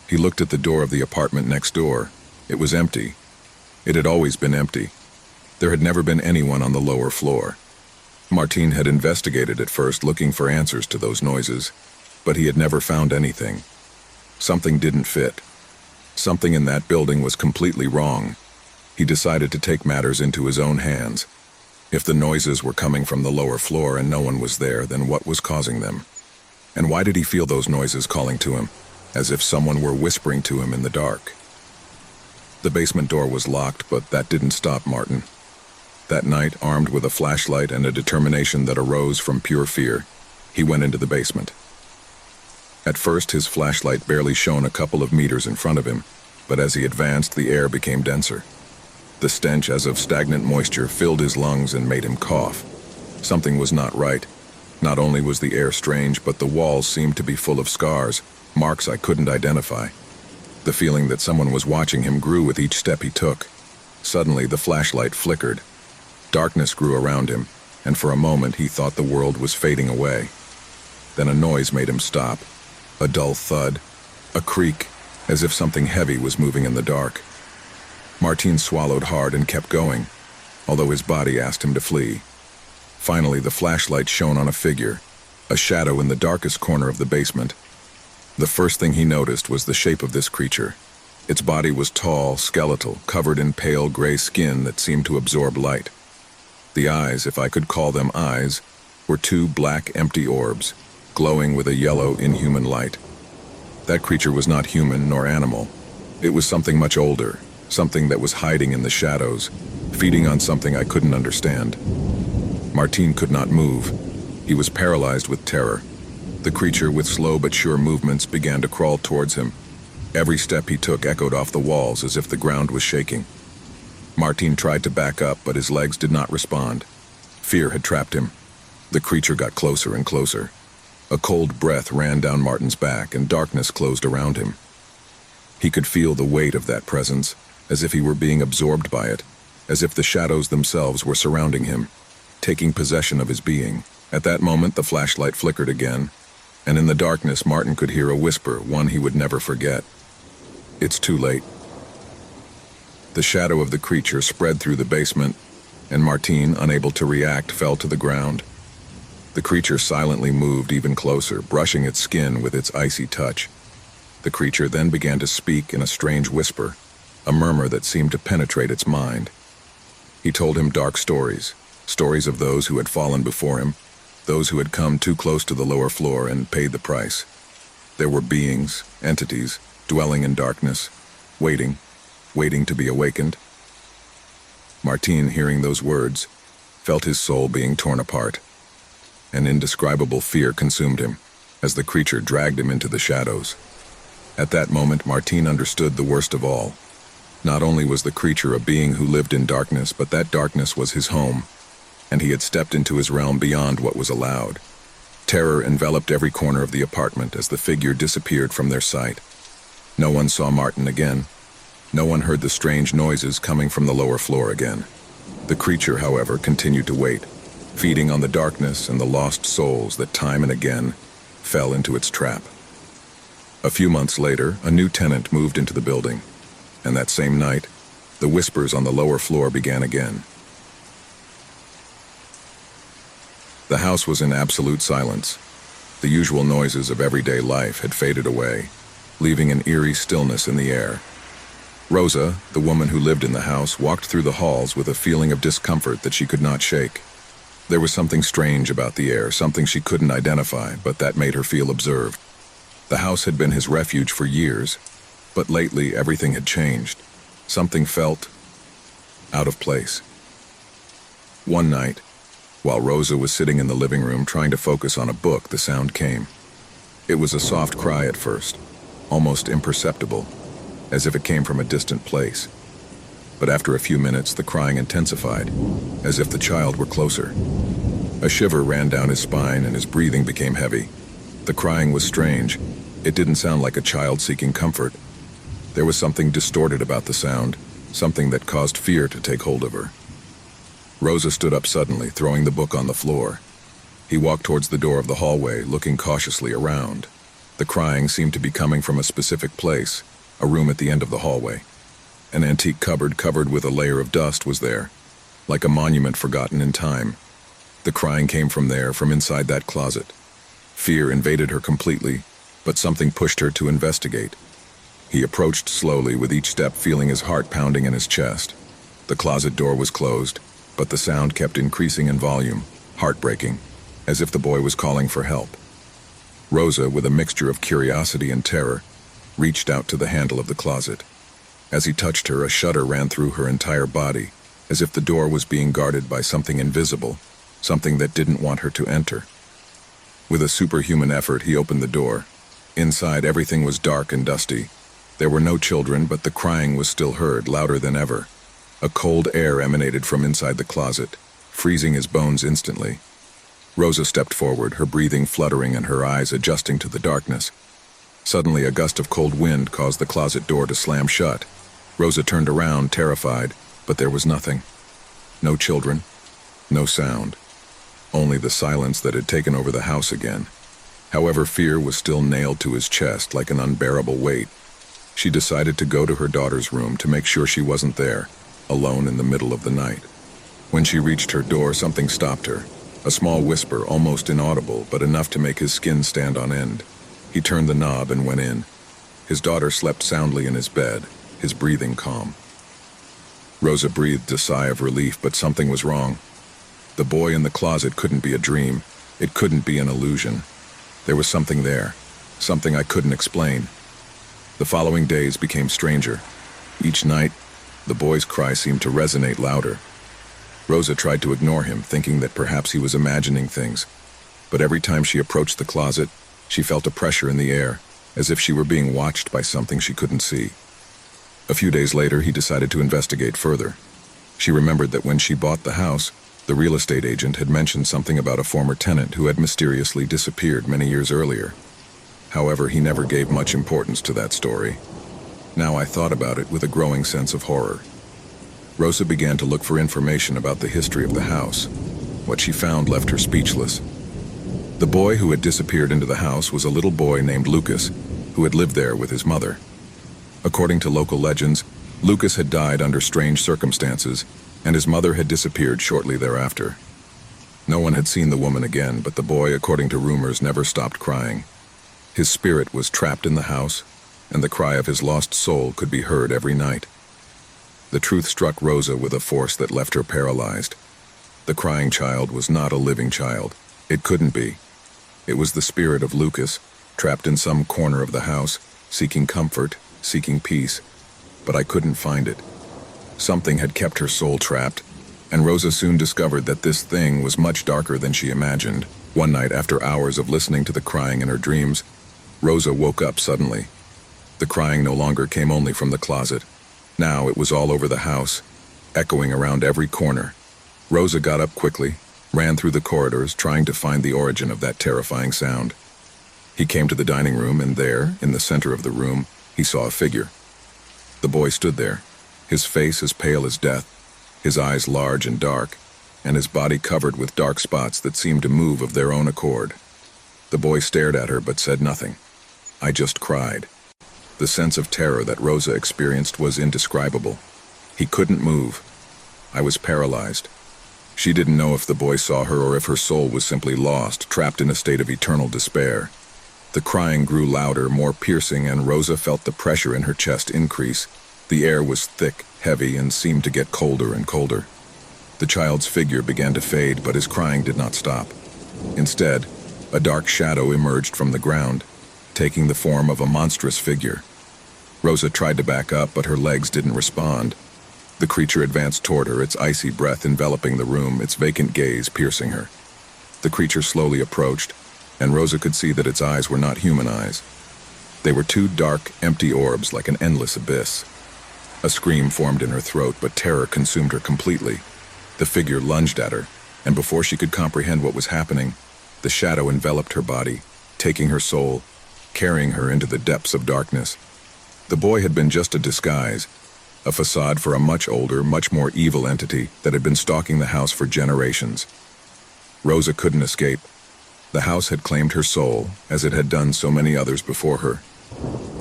[SPEAKER 1] He looked at the door of the apartment next door. It was empty. It had always been empty. There had never been anyone on the lower floor. Martin had investigated at first, looking for answers to those noises, but he had never found anything. Something didn't fit. Something in that building was completely wrong. He decided to take matters into his own hands. If the noises were coming from the lower floor and no one was there, then what was causing them? And why did he feel those noises calling to him, as if someone were whispering to him in the dark? The basement door was locked, but that didn't stop Martin. That night, armed with a flashlight and a determination that arose from pure fear, he went into the basement. At first, his flashlight barely shone a couple of meters in front of him, but as he advanced, the air became denser. The stench as of stagnant moisture filled his lungs and made him cough. Something was not right. Not only was the air strange, but the walls seemed to be full of scars, marks I couldn't identify. The feeling that someone was watching him grew with each step he took. Suddenly, the flashlight flickered. Darkness grew around him, and for a moment he thought the world was fading away. Then a noise made him stop. A dull thud, a creak, as if something heavy was moving in the dark. Martin swallowed hard and kept going, although his body asked him to flee. Finally, the flashlight shone on a figure, a shadow in the darkest corner of the basement. The first thing he noticed was the shape of this creature. Its body was tall, skeletal, covered in pale gray skin that seemed to absorb light. The eyes, if I could call them eyes, were two black, empty orbs, glowing with a yellow, inhuman light. That creature was not human nor animal. It was something much older, something that was hiding in the shadows, feeding on something I couldn't understand. Martin could not move. He was paralyzed with terror. The creature, with slow but sure movements, began to crawl towards him. Every step he took echoed off the walls as if the ground was shaking. Martin tried to back up, but his legs did not respond. Fear had trapped him. The creature got closer and closer. A cold breath ran down Martin's back, and darkness closed around him. He could feel the weight of that presence, as if he were being absorbed by it, as if the shadows themselves were surrounding him, taking possession of his being. At that moment, the flashlight flickered again, and in the darkness, Martin could hear a whisper, one he would never forget. "It's too late." The shadow of the creature spread through the basement, and Martin, unable to react, fell to the ground. The creature silently moved even closer, brushing its skin with its icy touch. The creature then began to speak in a strange whisper, a murmur that seemed to penetrate its mind. He told him dark stories, stories of those who had fallen before him, those who had come too close to the lower floor and paid the price. There were beings, entities, dwelling in darkness, waiting to be awakened. Martin, hearing those words, felt his soul being torn apart. An indescribable fear consumed him, as the creature dragged him into the shadows. At that moment, Martin understood the worst of all. Not only was the creature a being who lived in darkness, but that darkness was his home, and he had stepped into his realm beyond what was allowed. Terror enveloped every corner of the apartment as the figure disappeared from their sight. No one saw Martin again. No one heard the strange noises coming from the lower floor again. The creature, however, continued to wait, feeding on the darkness and the lost souls that time and again fell into its trap. A few months later, a new tenant moved into the building, and that same night, the whispers on the lower floor began again. The house was in absolute silence. The usual noises of everyday life had faded away, leaving an eerie stillness in the air. Rosa, the woman who lived in the house, walked through the halls with a feeling of discomfort that she could not shake. There was something strange about the air, something she couldn't identify, but that made her feel observed. The house had been his refuge for years, but lately everything had changed. Something felt out of place. One night, while Rosa was sitting in the living room trying to focus on a book, the sound came. It was a soft cry at first, almost imperceptible, as if it came from a distant place. But after a few minutes, the crying intensified, as if the child were closer. A shiver ran down his spine and his breathing became heavy. The crying was strange. It didn't sound like a child seeking comfort. There was something distorted about the sound, something that caused fear to take hold of her. Rosa stood up suddenly, throwing the book on the floor. He walked towards the door of the hallway, looking cautiously around. The crying seemed to be coming from a specific place, a room at the end of the hallway. An antique cupboard covered with a layer of dust was there, like a monument forgotten in time. The crying came from there, from inside that closet. Fear invaded her completely, but something pushed her to investigate. He approached slowly, with each step feeling his heart pounding in his chest. The closet door was closed, but the sound kept increasing in volume, heartbreaking, as if the boy was calling for help. Rosa, with a mixture of curiosity and terror, reached out to the handle of the closet. As he touched her, a shudder ran through her entire body, as if the door was being guarded by something invisible, something that didn't want her to enter. With a superhuman effort, he opened the door. Inside, everything was dark and dusty. There were no children, but the crying was still heard, louder than ever. A cold air emanated from inside the closet, freezing his bones instantly. Rosa stepped forward, her breathing fluttering and her eyes adjusting to the darkness. Suddenly, a gust of cold wind caused the closet door to slam shut. Rosa turned around, terrified, but there was nothing. No children, no sound. Only the silence that had taken over the house again. However, fear was still nailed to his chest like an unbearable weight. She decided to go to her daughter's room to make sure she wasn't there, alone in the middle of the night. When she reached her door, something stopped her. A small whisper, almost inaudible, but enough to make his skin stand on end. He turned the knob and went in. His daughter slept soundly in his bed, his breathing calm. Rosa breathed a sigh of relief, but something was wrong. The boy in the closet couldn't be a dream. It couldn't be an illusion. There was something there, something I couldn't explain. The following days became stranger. Each night, the boy's cry seemed to resonate louder. Rosa tried to ignore him, thinking that perhaps he was imagining things. But every time she approached the closet, she felt a pressure in the air, as if she were being watched by something she couldn't see. A few days later, he decided to investigate further. She remembered that when she bought the house, the real estate agent had mentioned something about a former tenant who had mysteriously disappeared many years earlier. However, he never gave much importance to that story. Now I thought about it with a growing sense of horror. Rosa began to look for information about the history of the house. What she found left her speechless. The boy who had disappeared into the house was a little boy named Lucas, who had lived there with his mother. According to local legends, Lucas had died under strange circumstances, and his mother had disappeared shortly thereafter. No one had seen the woman again, but the boy, according to rumors, never stopped crying. His spirit was trapped in the house, and the cry of his lost soul could be heard every night. The truth struck Rosa with a force that left her paralyzed. The crying child was not a living child. It couldn't be. It was the spirit of Lucas, trapped in some corner of the house, seeking comfort, seeking peace, but I couldn't find it. Something had kept her soul trapped, and Rosa soon discovered that this thing was much darker than she imagined. One night, after hours of listening to the crying in her dreams, Rosa woke up suddenly. The crying no longer came only from the closet. Now it was all over the house, echoing around every corner. Rosa got up quickly, ran through the corridors, trying to find the origin of that terrifying sound. He came to the dining room, and there, in the center of the room, he saw a figure. The boy stood there, his face as pale as death, his eyes large and dark, and his body covered with dark spots that seemed to move of their own accord. The boy stared at her but said nothing. I just cried. The sense of terror that Rosa experienced was indescribable. He couldn't move. I was paralyzed. She didn't know if the boy saw her or if her soul was simply lost, trapped in a state of eternal despair. The crying grew louder, more piercing, and Rosa felt the pressure in her chest increase. The air was thick, heavy, and seemed to get colder and colder. The child's figure began to fade, but his crying did not stop. Instead, a dark shadow emerged from the ground, taking the form of a monstrous figure. Rosa tried to back up, but her legs didn't respond. The creature advanced toward her, its icy breath enveloping the room, its vacant gaze piercing her. The creature slowly approached, and Rosa could see that its eyes were not human eyes. They were two dark, empty orbs like an endless abyss. A scream formed in her throat, but terror consumed her completely. The figure lunged at her, and before she could comprehend what was happening, the shadow enveloped her body, taking her soul, carrying her into the depths of darkness. The boy had been just a disguise, a facade for a much older, much more evil entity that had been stalking the house for generations. Rosa couldn't escape. The house had claimed her soul, as it had done so many others before her.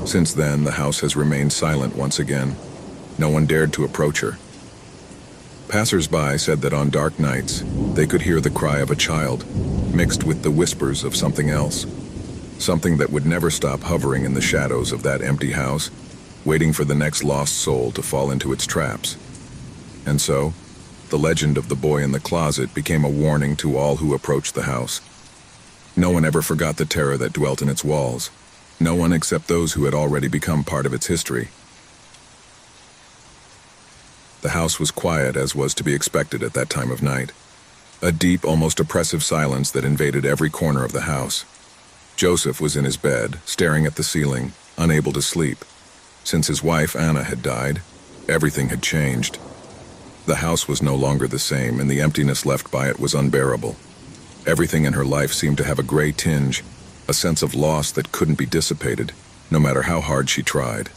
[SPEAKER 1] Since then, the house has remained silent once again. No one dared to approach her. Passers-by said that on dark nights, they could hear the cry of a child, mixed with the whispers of something else. Something that would never stop hovering in the shadows of that empty house, waiting for the next lost soul to fall into its traps. And so, the legend of the boy in the closet became a warning to all who approached the house. No one ever forgot the terror that dwelt in its walls. No one except those who had already become part of its history. The house was quiet, as was to be expected at that time of night. A deep, almost oppressive silence that invaded every corner of the house. Joseph was in his bed, staring at the ceiling, unable to sleep. Since his wife, Anna, had died, everything had changed. The house was no longer the same, and the emptiness left by it was unbearable. Everything in her life seemed to have a gray tinge, a sense of loss that couldn't be dissipated, no matter how hard she tried.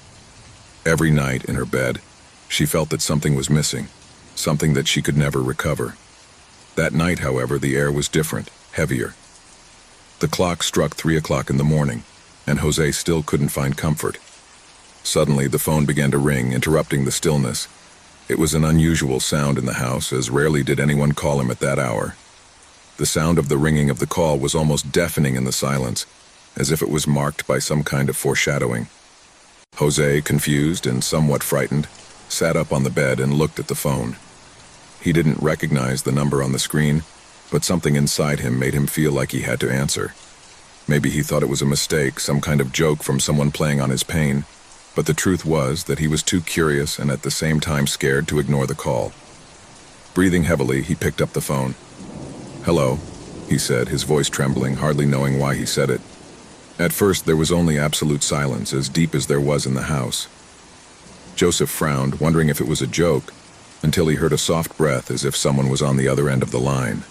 [SPEAKER 1] Every night in her bed, she felt that something was missing, something that she could never recover. That night, however, the air was different, heavier. The clock struck 3 o'clock in the morning, and Jose still couldn't find comfort. Suddenly, the phone began to ring, interrupting the stillness. It was an unusual sound in the house, as rarely did anyone call him at that hour. The sound of the ringing of the call was almost deafening in the silence, as if it was marked by some kind of foreshadowing. Jose, confused and somewhat frightened, sat up on the bed and looked at the phone. He didn't recognize the number on the screen, but something inside him made him feel like he had to answer. Maybe he thought it was a mistake, some kind of joke from someone playing on his pain, but the truth was that he was too curious and at the same time scared to ignore the call. Breathing heavily, he picked up the phone. "Hello," he said, his voice trembling, hardly knowing why he said it. At first, there was only absolute silence, as deep as there was in the house. Joseph frowned, wondering if it was a joke, until he heard a soft breath as if someone was on the other end of the line.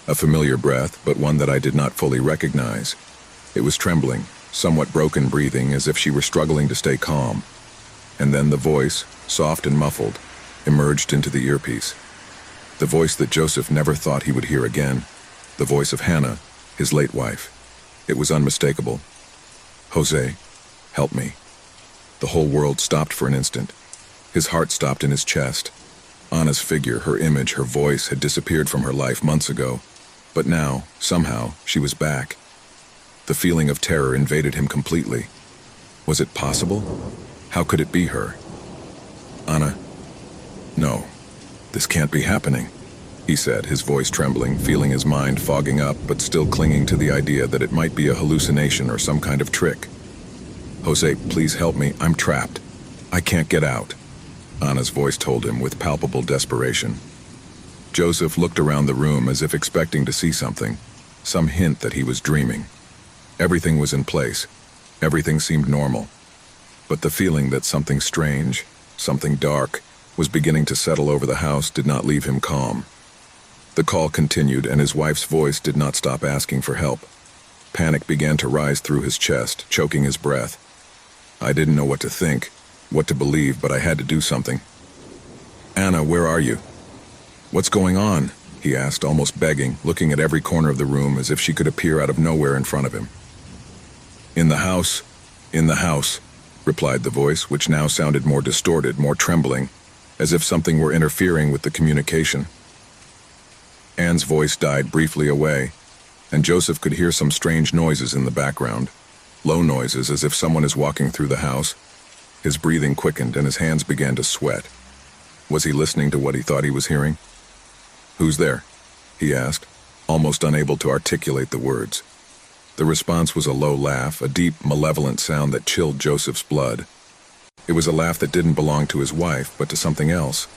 [SPEAKER 1] A familiar breath, but one that I did not fully recognize. It was trembling, somewhat broken breathing, as if she were struggling to stay calm. And then the voice, soft and muffled, emerged into the earpiece. The voice that Joseph never thought he would hear again. The voice of Hannah, his late wife. It was unmistakable. "Jose, help me." The whole world stopped for an instant. His heart stopped in his chest. Anna's figure, her image, her voice had disappeared from her life months ago. But now, somehow, she was back. The feeling of terror invaded him completely. Was it possible? How could it be her? "Anna? No, this can't be happening," he said, his voice trembling, feeling his mind fogging up, but still clinging to the idea that it might be a hallucination or some kind of trick. "Jose, please help me. I'm trapped. I can't get out," Anna's voice told him with palpable desperation. Joseph looked around the room as if expecting to see something, some hint that he was dreaming. Everything was in place. Everything seemed normal. But the feeling that something strange, something dark, was beginning to settle over the house did not leave him calm. The call continued, and his wife's voice did not stop asking for help. Panic began to rise through his chest, choking his breath. I didn't know what to think, what to believe, but I had to do something. "Anna, where are you? What's going on?" he asked, almost begging, looking at every corner of the room as if she could appear out of nowhere in front of him. In the house, replied the voice, which now sounded more distorted, more trembling, as if something were interfering with the communication. Anne's voice died briefly away, and Joseph could hear some strange noises in the background, low noises as if someone is walking through the house. His breathing quickened and his hands began to sweat. Was he listening to what he thought he was hearing? "Who's there?" he asked, almost unable to articulate the words. The response was a low laugh, a deep, malevolent sound that chilled Joseph's blood. It was a laugh that didn't belong to his wife, but to something else,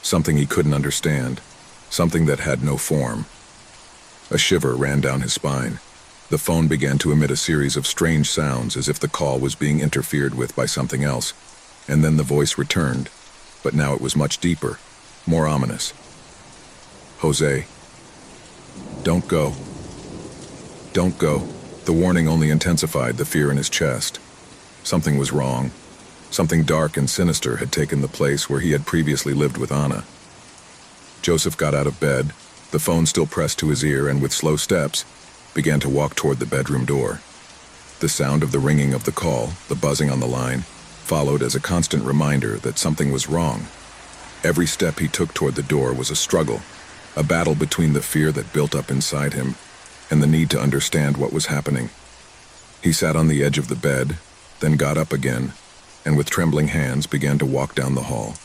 [SPEAKER 1] something he couldn't understand, something that had no form. A shiver ran down his spine. The phone began to emit a series of strange sounds as if the call was being interfered with by something else, and then the voice returned, but now it was much deeper, more ominous. "Jose, don't go. Don't go." The warning only intensified the fear in his chest. Something was wrong. Something dark and sinister had taken the place where he had previously lived with Anna. Joseph got out of bed, the phone still pressed to his ear, and with slow steps, began to walk toward the bedroom door. The sound of the ringing of the call, the buzzing on the line, followed as a constant reminder that something was wrong. Every step he took toward the door was a struggle, a battle between the fear that built up inside him and the need to understand what was happening. He sat on the edge of the bed, then got up again, and with trembling hands began to walk down the hall.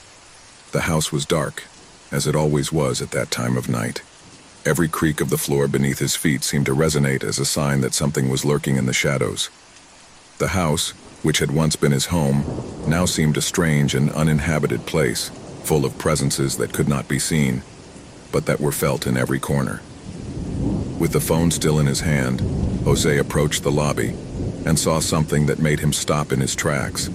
[SPEAKER 1] The house was dark, as it always was at that time of night. Every creak of the floor beneath his feet seemed to resonate as a sign that something was lurking in the shadows. The house, which had once been his home, now seemed a strange and uninhabited place, full of presences that could not be seen, but that were felt in every corner. With the phone still in his hand, Jose approached the lobby and saw something that made him stop in his tracks.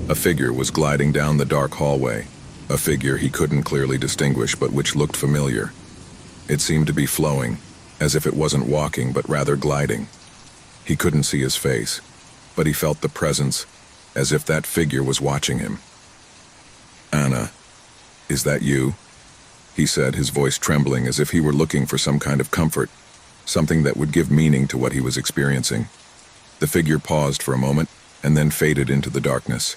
[SPEAKER 1] A figure was gliding down the dark hallway, a figure he couldn't clearly distinguish but which looked familiar. It seemed to be flowing, as if it wasn't walking but rather gliding. He couldn't see his face, but he felt the presence, as if that figure was watching him. "Anna, is that you?" he said, his voice trembling as if he were looking for some kind of comfort, something that would give meaning to what he was experiencing. The figure paused for a moment and then faded into the darkness.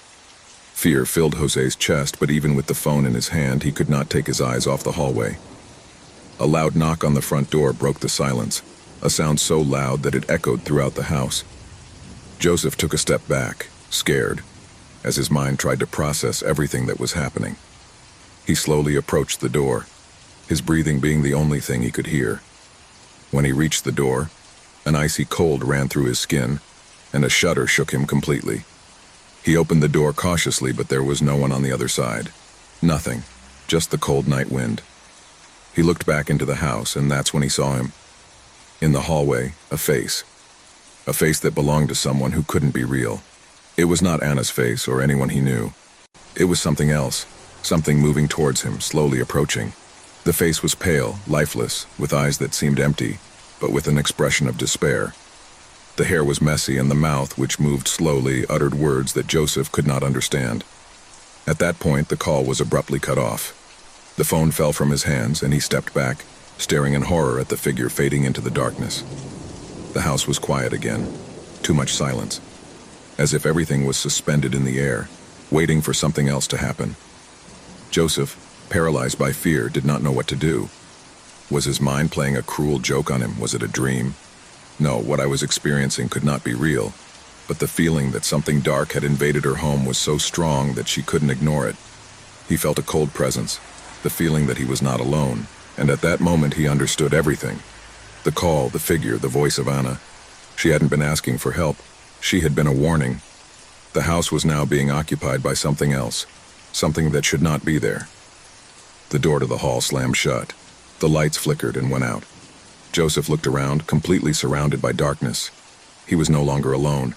[SPEAKER 1] Fear filled Jose's chest, but even with the phone in his hand, he could not take his eyes off the hallway. A loud knock on the front door broke the silence, a sound so loud that it echoed throughout the house. Joseph took a step back, scared, as his mind tried to process everything that was happening. He slowly approached the door, his breathing being the only thing he could hear. When he reached the door, an icy cold ran through his skin, and a shudder shook him completely. He opened the door cautiously, but there was no one on the other side. Nothing, just the cold night wind. He looked back into the house, and that's when he saw him. In the hallway, a face. a face that belonged to someone who couldn't be real. It was not Anna's face or anyone he knew. It was something else, something moving towards him, slowly approaching. The face was pale, lifeless, with eyes that seemed empty, but with an expression of despair. The hair was messy, and the mouth, which moved slowly, uttered words that Joseph could not understand. At that point, the call was abruptly cut off. The phone fell from his hands, and he stepped back, staring in horror at the figure fading into the darkness. The house was quiet again. Too much silence. As if everything was suspended in the air, waiting for something else to happen. Joseph, paralyzed by fear, did not know what to do. Was his mind playing a cruel joke on him? Was it a dream? No, what I was experiencing could not be real, but the feeling that something dark had invaded her home was so strong that she couldn't ignore it. He felt a cold presence, the feeling that he was not alone, and at that moment he understood everything. The call, the figure, the voice of Anna. She hadn't been asking for help. She had been a warning. The house was now being occupied by something else, something that should not be there. The door to the hall slammed shut. The lights flickered and went out. Joseph looked around, completely surrounded by darkness. He was no longer alone.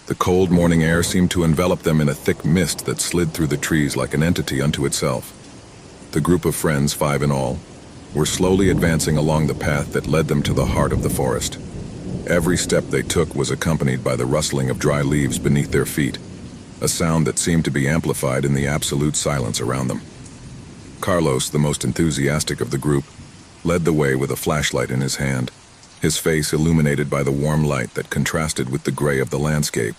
[SPEAKER 1] The cold morning air seemed to envelop them in a thick mist that slid through the trees like an entity unto itself. The group of friends, 5 in all, were slowly advancing along the path that led them to the heart of the forest. Every step they took was accompanied by the rustling of dry leaves beneath their feet, a sound that seemed to be amplified in the absolute silence around them. Carlos, the most enthusiastic of the group, led the way with a flashlight in his hand, his face illuminated by the warm light that contrasted with the gray of the landscape.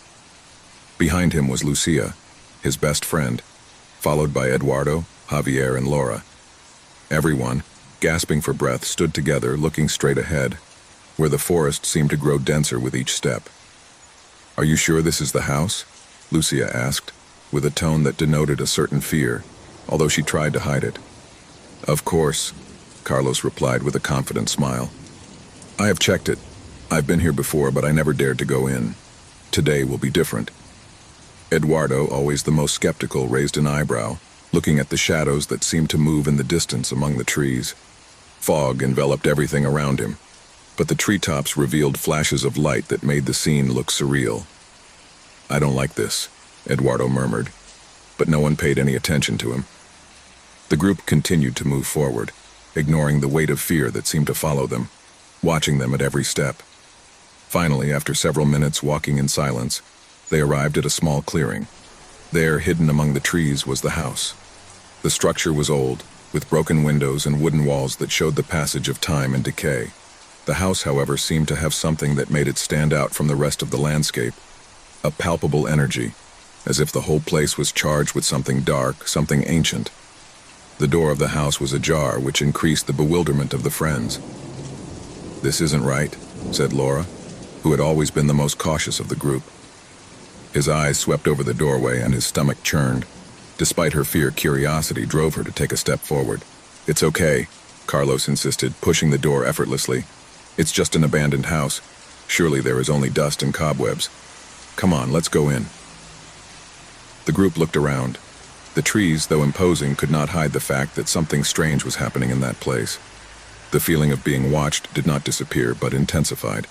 [SPEAKER 1] Behind him was Lucia, his best friend, followed by Eduardo, Javier, and Laura. Everyone, gasping for breath, stood together, looking straight ahead, where the forest seemed to grow denser with each step. "Are you sure this is the house?" Lucia asked, with a tone that denoted a certain fear, although she tried to hide it. "Of course," Carlos replied with a confident smile. "I have checked it. I've been here before, but I never dared to go in. Today will be different." Eduardo, always the most skeptical, raised an eyebrow, looking at the shadows that seemed to move in the distance among the trees. Fog enveloped everything around him, but the treetops revealed flashes of light that made the scene look surreal. "I don't like this," Eduardo murmured, but no one paid any attention to him. The group continued to move forward, ignoring the weight of fear that seemed to follow them, watching them at every step. Finally, after several minutes walking in silence, they arrived at a small clearing. There, hidden among the trees, was the house. The structure was old, with broken windows and wooden walls that showed the passage of time and decay. The house, however, seemed to have something that made it stand out from the rest of the landscape. A palpable energy, as if the whole place was charged with something dark, something ancient. The door of the house was ajar, which increased the bewilderment of the friends. "This isn't right," said Laura, who had always been the most cautious of the group. His eyes swept over the doorway and his stomach churned. Despite her fear, curiosity drove her to take a step forward. "It's okay," Carlos insisted, pushing the door effortlessly. "It's just an abandoned house. Surely there is only dust and cobwebs. Come on, let's go in." The group looked around. The trees, though imposing, could not hide the fact that something strange was happening in that place. The feeling of being watched did not disappear, but intensified.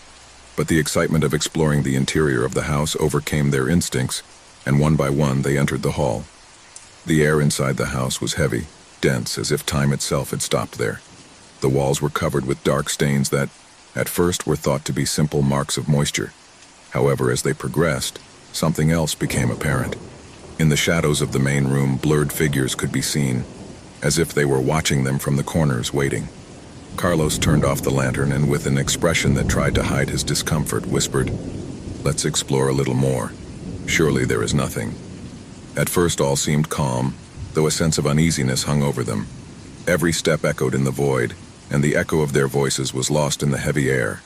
[SPEAKER 1] But the excitement of exploring the interior of the house overcame their instincts, and one by one they entered the hall. The air inside the house was heavy, dense, as if time itself had stopped there. The walls were covered with dark stains that, at first, were thought to be simple marks of moisture. However, as they progressed, something else became apparent. In the shadows of the main room, blurred figures could be seen, as if they were watching them from the corners, waiting. Carlos turned off the lantern and, with an expression that tried to hide his discomfort, whispered, "Let's explore a little more. Surely there is nothing." At first all seemed calm, though a sense of uneasiness hung over them. Every step echoed in the void, and the echo of their voices was lost in the heavy air.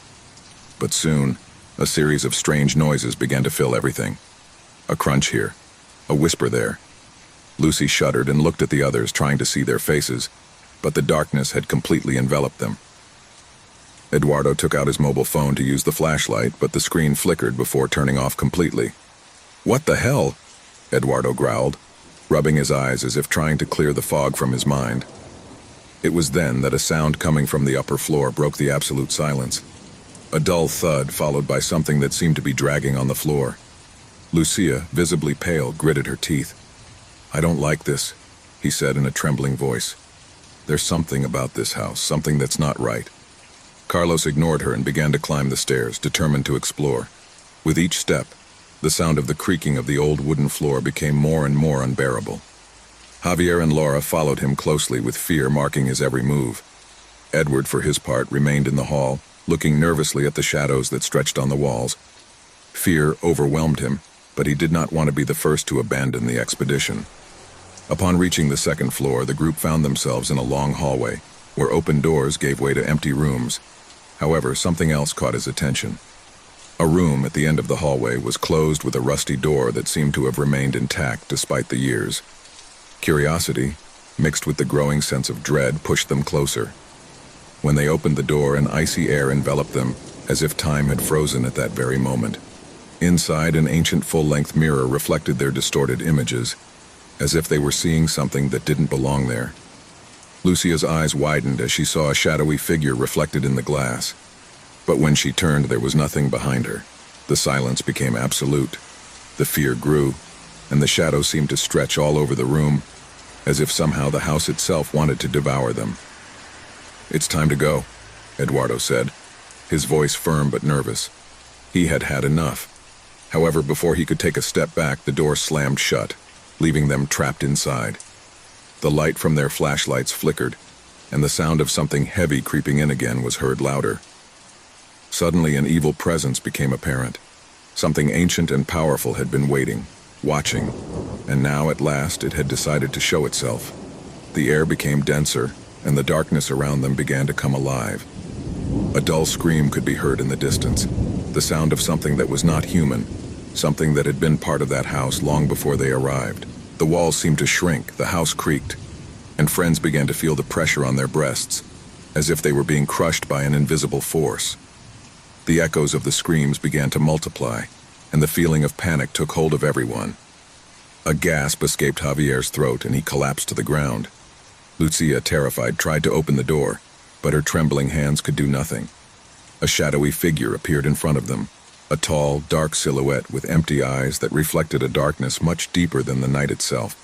[SPEAKER 1] But soon, a series of strange noises began to fill everything. A crunch here, a whisper there. Lucy shuddered and looked at the others, trying to see their faces, but the darkness had completely enveloped them. Eduardo took out his mobile phone to use the flashlight, but the screen flickered before turning off completely. "What the hell?" Eduardo growled, rubbing his eyes as if trying to clear the fog from his mind. It was then that a sound coming from the upper floor broke the absolute silence. A dull thud followed by something that seemed to be dragging on the floor. Lucia, visibly pale, gritted her teeth. "I don't like this," he said in a trembling voice. "There's something about this house, something that's not right." Carlos ignored her and began to climb the stairs, determined to explore. With each step, the sound of the creaking of the old wooden floor became more and more unbearable. Javier and Laura followed him closely, with fear marking his every move. Edward, for his part, remained in the hall, looking nervously at the shadows that stretched on the walls. Fear overwhelmed him, but he did not want to be the first to abandon the expedition. Upon reaching the second floor, the group found themselves in a long hallway, where open doors gave way to empty rooms. However, something else caught his attention. A room at the end of the hallway was closed with a rusty door that seemed to have remained intact despite the years. Curiosity, mixed with the growing sense of dread, pushed them closer. When they opened the door, an icy air enveloped them, as if time had frozen at that very moment. Inside, an ancient full-length mirror reflected their distorted images, as if they were seeing something that didn't belong there. Lucia's eyes widened as she saw a shadowy figure reflected in the glass. But when she turned, there was nothing behind her. The silence became absolute. The fear grew, and the shadow seemed to stretch all over the room, as if somehow the house itself wanted to devour them. "It's time to go," Eduardo said, his voice firm but nervous. He had had enough. However, before he could take a step back, the door slammed shut, leaving them trapped inside. The light from their flashlights flickered, and the sound of something heavy creeping in again was heard louder. Suddenly, an evil presence became apparent. Something ancient and powerful had been waiting, watching, and now at last it had decided to show itself. The air became denser, and the darkness around them began to come alive. A dull scream could be heard in the distance, the sound of something that was not human, something that had been part of that house long before they arrived. The walls seemed to shrink, the house creaked, and friends began to feel the pressure on their breasts, as if they were being crushed by an invisible force. The echoes of the screams began to multiply, and the feeling of panic took hold of everyone. A gasp escaped Javier's throat, and he collapsed to the ground. Lucia, terrified, tried to open the door, but her trembling hands could do nothing. A shadowy figure appeared in front of them, a tall, dark silhouette with empty eyes that reflected a darkness much deeper than the night itself.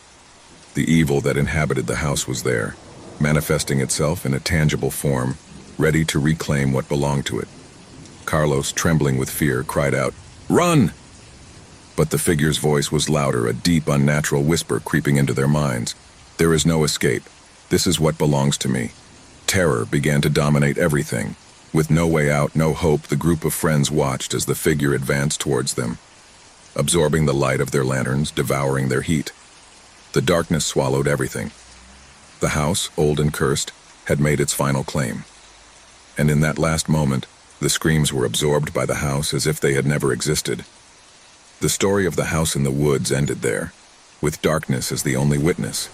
[SPEAKER 1] The evil that inhabited the house was there, manifesting itself in a tangible form, ready to reclaim what belonged to it. Carlos, trembling with fear, cried out, "Run!" But the figure's voice was louder, a deep, unnatural whisper creeping into their minds. "There is no escape. This is what belongs to me." Terror began to dominate everything. With no way out, no hope, the group of friends watched as the figure advanced towards them, absorbing the light of their lanterns, devouring their heat. The darkness swallowed everything. The house, old and cursed, had made its final claim. And in that last moment, the screams were absorbed by the house as if they had never existed. The story of the house in the woods ended there, with darkness as the only witness.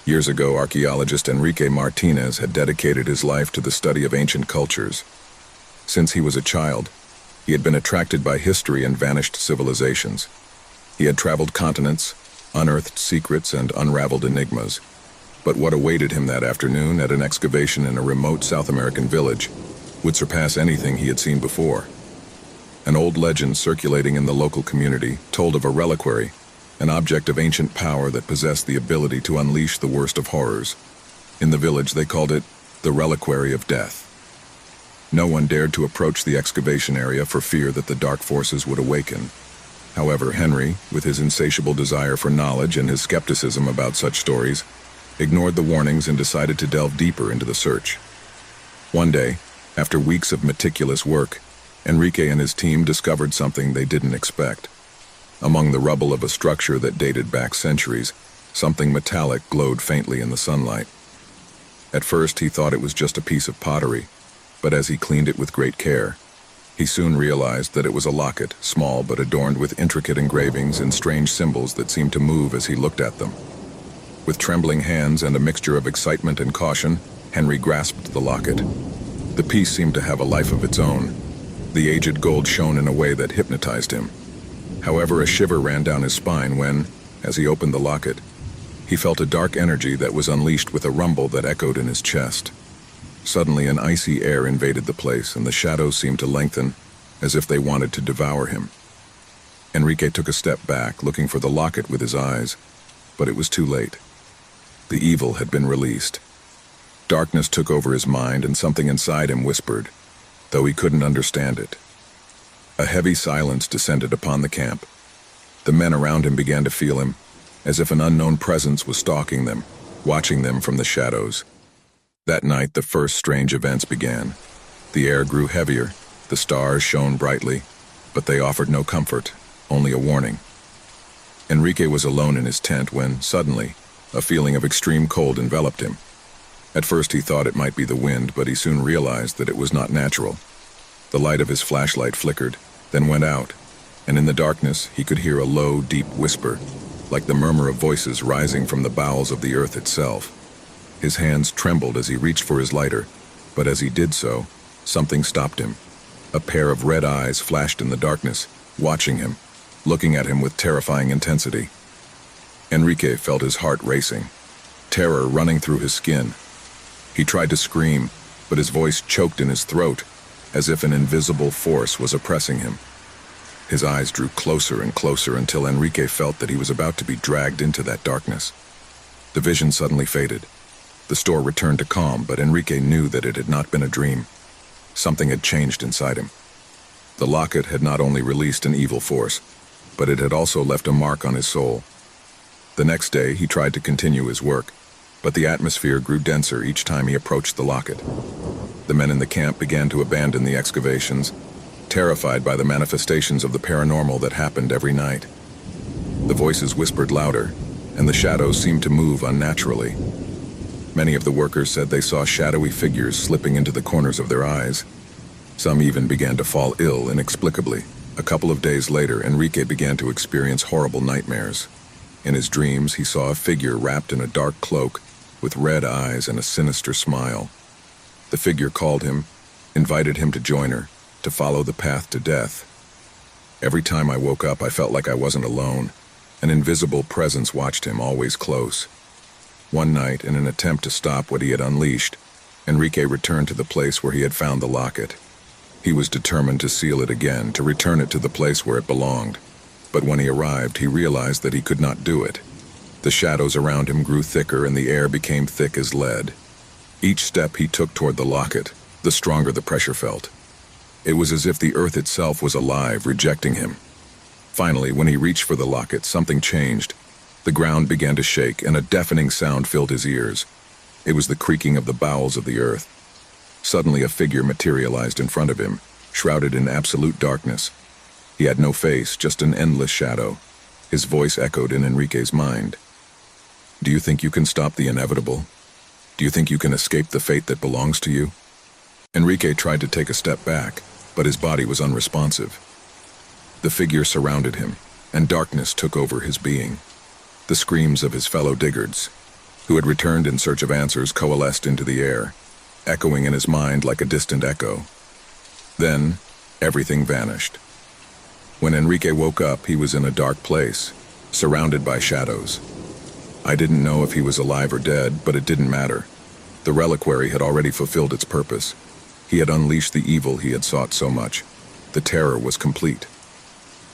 [SPEAKER 1] Years ago, archaeologist Enrique Martinez had dedicated his life to the study of ancient cultures. Since he was a child, he had been attracted by history and vanished civilizations. He had traveled continents, unearthed secrets, and unraveled enigmas. But what awaited him that afternoon at an excavation in a remote South American village would surpass anything he had seen before. An old legend circulating in the local community told of a reliquary, an object of ancient power that possessed the ability to unleash the worst of horrors. In the village, they called it the Reliquary of Death. No one dared to approach the excavation area for fear that the dark forces would awaken. However, Henry, with his insatiable desire for knowledge and his skepticism about such stories, ignored the warnings and decided to delve deeper into the search. One day, after weeks of meticulous work, Enrique and his team discovered something they didn't expect. Among the rubble of a structure that dated back centuries, something metallic glowed faintly in the sunlight. At first, he thought it was just a piece of pottery, but as he cleaned it with great care, he soon realized that it was a locket, small but adorned with intricate engravings and strange symbols that seemed to move as he looked at them. With trembling hands and a mixture of excitement and caution, Henry grasped the locket. The piece seemed to have a life of its own. The aged gold shone in a way that hypnotized him. However, a shiver ran down his spine when, as he opened the locket, he felt a dark energy that was unleashed with a rumble that echoed in his chest. Suddenly, an icy air invaded the place, and the shadows seemed to lengthen, as if they wanted to devour him. Enrique took a step back, looking for the locket with his eyes, but it was too late. The evil had been released. Darkness took over his mind, and something inside him whispered, though he couldn't understand it. A heavy silence descended upon the camp. The men around him began to feel him, as if an unknown presence was stalking them, watching them from the shadows. That night, the first strange events began. The air grew heavier, the stars shone brightly, but they offered no comfort, only a warning. Enrique was alone in his tent when, suddenly, a feeling of extreme cold enveloped him. At first he thought it might be the wind, but he soon realized that it was not natural. The light of his flashlight flickered, then went out, and in the darkness he could hear a low, deep whisper, like the murmur of voices rising from the bowels of the earth itself. His hands trembled as he reached for his lighter, but as he did so, something stopped him. A pair of red eyes flashed in the darkness, watching him, looking at him with terrifying intensity. Enrique felt his heart racing, terror running through his skin. He tried to scream, but his voice choked in his throat, as if an invisible force was oppressing him. His eyes drew closer and closer until Enrique felt that he was about to be dragged into that darkness. The vision suddenly faded. The store returned to calm, but Enrique knew that it had not been a dream. Something had changed inside him. The locket had not only released an evil force, but it had also left a mark on his soul. The next day, he tried to continue his work, but the atmosphere grew denser each time he approached the locket. The men in the camp began to abandon the excavations, terrified by the manifestations of the paranormal that happened every night. The voices whispered louder, and the shadows seemed to move unnaturally. Many of the workers said they saw shadowy figures slipping into the corners of their eyes. Some even began to fall ill inexplicably. A couple of days later, Enrique began to experience horrible nightmares. In his dreams, he saw a figure wrapped in a dark cloak, with red eyes and a sinister smile. The figure called him, invited him to join her, to follow the path to death. Every time I woke up, I felt like I wasn't alone. An invisible presence watched him, always close. One night, in an attempt to stop what he had unleashed, Enrique returned to the place where he had found the locket. He was determined to seal it again, to return it to the place where it belonged. But when he arrived, he realized that he could not do it. The shadows around him grew thicker and the air became thick as lead. Each step he took toward the locket, the stronger the pressure felt. It was as if the earth itself was alive, rejecting him. Finally, when he reached for the locket, something changed. The ground began to shake, and a deafening sound filled his ears. It was the creaking of the bowels of the earth. Suddenly, a figure materialized in front of him, shrouded in absolute darkness. He had no face, just an endless shadow. His voice echoed in Enrique's mind. "Do you think you can stop the inevitable? Do you think you can escape the fate that belongs to you?" Enrique tried to take a step back, but his body was unresponsive. The figure surrounded him, and darkness took over his being. The screams of his fellow diggers, who had returned in search of answers, coalesced into the air, echoing in his mind like a distant echo. Then, everything vanished. When Enrique woke up, he was in a dark place, surrounded by shadows. I didn't know if he was alive or dead, but it didn't matter. The reliquary had already fulfilled its purpose. He had unleashed the evil he had sought so much. The terror was complete.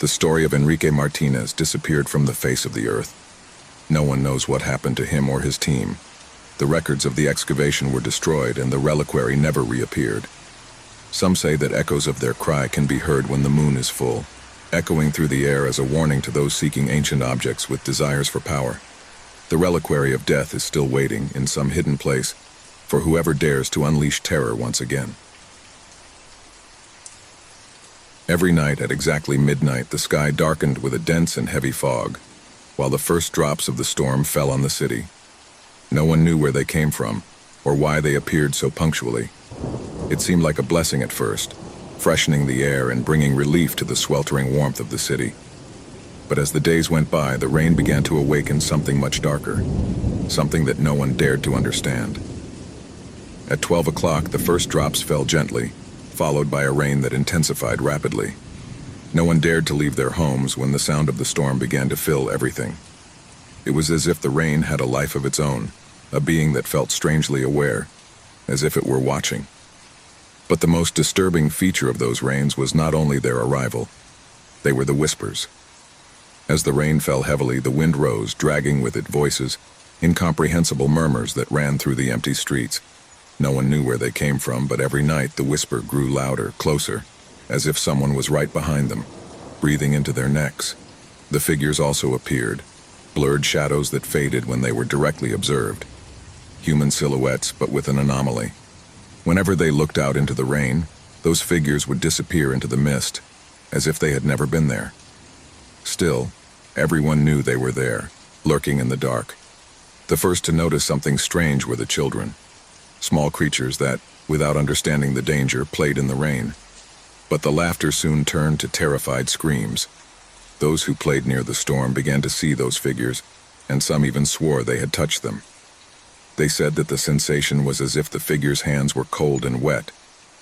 [SPEAKER 1] The story of Enrique Martinez disappeared from the face of the earth. No one knows what happened to him or his team. The records of the excavation were destroyed, and the reliquary never reappeared. Some say that echoes of their cry can be heard when the moon is full, echoing through the air as a warning to those seeking ancient objects with desires for power. The reliquary of death is still waiting in some hidden place for whoever dares to unleash terror once again. Every night at exactly midnight, the sky darkened with a dense and heavy fog, while the first drops of the storm fell on the city. No one knew where they came from, or why they appeared so punctually. It seemed like a blessing at first, freshening the air and bringing relief to the sweltering warmth of the city. But as the days went by, the rain began to awaken something much darker, something that no one dared to understand. At 12 o'clock, the first drops fell gently, followed by a rain that intensified rapidly. No one dared to leave their homes when the sound of the storm began to fill everything. It was as if the rain had a life of its own, a being that felt strangely aware. as if it were watching. But the most disturbing feature of those rains was not only their arrival, they were the whispers. As the rain fell heavily, the wind rose, dragging with it voices, incomprehensible murmurs that ran through the empty streets. No one knew where they came from, but every night the whisper grew louder, closer, as if someone was right behind them, breathing into their necks. The figures also appeared, blurred shadows that faded when they were directly observed. Human silhouettes, but with an anomaly. Whenever they looked out into the rain, those figures would disappear into the mist, as if they had never been there. Still, everyone knew they were there, lurking in the dark. The first to notice something strange were the children, small creatures that, without understanding the danger, played in the rain. But the laughter soon turned to terrified screams. Those who played near the storm began to see those figures, and some even swore they had touched them. They said that the sensation was as if the figures' hands were cold and wet,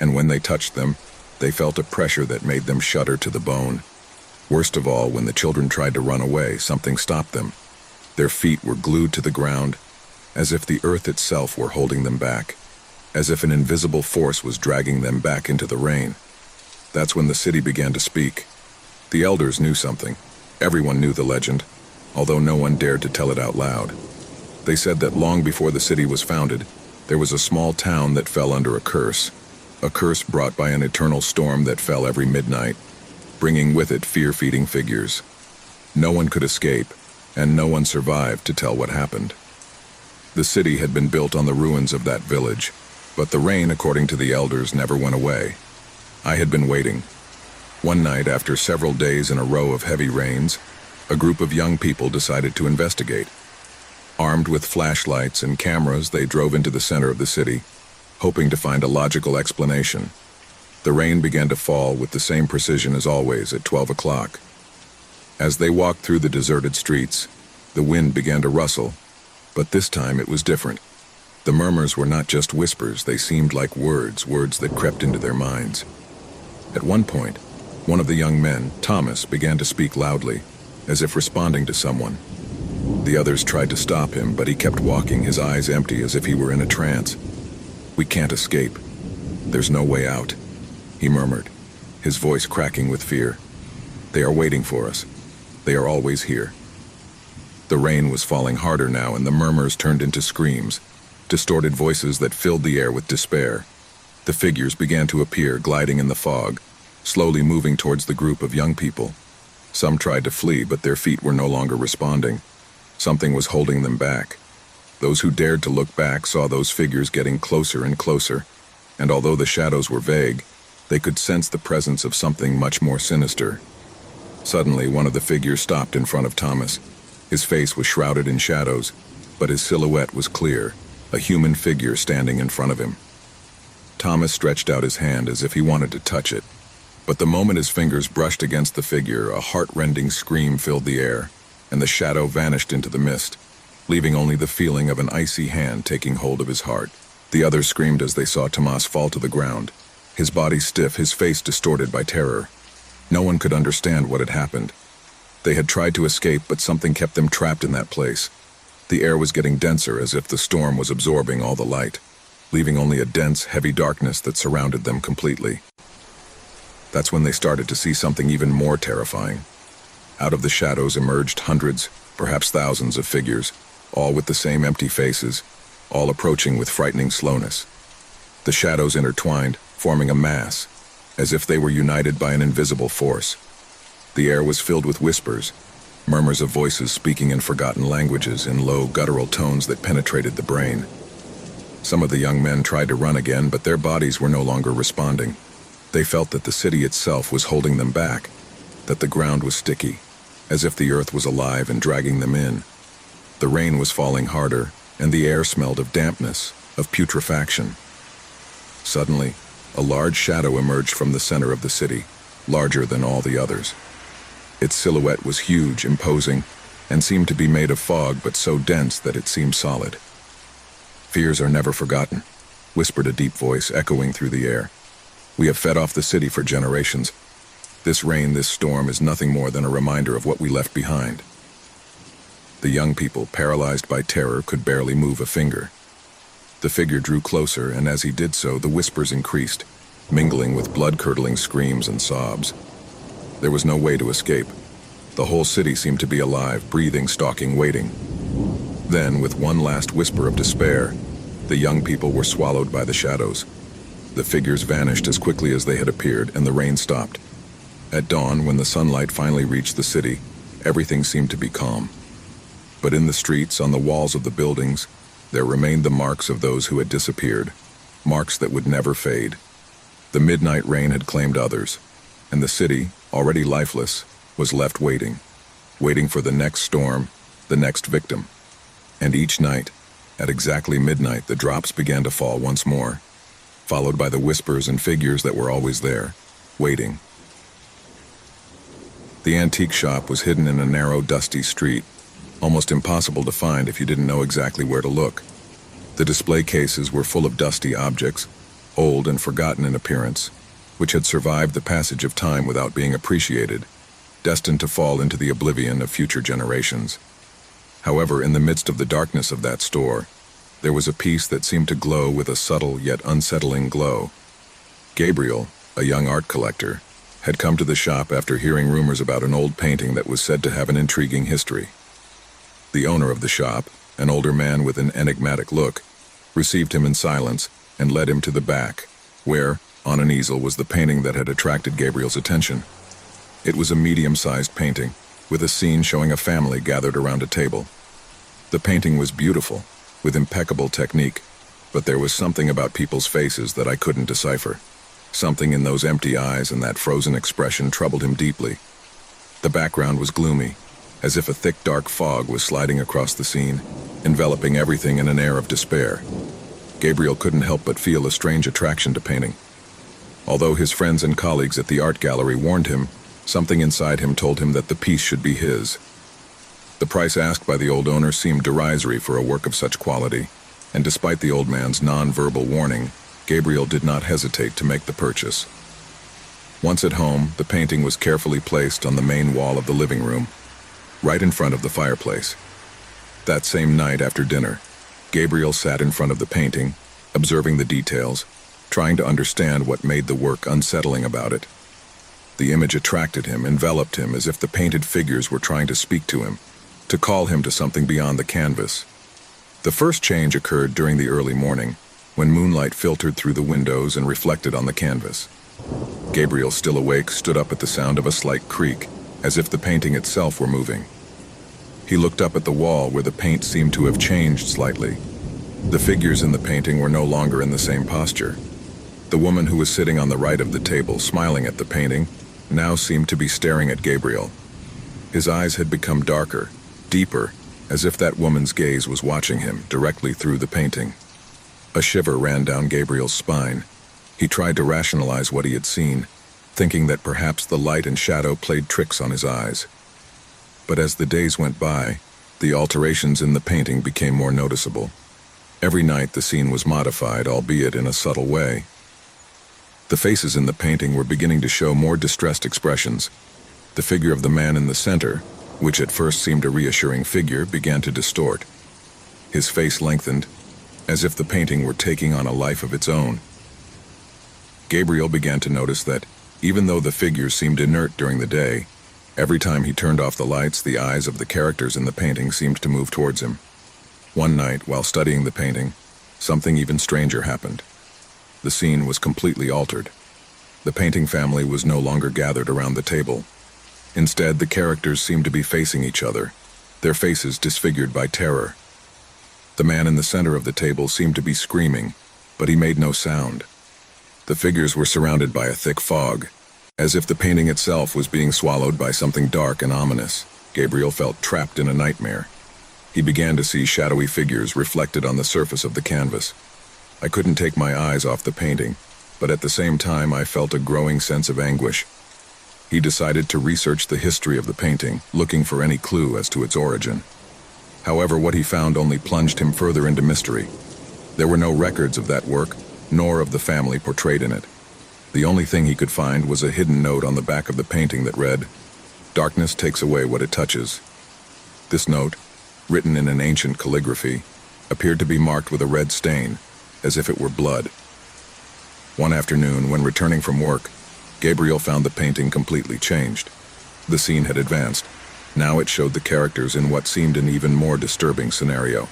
[SPEAKER 1] and when they touched them, they felt a pressure that made them shudder to the bone. Worst of all, when the children tried to run away, something stopped them. Their feet were glued to the ground, as if the earth itself were holding them back, as if an invisible force was dragging them back into the rain. That's when the city began to speak. The elders knew something. Everyone knew the legend, although no one dared to tell it out loud. They said that long before the city was founded, there was a small town that fell under a curse brought by an eternal storm that fell every midnight, bringing with it fear-feeding figures. No one could escape, and no one survived to tell what happened. The city had been built on the ruins of that village, but the rain, according to the elders, never went away. I had been waiting. One night, after several days in a row of heavy rains, a group of young people decided to investigate. Armed with flashlights and cameras, they drove into the center of the city, hoping to find a logical explanation. The rain began to fall with the same precision as always at 12 o'clock. As they walked through the deserted streets, the wind began to rustle, but this time it was different. The murmurs were not just whispers, they seemed like words that crept into their minds. At one point, one of the young men, Thomas, began to speak loudly, as if responding to someone. The others tried to stop him, but he kept walking, his eyes empty as if he were in a trance. "We can't escape. There's no way out," he murmured, his voice cracking with fear. "They are waiting for us. They are always here." The rain was falling harder now, and the murmurs turned into screams, distorted voices that filled the air with despair. The figures began to appear, gliding in the fog, slowly moving towards the group of young people. Some tried to flee, but their feet were no longer responding. Something was holding them back. Those who dared to look back saw those figures getting closer and closer, and although the shadows were vague, they could sense the presence of something much more sinister. Suddenly, one of the figures stopped in front of Thomas. His face was shrouded in shadows, but his silhouette was clear, a human figure standing in front of him. Thomas stretched out his hand as if he wanted to touch it, but the moment his fingers brushed against the figure, a heart-rending scream filled the air, and the shadow vanished into the mist, leaving only the feeling of an icy hand taking hold of his heart. The others screamed as they saw Tomas fall to the ground, his body stiff, his face distorted by terror. No one could understand what had happened. They had tried to escape, but something kept them trapped in that place. The air was getting denser, as if the storm was absorbing all the light, leaving only a dense, heavy darkness that surrounded them completely. That's when they started to see something even more terrifying. Out of the shadows emerged hundreds, perhaps thousands of figures, all with the same empty faces, all approaching with frightening slowness. The shadows intertwined, forming a mass, as if they were united by an invisible force. The air was filled with whispers, murmurs of voices speaking in forgotten languages in low, guttural tones that penetrated the brain. Some of the young men tried to run again, but their bodies were no longer responding. They felt that the city itself was holding them back, that the ground was sticky, as if the earth was alive and dragging them in. The rain was falling harder, and the air smelled of dampness, of putrefaction. Suddenly, a large shadow emerged from the center of the city, larger than all the others. Its silhouette was huge, imposing, and seemed to be made of fog, but so dense that it seemed solid. "Fears are never forgotten," whispered a deep voice echoing through the air. "We have fed off the city for generations. This rain, this storm, is nothing more than a reminder of what we left behind." The young people, paralyzed by terror, could barely move a finger. The figure drew closer, and as he did so, the whispers increased, mingling with blood-curdling screams and sobs. There was no way to escape. The whole city seemed to be alive, breathing, stalking, waiting. Then, with one last whisper of despair, the young people were swallowed by the shadows. The figures vanished as quickly as they had appeared, and the rain stopped. At dawn, when the sunlight finally reached the city, everything seemed to be calm. But in the streets, on the walls of the buildings, there remained the marks of those who had disappeared, marks that would never fade. The midnight rain had claimed others, and the city, already lifeless, was left waiting for the next storm, the next victim. And each night, at exactly midnight, the drops began to fall once more, followed by the whispers and figures that were always there, waiting. The antique shop was hidden in a narrow, dusty street, almost impossible to find if you didn't know exactly where to look. The display cases were full of dusty objects, old and forgotten in appearance, which had survived the passage of time without being appreciated, destined to fall into the oblivion of future generations. However, in the midst of the darkness of that store, there was a piece that seemed to glow with a subtle yet unsettling glow. Gabriel, a young art collector, had come to the shop after hearing rumors about an old painting that was said to have an intriguing history. The owner of the shop, an older man with an enigmatic look, received him in silence and led him to the back, where, on an easel, was the painting that had attracted Gabriel's attention. It was a medium-sized painting, with a scene showing a family gathered around a table. The painting was beautiful, with impeccable technique, but there was something about people's faces that I couldn't decipher. Something in those empty eyes and that frozen expression troubled him deeply. The background was gloomy, as if a thick dark fog was sliding across the scene, enveloping everything in an air of despair. Gabriel couldn't help but feel a strange attraction to painting. Although his friends and colleagues at the art gallery warned him, something inside him told him that the piece should be his. The price asked by the old owner seemed derisory for a work of such quality, and despite the old man's non-verbal warning, Gabriel did not hesitate to make the purchase. Once at home, the painting was carefully placed on the main wall of the living room, right in front of the fireplace. That same night after dinner, Gabriel sat in front of the painting, observing the details, trying to understand what made the work unsettling about it. The image attracted him, enveloped him, as if the painted figures were trying to speak to him, to call him to something beyond the canvas. The first change occurred during the early morning, when moonlight filtered through the windows and reflected on the canvas. Gabriel, still awake, stood up at the sound of a slight creak, as if the painting itself were moving. He looked up at the wall where the paint seemed to have changed slightly. The figures in the painting were no longer in the same posture. The woman who was sitting on the right of the table, smiling at the painting, now seemed to be staring at Gabriel. His eyes had become darker, deeper, as if that woman's gaze was watching him directly through the painting. A shiver ran down Gabriel's spine. He tried to rationalize what he had seen, thinking that perhaps the light and shadow played tricks on his eyes. But as the days went by, the alterations in the painting became more noticeable. Every night the scene was modified, albeit in a subtle way. The faces in the painting were beginning to show more distressed expressions. The figure of the man in the center, which at first seemed a reassuring figure, began to distort. His face lengthened, as if the painting were taking on a life of its own. Gabriel began to notice that, even though the figures seemed inert during the day, every time he turned off the lights, the eyes of the characters in the painting seemed to move towards him. One night, while studying the painting, something even stranger happened. The scene was completely altered. The painting family was no longer gathered around the table. Instead, the characters seemed to be facing each other, their faces disfigured by terror. The man in the center of the table seemed to be screaming, but he made no sound. The figures were surrounded by a thick fog, as if the painting itself was being swallowed by something dark and ominous. Gabriel felt trapped in a nightmare. He began to see shadowy figures reflected on the surface of the canvas. I couldn't take my eyes off the painting, but at the same time I felt a growing sense of anguish. He decided to research the history of the painting, looking for any clue as to its origin. However, what he found only plunged him further into mystery. There were no records of that work, nor of the family portrayed in it. The only thing he could find was a hidden note on the back of the painting that read, "Darkness takes away what it touches." This note, written in an ancient calligraphy, appeared to be marked with a red stain, as if it were blood. One afternoon, when returning from work, Gabriel found the painting completely changed. The scene had advanced. Now it showed the characters in what seemed an even more disturbing scenario.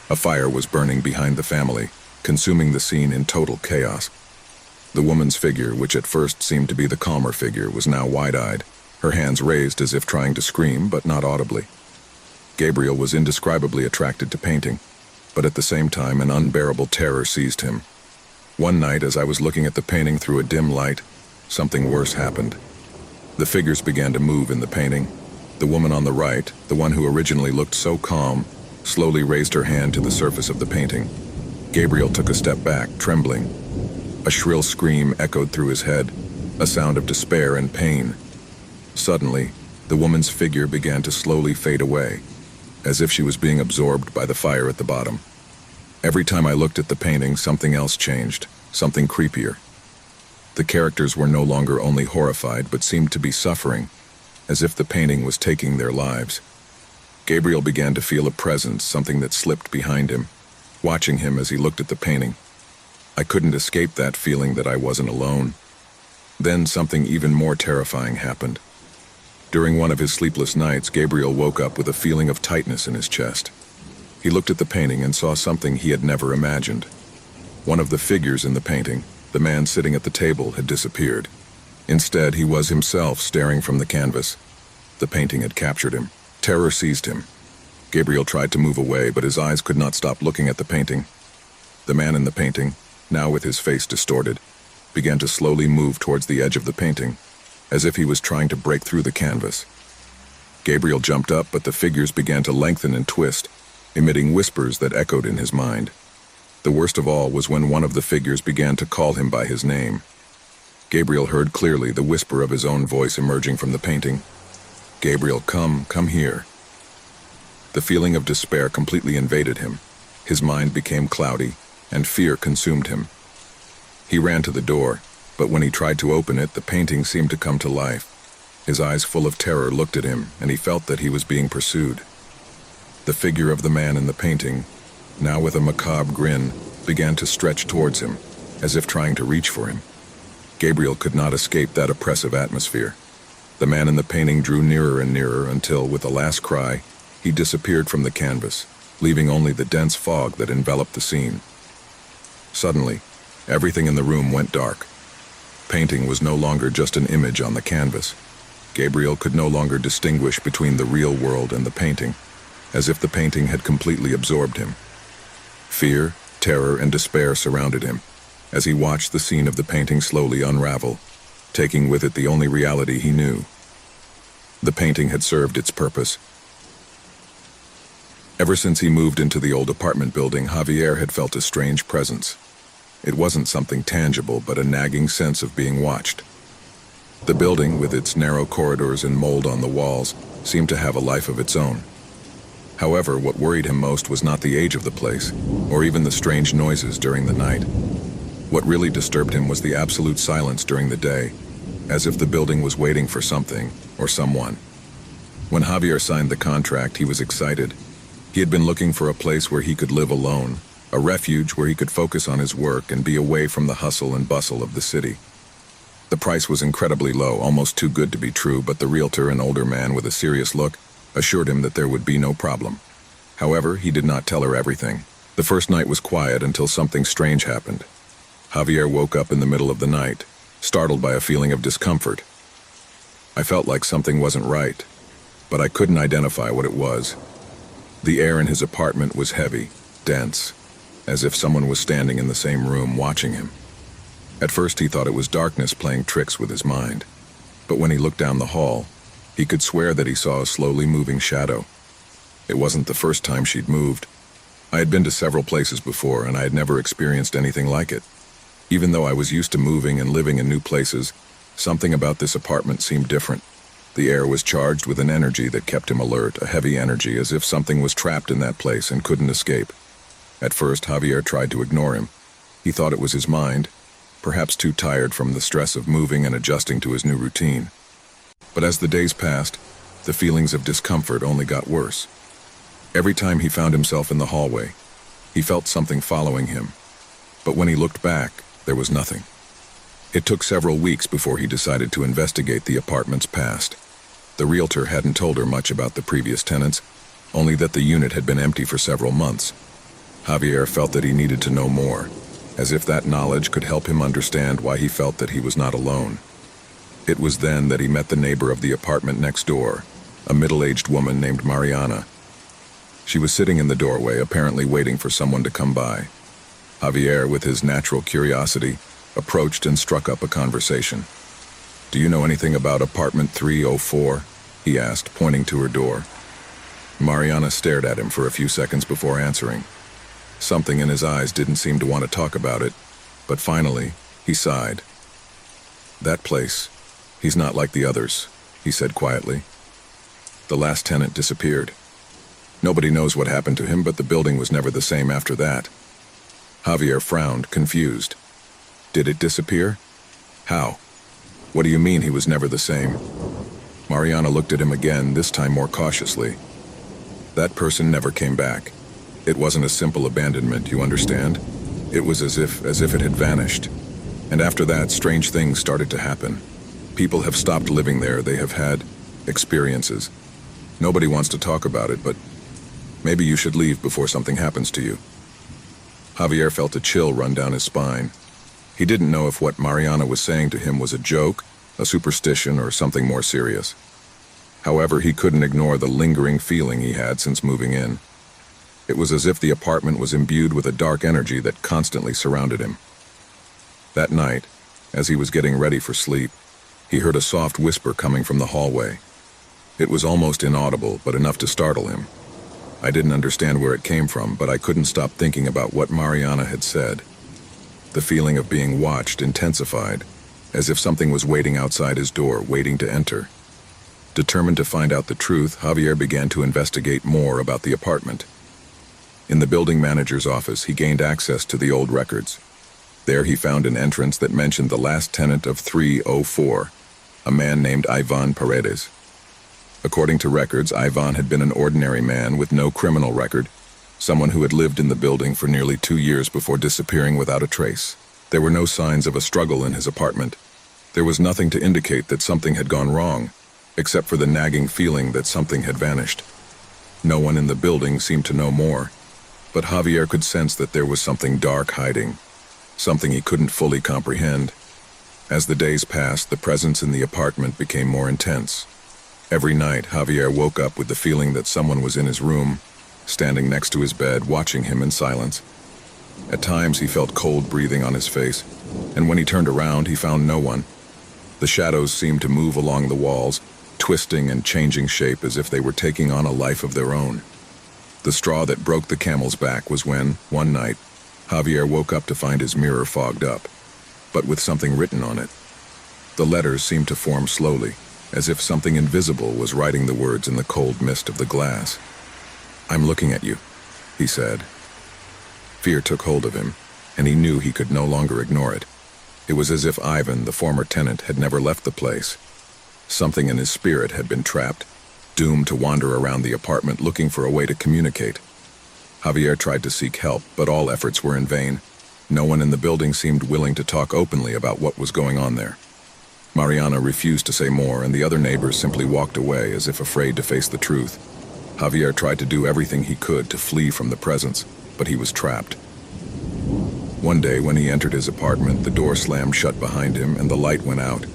[SPEAKER 1] A fire was burning behind the family, consuming the scene in total chaos. The woman's figure, which at first seemed to be the calmer figure, was now wide-eyed, her hands raised as if trying to scream, but not audibly. Gabriel was indescribably attracted to painting, but at the same time an unbearable terror seized him. One night, as I was looking at the painting through a dim light, something worse happened. The figures began to move in the painting. The woman on the right, the one who originally looked so calm, slowly raised her hand to the surface of the painting. Gabriel took a step back, trembling. A shrill scream echoed through his head, a sound of despair and pain. Suddenly, the woman's figure began to slowly fade away, as if she was being absorbed by the fire at the bottom. Every time I looked at the painting, something else changed, something creepier. The characters were no longer only horrified, but seemed to be suffering, as if the painting was taking their lives. Gabriel began to feel a presence, something that slipped behind him, watching him as he looked at the painting. I couldn't escape that feeling that I wasn't alone. Then something even more terrifying happened. During one of his sleepless nights, Gabriel woke up with a feeling of tightness in his chest. He looked at the painting and saw something he had never imagined. One of the figures in the painting, the man sitting at the table, had disappeared. Instead, he was himself staring from the canvas. The painting had captured him. Terror seized him. Gabriel tried to move away, but his eyes could not stop looking at the painting. The man in the painting, now with his face distorted, began to slowly move towards the edge of the painting, as if he was trying to break through the canvas. Gabriel jumped up, but the figures began to lengthen and twist, emitting whispers that echoed in his mind. The worst of all was when one of the figures began to call him by his name. Gabriel heard clearly the whisper of his own voice emerging from the painting. "Gabriel, come here." The feeling of despair completely invaded him. His mind became cloudy, and fear consumed him. He ran to the door, but when he tried to open it, the painting seemed to come to life. His eyes full of terror looked at him, and he felt that he was being pursued. The figure of the man in the painting, now with a macabre grin, began to stretch towards him, as if trying to reach for him. Gabriel could not escape that oppressive atmosphere. The man in the painting drew nearer and nearer until, with a last cry, he disappeared from the canvas, leaving only the dense fog that enveloped the scene. Suddenly, everything in the room went dark. Painting was no longer just an image on the canvas. Gabriel could no longer distinguish between the real world and the painting, as if the painting had completely absorbed him. Fear, terror, and despair surrounded him, as he watched the scene of the painting slowly unravel, taking with it the only reality he knew. The painting had served its purpose. Ever since he moved into the old apartment building, Javier had felt a strange presence. It wasn't something tangible, but a nagging sense of being watched. The building, with its narrow corridors and mold on the walls, seemed to have a life of its own. However, what worried him most was not the age of the place, or even the strange noises during the night. What really disturbed him was the absolute silence during the day, as if the building was waiting for something or someone. When Javier signed the contract, he was excited. He had been looking for a place where he could live alone, a refuge where he could focus on his work and be away from the hustle and bustle of the city. The price was incredibly low, almost too good to be true, but the realtor, an older man with a serious look, assured him that there would be no problem. However, he did not tell her everything. The first night was quiet until something strange happened. Javier woke up in the middle of the night, startled by a feeling of discomfort. I felt like something wasn't right, but I couldn't identify what it was. The air in his apartment was heavy, dense, as if someone was standing in the same room watching him. At first he thought it was darkness playing tricks with his mind, but when he looked down the hall, he could swear that he saw a slowly moving shadow. It wasn't the first time she'd moved. I had been to several places before, and I had never experienced anything like it. Even though I was used to moving and living in new places, something about this apartment seemed different. The air was charged with an energy that kept him alert, a heavy energy, as if something was trapped in that place and couldn't escape. At first, Javier tried to ignore him. He thought it was his mind, perhaps too tired from the stress of moving and adjusting to his new routine. But as the days passed, the feelings of discomfort only got worse. Every time he found himself in the hallway, he felt something following him. But when he looked back, there was nothing. It took several weeks before he decided to investigate the apartment's past. The realtor hadn't told her much about the previous tenants, only that the unit had been empty for several months. Javier felt that he needed to know more, as if that knowledge could help him understand why he felt that he was not alone. It was then that he met the neighbor of the apartment next door, a middle-aged woman named Mariana. She was sitting in the doorway, apparently waiting for someone to come by. Javier, with his natural curiosity, approached and struck up a conversation. "Do you know anything about apartment 304? He asked, pointing to her door. Mariana stared at him for a few seconds before answering. Something in his eyes didn't seem to want to talk about it, but finally, he sighed. "That place, he's not like the others," he said quietly. "The last tenant disappeared. Nobody knows what happened to him, but the building was never the same after that." Javier frowned, confused. "Did it disappear? How? What do you mean he was never the same?" Mariana looked at him again, this time more cautiously. "That person never came back. It wasn't a simple abandonment, you understand? It was as if it had vanished. And after that, strange things started to happen. People have stopped living there. They have had experiences. Nobody wants to talk about it, but maybe you should leave before something happens to you." Javier felt a chill run down his spine. He didn't know if what Mariana was saying to him was a joke, a superstition, or something more serious. However, he couldn't ignore the lingering feeling he had since moving in. It was as if the apartment was imbued with a dark energy that constantly surrounded him. That night, as he was getting ready for sleep, he heard a soft whisper coming from the hallway. It was almost inaudible, but enough to startle him. I didn't understand where it came from, but I couldn't stop thinking about what Mariana had said. The feeling of being watched intensified, as if something was waiting outside his door, waiting to enter. Determined to find out the truth, Javier began to investigate more about the apartment. In the building manager's office, he gained access to the old records. There he found an entrance that mentioned the last tenant of 304, a man named Ivan Paredes. According to records, Ivan had been an ordinary man with no criminal record, someone who had lived in the building for nearly 2 years before disappearing without a trace. There were no signs of a struggle in his apartment. There was nothing to indicate that something had gone wrong, except for the nagging feeling that something had vanished. No one in the building seemed to know more, but Javier could sense that there was something dark hiding, something he couldn't fully comprehend. As the days passed, the presence in the apartment became more intense. Every night, Javier woke up with the feeling that someone was in his room, standing next to his bed, watching him in silence. At times, he felt cold breathing on his face, and when he turned around, he found no one. The shadows seemed to move along the walls, twisting and changing shape as if they were taking on a life of their own. The straw that broke the camel's back was when, one night, Javier woke up to find his mirror fogged up, but with something written on it. The letters seemed to form slowly, as if something invisible was writing the words in the cold mist of the glass. "I'm looking at you," he said. Fear took hold of him, and he knew he could no longer ignore it. It was as if Ivan, the former tenant, had never left the place. Something in his spirit had been trapped, doomed to wander around the apartment looking for a way to communicate. Javier tried to seek help, but all efforts were in vain. No one in the building seemed willing to talk openly about what was going on there. Mariana refused to say more, and the other neighbors simply walked away as if afraid to face the truth. Javier tried to do everything he could to flee from the presence, but he was trapped. One day, when he entered his apartment, the door slammed shut behind him and the light went out.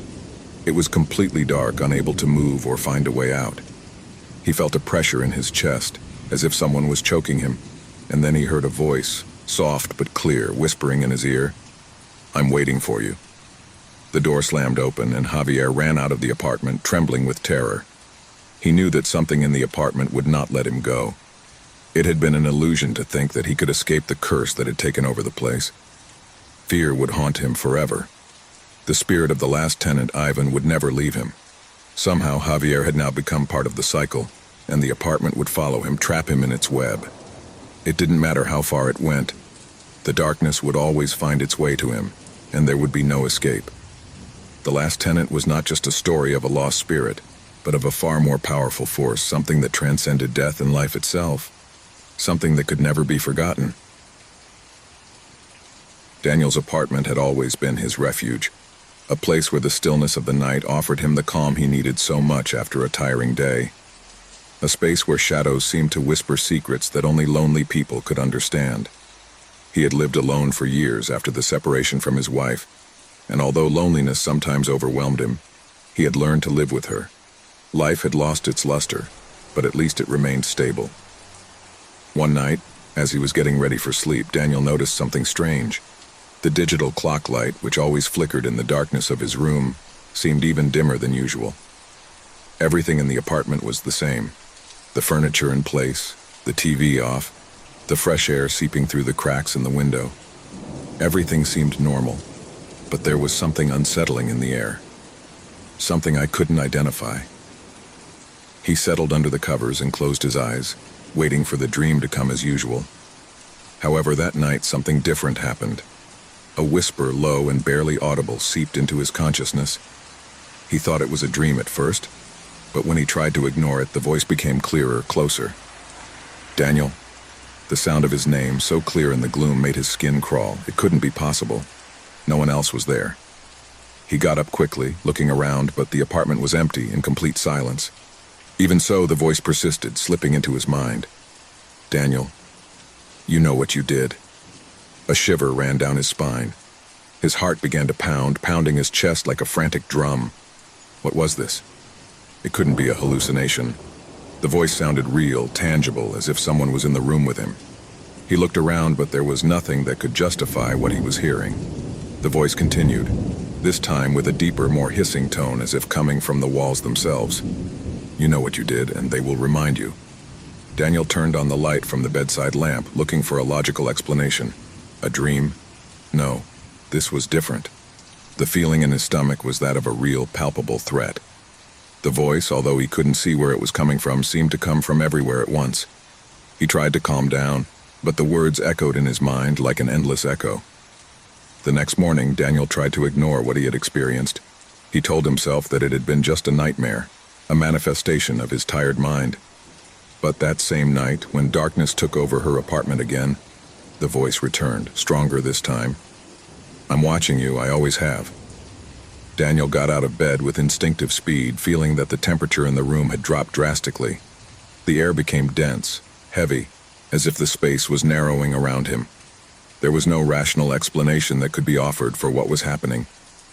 [SPEAKER 1] It was completely dark, unable to move or find a way out. He felt a pressure in his chest, as if someone was choking him, and then he heard a voice, soft but clear, whispering in his ear, "I'm waiting for you." The door slammed open, and Javier ran out of the apartment, trembling with terror. He knew that something in the apartment would not let him go. It had been an illusion to think that he could escape the curse that had taken over the place. Fear would haunt him forever. The spirit of the last tenant, Ivan, would never leave him. Somehow, Javier had now become part of the cycle, and the apartment would follow him, trap him in its web. It didn't matter how far it went. The darkness would always find its way to him, and there would be no escape. The last tenant was not just a story of a lost spirit, but of a far more powerful force, something that transcended death and life itself, something that could never be forgotten. Daniel's apartment had always been his refuge, a place where the stillness of the night offered him the calm he needed so much after a tiring day. A space where shadows seemed to whisper secrets that only lonely people could understand. He had lived alone for years after the separation from his wife, and although loneliness sometimes overwhelmed him, he had learned to live with her. Life had lost its luster, but at least it remained stable. One night, as he was getting ready for sleep, Daniel noticed something strange. The digital clock light, which always flickered in the darkness of his room, seemed even dimmer than usual. Everything in the apartment was the same. The furniture in place, the TV off, the fresh air seeping through the cracks in the window. Everything seemed normal, but there was something unsettling in the air. Something I couldn't identify. He settled under the covers and closed his eyes, waiting for the dream to come as usual. However, that night something different happened. A whisper, low and barely audible, seeped into his consciousness. He thought it was a dream at first, but when he tried to ignore it, the voice became clearer, closer. Daniel. The sound of his name, so clear in the gloom, made his skin crawl. It couldn't be possible. No one else was there. He got up quickly, looking around, but the apartment was empty, in complete silence. Even so, the voice persisted, slipping into his mind. Daniel, you know what you did. A shiver ran down his spine. His heart began to pound, pounding his chest like a frantic drum. What was this? It couldn't be a hallucination. The voice sounded real, tangible, as if someone was in the room with him. He looked around, but there was nothing that could justify what he was hearing. The voice continued, this time with a deeper, more hissing tone, as if coming from the walls themselves. You know what you did, and they will remind you. Daniel turned on the light from the bedside lamp, looking for a logical explanation. A dream? No, this was different. The feeling in his stomach was that of a real, palpable threat. The voice, although he couldn't see where it was coming from, seemed to come from everywhere at once. He tried to calm down, but the words echoed in his mind like an endless echo. The next morning, Daniel tried to ignore what he had experienced. He told himself that it had been just a nightmare, a manifestation of his tired mind. But that same night, when darkness took over her apartment again, the voice returned, stronger this time. I'm watching you, I always have. Daniel got out of bed with instinctive speed, feeling that the temperature in the room had dropped drastically. The air became dense, heavy, as if the space was narrowing around him. There was no rational explanation that could be offered for what was happening,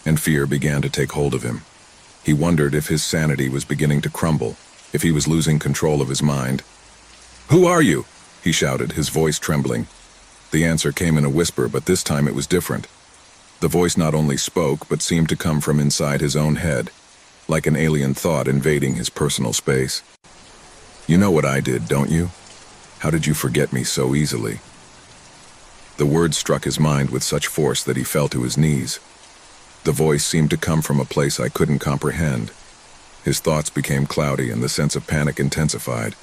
[SPEAKER 1] and fear began to take hold of him. He wondered if his sanity was beginning to crumble, if he was losing control of his mind. "Who are you?" he shouted, his voice trembling. The answer came in a whisper, but this time it was different. The voice not only spoke, but seemed to come from inside his own head, like an alien thought invading his personal space. You know what I did, don't you? How did you forget me so easily? The words struck his mind with such force that he fell to his knees. The voice seemed to come from a place I couldn't comprehend. His thoughts became cloudy and the sense of panic intensified.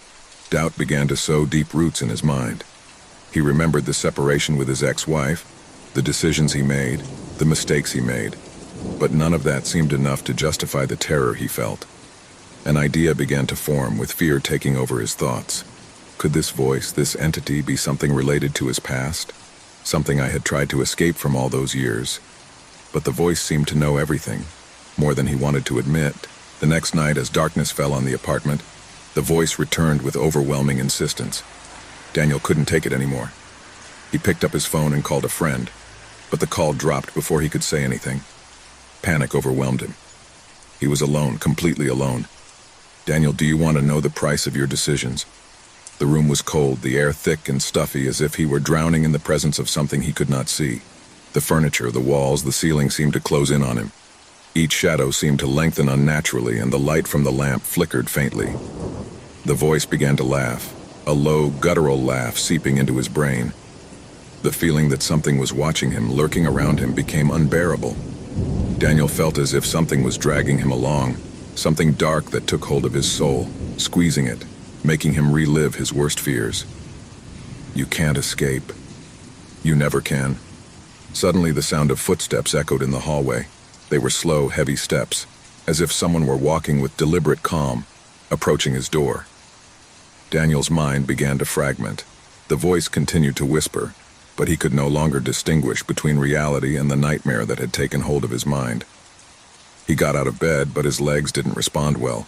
[SPEAKER 1] Doubt began to sow deep roots in his mind. He remembered the separation with his ex-wife, the decisions he made, the mistakes he made, but none of that seemed enough to justify the terror he felt. An idea began to form, with fear taking over his thoughts. Could this voice, this entity, be something related to his past? Something I had tried to escape from all those years? But the voice seemed to know everything, more than he wanted to admit. The next night, as darkness fell on the apartment, the voice returned with overwhelming insistence. Daniel couldn't take it anymore. He picked up his phone and called a friend, but the call dropped before he could say anything. Panic overwhelmed him. He was alone, completely alone. Daniel, do you want to know the price of your decisions? The room was cold, the air thick and stuffy, as if he were drowning in the presence of something he could not see. The furniture, the walls, the ceiling seemed to close in on him. Each shadow seemed to lengthen unnaturally, and the light from the lamp flickered faintly. The voice began to laugh, a low, guttural laugh seeping into his brain. The feeling that something was watching him, lurking around him, became unbearable. Daniel felt as if something was dragging him along, something dark that took hold of his soul, squeezing it, making him relive his worst fears. You can't escape. You never can. Suddenly the sound of footsteps echoed in the hallway. They were slow, heavy steps, as if someone were walking with deliberate calm, approaching his door. Daniel's mind began to fragment. The voice continued to whisper, but he could no longer distinguish between reality and the nightmare that had taken hold of his mind. He got out of bed, but his legs didn't respond well.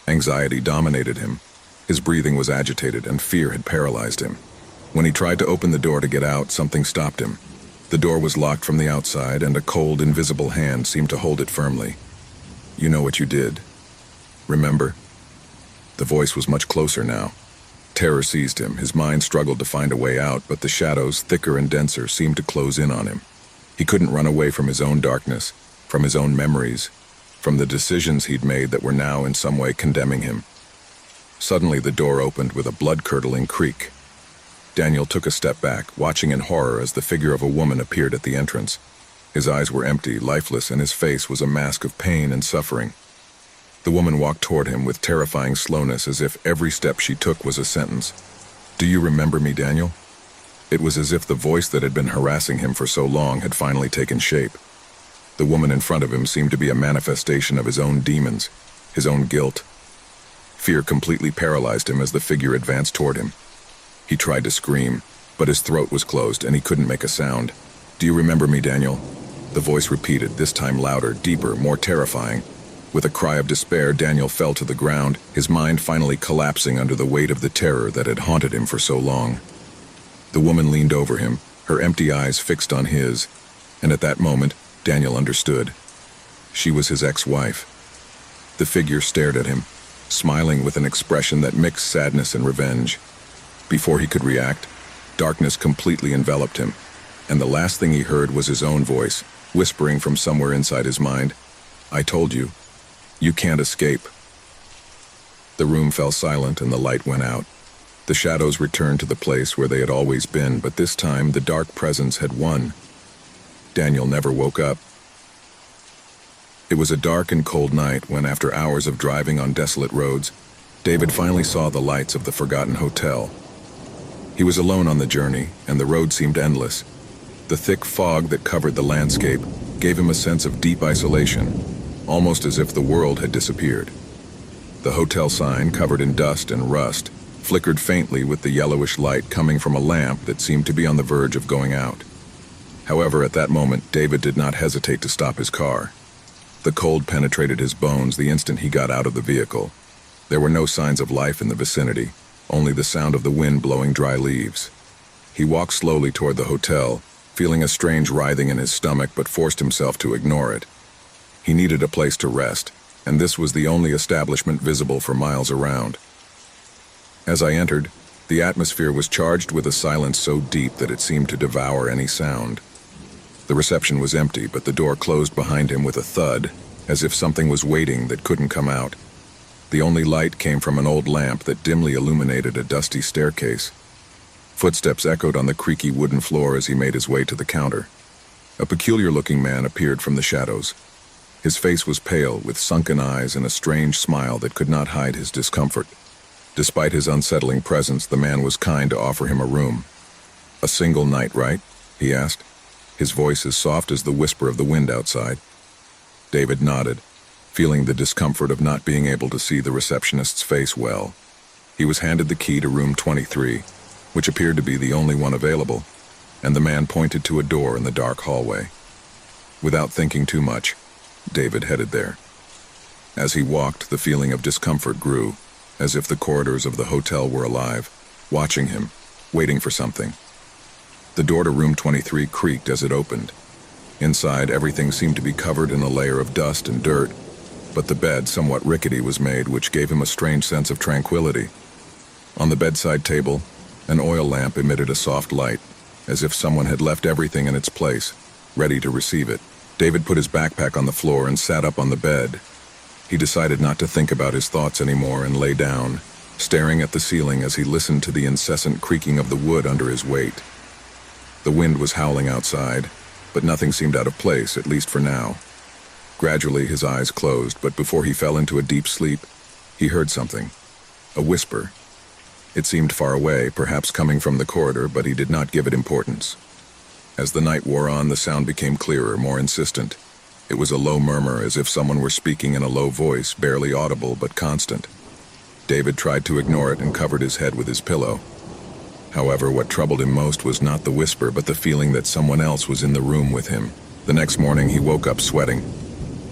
[SPEAKER 1] Anxiety dominated him. His breathing was agitated, and fear had paralyzed him. When he tried to open the door to get out, something stopped him. The door was locked from the outside, and a cold, invisible hand seemed to hold it firmly. "You know what you did. Remember?" The voice was much closer now. Terror seized him. His mind struggled to find a way out, but the shadows, thicker and denser, seemed to close in on him. He couldn't run away from his own darkness, from his own memories, from the decisions he'd made that were now in some way condemning him. Suddenly the door opened with a blood-curdling creak. Daniel took a step back, watching in horror as the figure of a woman appeared at the entrance. His eyes were empty, lifeless, and his face was a mask of pain and suffering. The woman walked toward him with terrifying slowness, as if every step she took was a sentence. "Do you remember me, Daniel?" It was as if the voice that had been harassing him for so long had finally taken shape. The woman in front of him seemed to be a manifestation of his own demons, his own guilt. Fear completely paralyzed him as the figure advanced toward him. He tried to scream, but his throat was closed and he couldn't make a sound. "Do you remember me, Daniel?" The voice repeated, this time louder, deeper, more terrifying. With a cry of despair, Daniel fell to the ground, his mind finally collapsing under the weight of the terror that had haunted him for so long. The woman leaned over him, her empty eyes fixed on his, and at that moment, Daniel understood. She was his ex-wife. The figure stared at him, smiling with an expression that mixed sadness and revenge. Before he could react, darkness completely enveloped him, and the last thing he heard was his own voice, whispering from somewhere inside his mind, "I told you. You can't escape." The room fell silent and the light went out. The shadows returned to the place where they had always been, but this time the dark presence had won. Daniel never woke up. It was a dark and cold night when, after hours of driving on desolate roads, David finally saw the lights of the forgotten hotel. He was alone on the journey, and the road seemed endless. The thick fog that covered the landscape gave him a sense of deep isolation, almost as if the world had disappeared. The hotel sign, covered in dust and rust, flickered faintly with the yellowish light coming from a lamp that seemed to be on the verge of going out. However, at that moment, David did not hesitate to stop his car. The cold penetrated his bones the instant he got out of the vehicle. There were no signs of life in the vicinity, only the sound of the wind blowing dry leaves. He walked slowly toward the hotel, feeling a strange writhing in his stomach, but forced himself to ignore it. He needed a place to rest, and this was the only establishment visible for miles around. As I entered, the atmosphere was charged with a silence so deep that it seemed to devour any sound. The reception was empty, but the door closed behind him with a thud, as if something was waiting that couldn't come out. The only light came from an old lamp that dimly illuminated a dusty staircase. Footsteps echoed on the creaky wooden floor as he made his way to the counter. A peculiar-looking man appeared from the shadows. His face was pale, with sunken eyes and a strange smile that could not hide his discomfort. Despite his unsettling presence, the man was kind to offer him a room. "A single night, right?" he asked, his voice as soft as the whisper of the wind outside. David nodded, feeling the discomfort of not being able to see the receptionist's face well. He was handed the key to room 23, which appeared to be the only one available, and the man pointed to a door in the dark hallway. Without thinking too much, David headed there. As he walked, the feeling of discomfort grew, as if the corridors of the hotel were alive, watching him, waiting for something. The door to room 23 creaked as it opened. Inside, everything seemed to be covered in a layer of dust and dirt, but the bed, somewhat rickety, was made, which gave him a strange sense of tranquility. On the bedside table, an oil lamp emitted a soft light, as if someone had left everything in its place, ready to receive it. David put his backpack on the floor and sat up on the bed. He decided not to think about his thoughts anymore and lay down, staring at the ceiling as he listened to the incessant creaking of the wood under his weight. The wind was howling outside, but nothing seemed out of place, at least for now. Gradually, his eyes closed, but before he fell into a deep sleep, he heard something. A whisper. It seemed far away, perhaps coming from the corridor, but he did not give it importance. As the night wore on, the sound became clearer, more insistent. It was a low murmur, as if someone were speaking in a low voice, barely audible but constant. David tried to ignore it and covered his head with his pillow. However, what troubled him most was not the whisper, but the feeling that someone else was in the room with him. The next morning, he woke up sweating.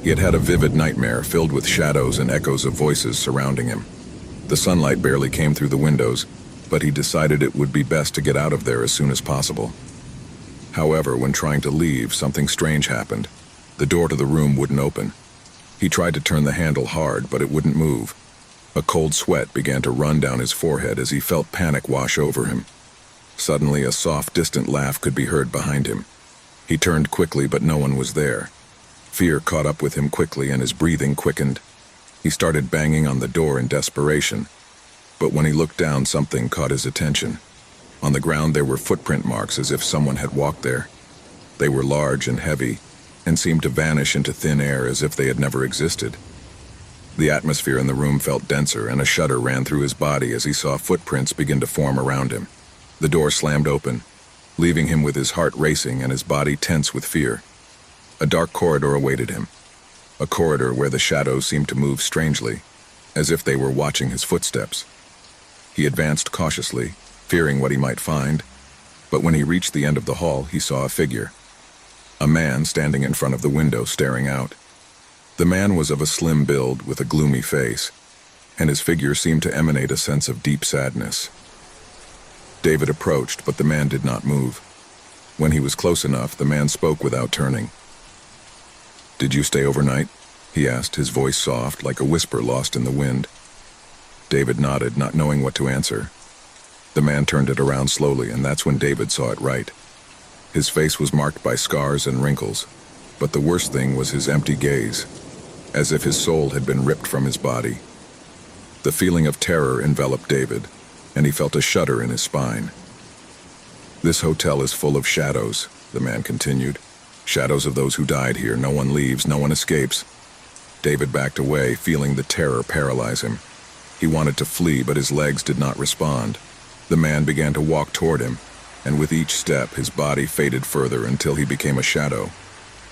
[SPEAKER 1] He had had a vivid nightmare filled with shadows and echoes of voices surrounding him. The sunlight barely came through the windows, but he decided it would be best to get out of there as soon as possible. However, when trying to leave, something strange happened. The door to the room wouldn't open. He tried to turn the handle hard, but it wouldn't move. A cold sweat began to run down his forehead as he felt panic wash over him. Suddenly, a soft, distant laugh could be heard behind him. He turned quickly, but no one was there. Fear caught up with him quickly, and his breathing quickened. He started banging on the door in desperation. But when he looked down, something caught his attention. On the ground there were footprint marks as if someone had walked there. They were large and heavy, and seemed to vanish into thin air as if they had never existed. The atmosphere in the room felt denser, and a shudder ran through his body as he saw footprints begin to form around him. The door slammed open, leaving him with his heart racing and his body tense with fear. A dark corridor awaited him. A corridor where the shadows seemed to move strangely, as if they were watching his footsteps. He advanced cautiously, fearing what he might find, but when he reached the end of the hall, he saw a figure. A man standing in front of the window, staring out. The man was of a slim build with a gloomy face, and his figure seemed to emanate a sense of deep sadness. David approached, but the man did not move. When he was close enough, the man spoke without turning. "Did you stay overnight?" he asked, his voice soft, like a whisper lost in the wind. David nodded, not knowing what to answer. The man turned it around slowly, and that's when David saw it right. His face was marked by scars and wrinkles, but the worst thing was his empty gaze, as if his soul had been ripped from his body. The feeling of terror enveloped David, and he felt a shudder in his spine. "This hotel is full of shadows," the man continued. "Shadows of those who died here. No one leaves, no one escapes." David backed away, feeling the terror paralyze him. He wanted to flee, but his legs did not respond. The man began to walk toward him, and with each step, his body faded further until he became a shadow,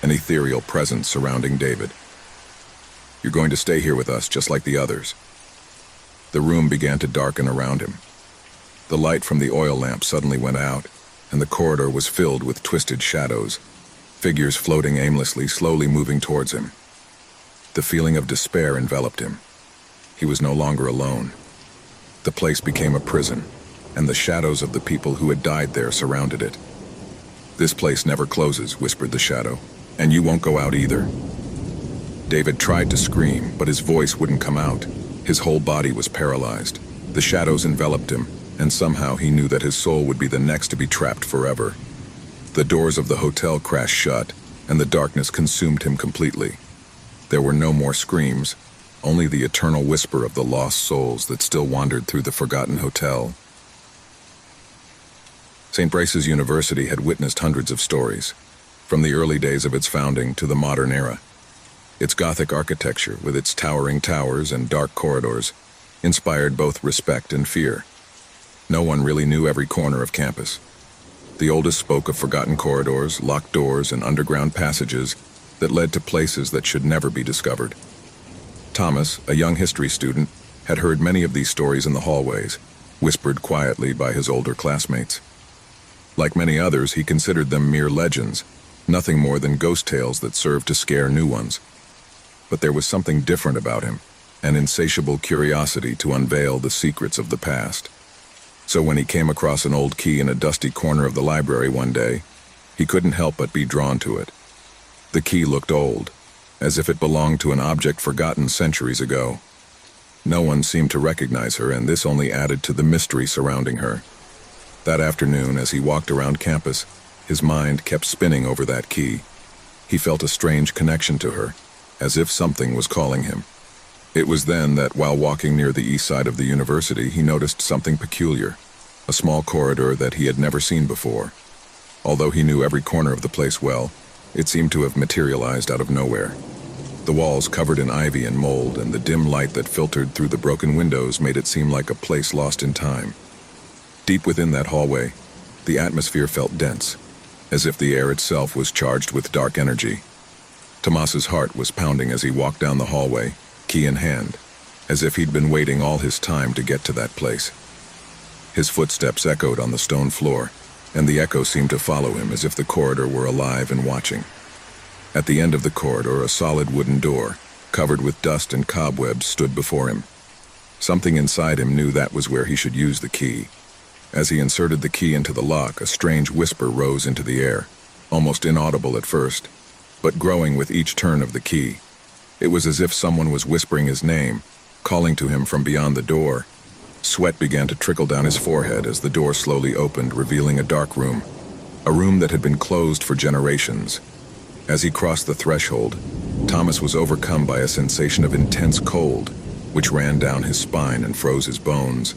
[SPEAKER 1] an ethereal presence surrounding David. "You're going to stay here with us, just like the others." The room began to darken around him. The light from the oil lamp suddenly went out, and the corridor was filled with twisted shadows, figures floating aimlessly, slowly moving towards him. The feeling of despair enveloped him. He was no longer alone. The place became a prison, and the shadows of the people who had died there surrounded it. "This place never closes," whispered the shadow, "and you won't go out either." David tried to scream, but his voice wouldn't come out. His whole body was paralyzed. The shadows enveloped him, and somehow he knew that his soul would be the next to be trapped forever. The doors of the hotel crashed shut, and the darkness consumed him completely. There were no more screams, only the eternal whisper of the lost souls that still wandered through the forgotten hotel. St. Brace's University had witnessed hundreds of stories, from the early days of its founding to the modern era. Its Gothic architecture, with its towering towers and dark corridors, inspired both respect and fear. No one really knew every corner of campus. The oldest spoke of forgotten corridors, locked doors, and underground passages that led to places that should never be discovered. Thomas, a young history student, had heard many of these stories in the hallways, whispered quietly by his older classmates. Like many others, he considered them mere legends, nothing more than ghost tales that served to scare new ones. But there was something different about him, an insatiable curiosity to unveil the secrets of the past. So when he came across an old key in a dusty corner of the library one day, he couldn't help but be drawn to it. The key looked old, as if it belonged to an object forgotten centuries ago. No one seemed to recognize her, and this only added to the mystery surrounding her. That afternoon, as he walked around campus, his mind kept spinning over that key. He felt a strange connection to her, as if something was calling him. It was then that, while walking near the east side of the university, he noticed something peculiar, a small corridor that he had never seen before. Although he knew every corner of the place well, it seemed to have materialized out of nowhere. The walls covered in ivy and mold, and the dim light that filtered through the broken windows made it seem like a place lost in time. Deep within that hallway, the atmosphere felt dense, as if the air itself was charged with dark energy. Tomas's heart was pounding as he walked down the hallway, key in hand, as if he'd been waiting all his time to get to that place. His footsteps echoed on the stone floor, and the echo seemed to follow him as if the corridor were alive and watching. At the end of the corridor, a solid wooden door, covered with dust and cobwebs, stood before him. Something inside him knew that was where he should use the key. As he inserted the key into the lock, a strange whisper rose into the air, almost inaudible at first, but growing with each turn of the key. It was as if someone was whispering his name, calling to him from beyond the door. Sweat began to trickle down his forehead as the door slowly opened, revealing a dark room, a room that had been closed for generations. As he crossed the threshold, Thomas was overcome by a sensation of intense cold, which ran down his spine and froze his bones.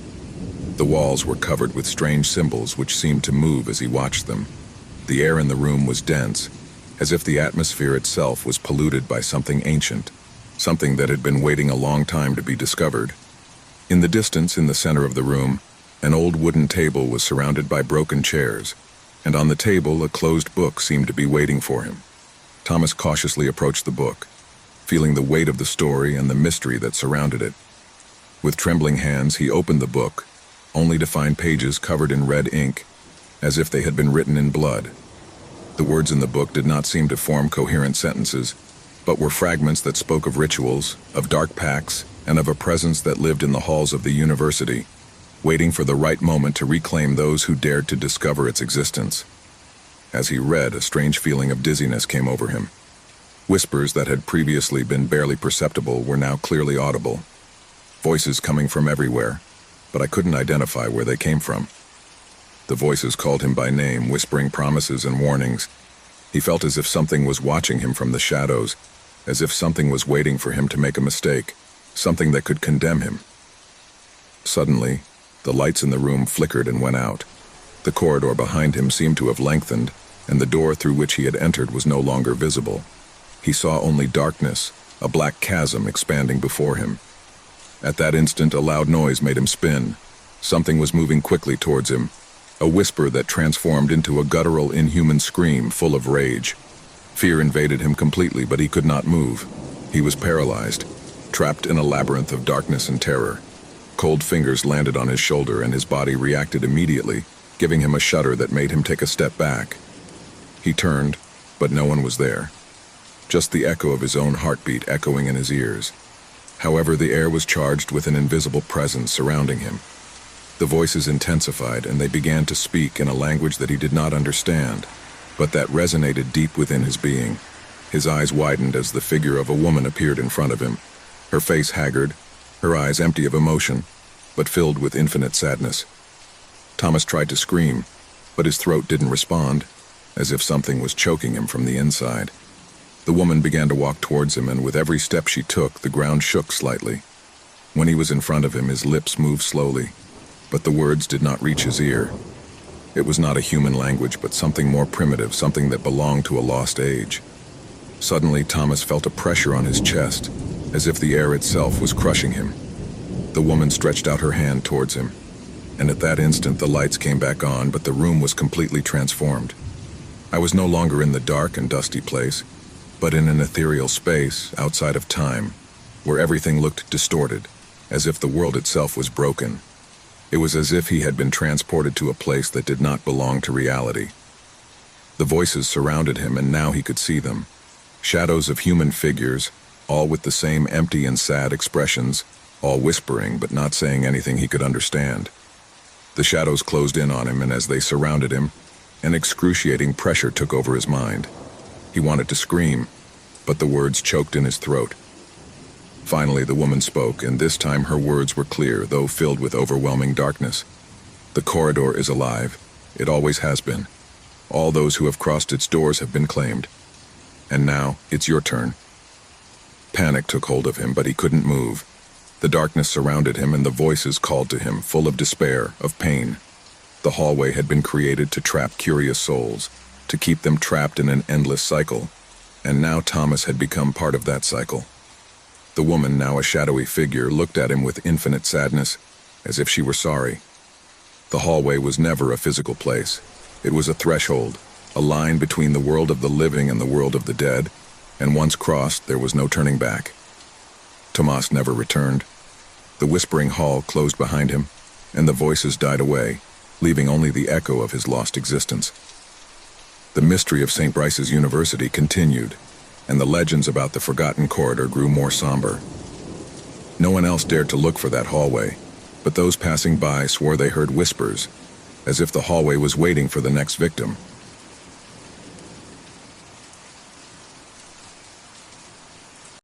[SPEAKER 1] The walls were covered with strange symbols which seemed to move as he watched them. The air in the room was dense, as if the atmosphere itself was polluted by something ancient, something that had been waiting a long time to be discovered. In the distance, in the center of the room, an old wooden table was surrounded by broken chairs, and on the table a closed book seemed to be waiting for him. Thomas cautiously approached the book, feeling the weight of the story and the mystery that surrounded it. With trembling hands, he opened the book, only to find pages covered in red ink, as if they had been written in blood. The words in the book did not seem to form coherent sentences, but were fragments that spoke of rituals, of dark pacts, and of a presence that lived in the halls of the university, waiting for the right moment to reclaim those who dared to discover its existence. As he read, a strange feeling of dizziness came over him. Whispers that had previously been barely perceptible were now clearly audible. Voices coming from everywhere, but I couldn't identify where they came from. The voices called him by name, whispering promises and warnings. He felt as if something was watching him from the shadows, as if something was waiting for him to make a mistake, something that could condemn him. Suddenly, the lights in the room flickered and went out. The corridor behind him seemed to have lengthened, and the door through which he had entered was no longer visible. He saw only darkness, a black chasm expanding before him. At that instant, a loud noise made him spin. Something was moving quickly towards him, a whisper that transformed into a guttural, inhuman scream full of rage. Fear invaded him completely, but he could not move. He was paralyzed, trapped in a labyrinth of darkness and terror. Cold fingers landed on his shoulder, and his body reacted immediately, giving him a shudder that made him take a step back. He turned, but no one was there. Just the echo of his own heartbeat echoing in his ears. However, the air was charged with an invisible presence surrounding him. The voices intensified, and they began to speak in a language that he did not understand, but that resonated deep within his being. His eyes widened as the figure of a woman appeared in front of him, her face haggard, her eyes empty of emotion, but filled with infinite sadness. Thomas tried to scream, but his throat didn't respond, as if something was choking him from the inside. The woman began to walk towards him, and with every step she took, the ground shook slightly. When he was in front of him, his lips moved slowly, but the words did not reach his ear. It was not a human language, but something more primitive, something that belonged to a lost age. Suddenly, Thomas felt a pressure on his chest, as if the air itself was crushing him. The woman stretched out her hand towards him, and at that instant the lights came back on, but the room was completely transformed. I was no longer in the dark and dusty place, but in an ethereal space outside of time, where everything looked distorted, as if the world itself was broken. It was as if he had been transported to a place that did not belong to reality. The voices surrounded him, and now he could see them. Shadows of human figures, all with the same empty and sad expressions, all whispering but not saying anything he could understand. The shadows closed in on him, and as they surrounded him, an excruciating pressure took over his mind. He wanted to scream, but the words choked in his throat. Finally, the woman spoke, and this time her words were clear, though filled with overwhelming darkness. The corridor is alive. It always has been. All those who have crossed its doors have been claimed. And now, it's your turn. Panic took hold of him, but he couldn't move. The darkness surrounded him, and the voices called to him, full of despair, of pain. The hallway had been created to trap curious souls, to keep them trapped in an endless cycle. And now Thomas had become part of that cycle. The woman, now a shadowy figure, looked at him with infinite sadness, as if she were sorry. The hallway was never a physical place. It was a threshold, a line between the world of the living and the world of the dead, and once crossed, there was no turning back. Tomas never returned. The whispering hall closed behind him, and the voices died away, leaving only the echo of his lost existence. The mystery of St. Bryce's University continued, and the legends about the forgotten corridor grew more somber. No one else dared to look for that hallway, but those passing by swore they heard whispers, as if the hallway was waiting for the next victim.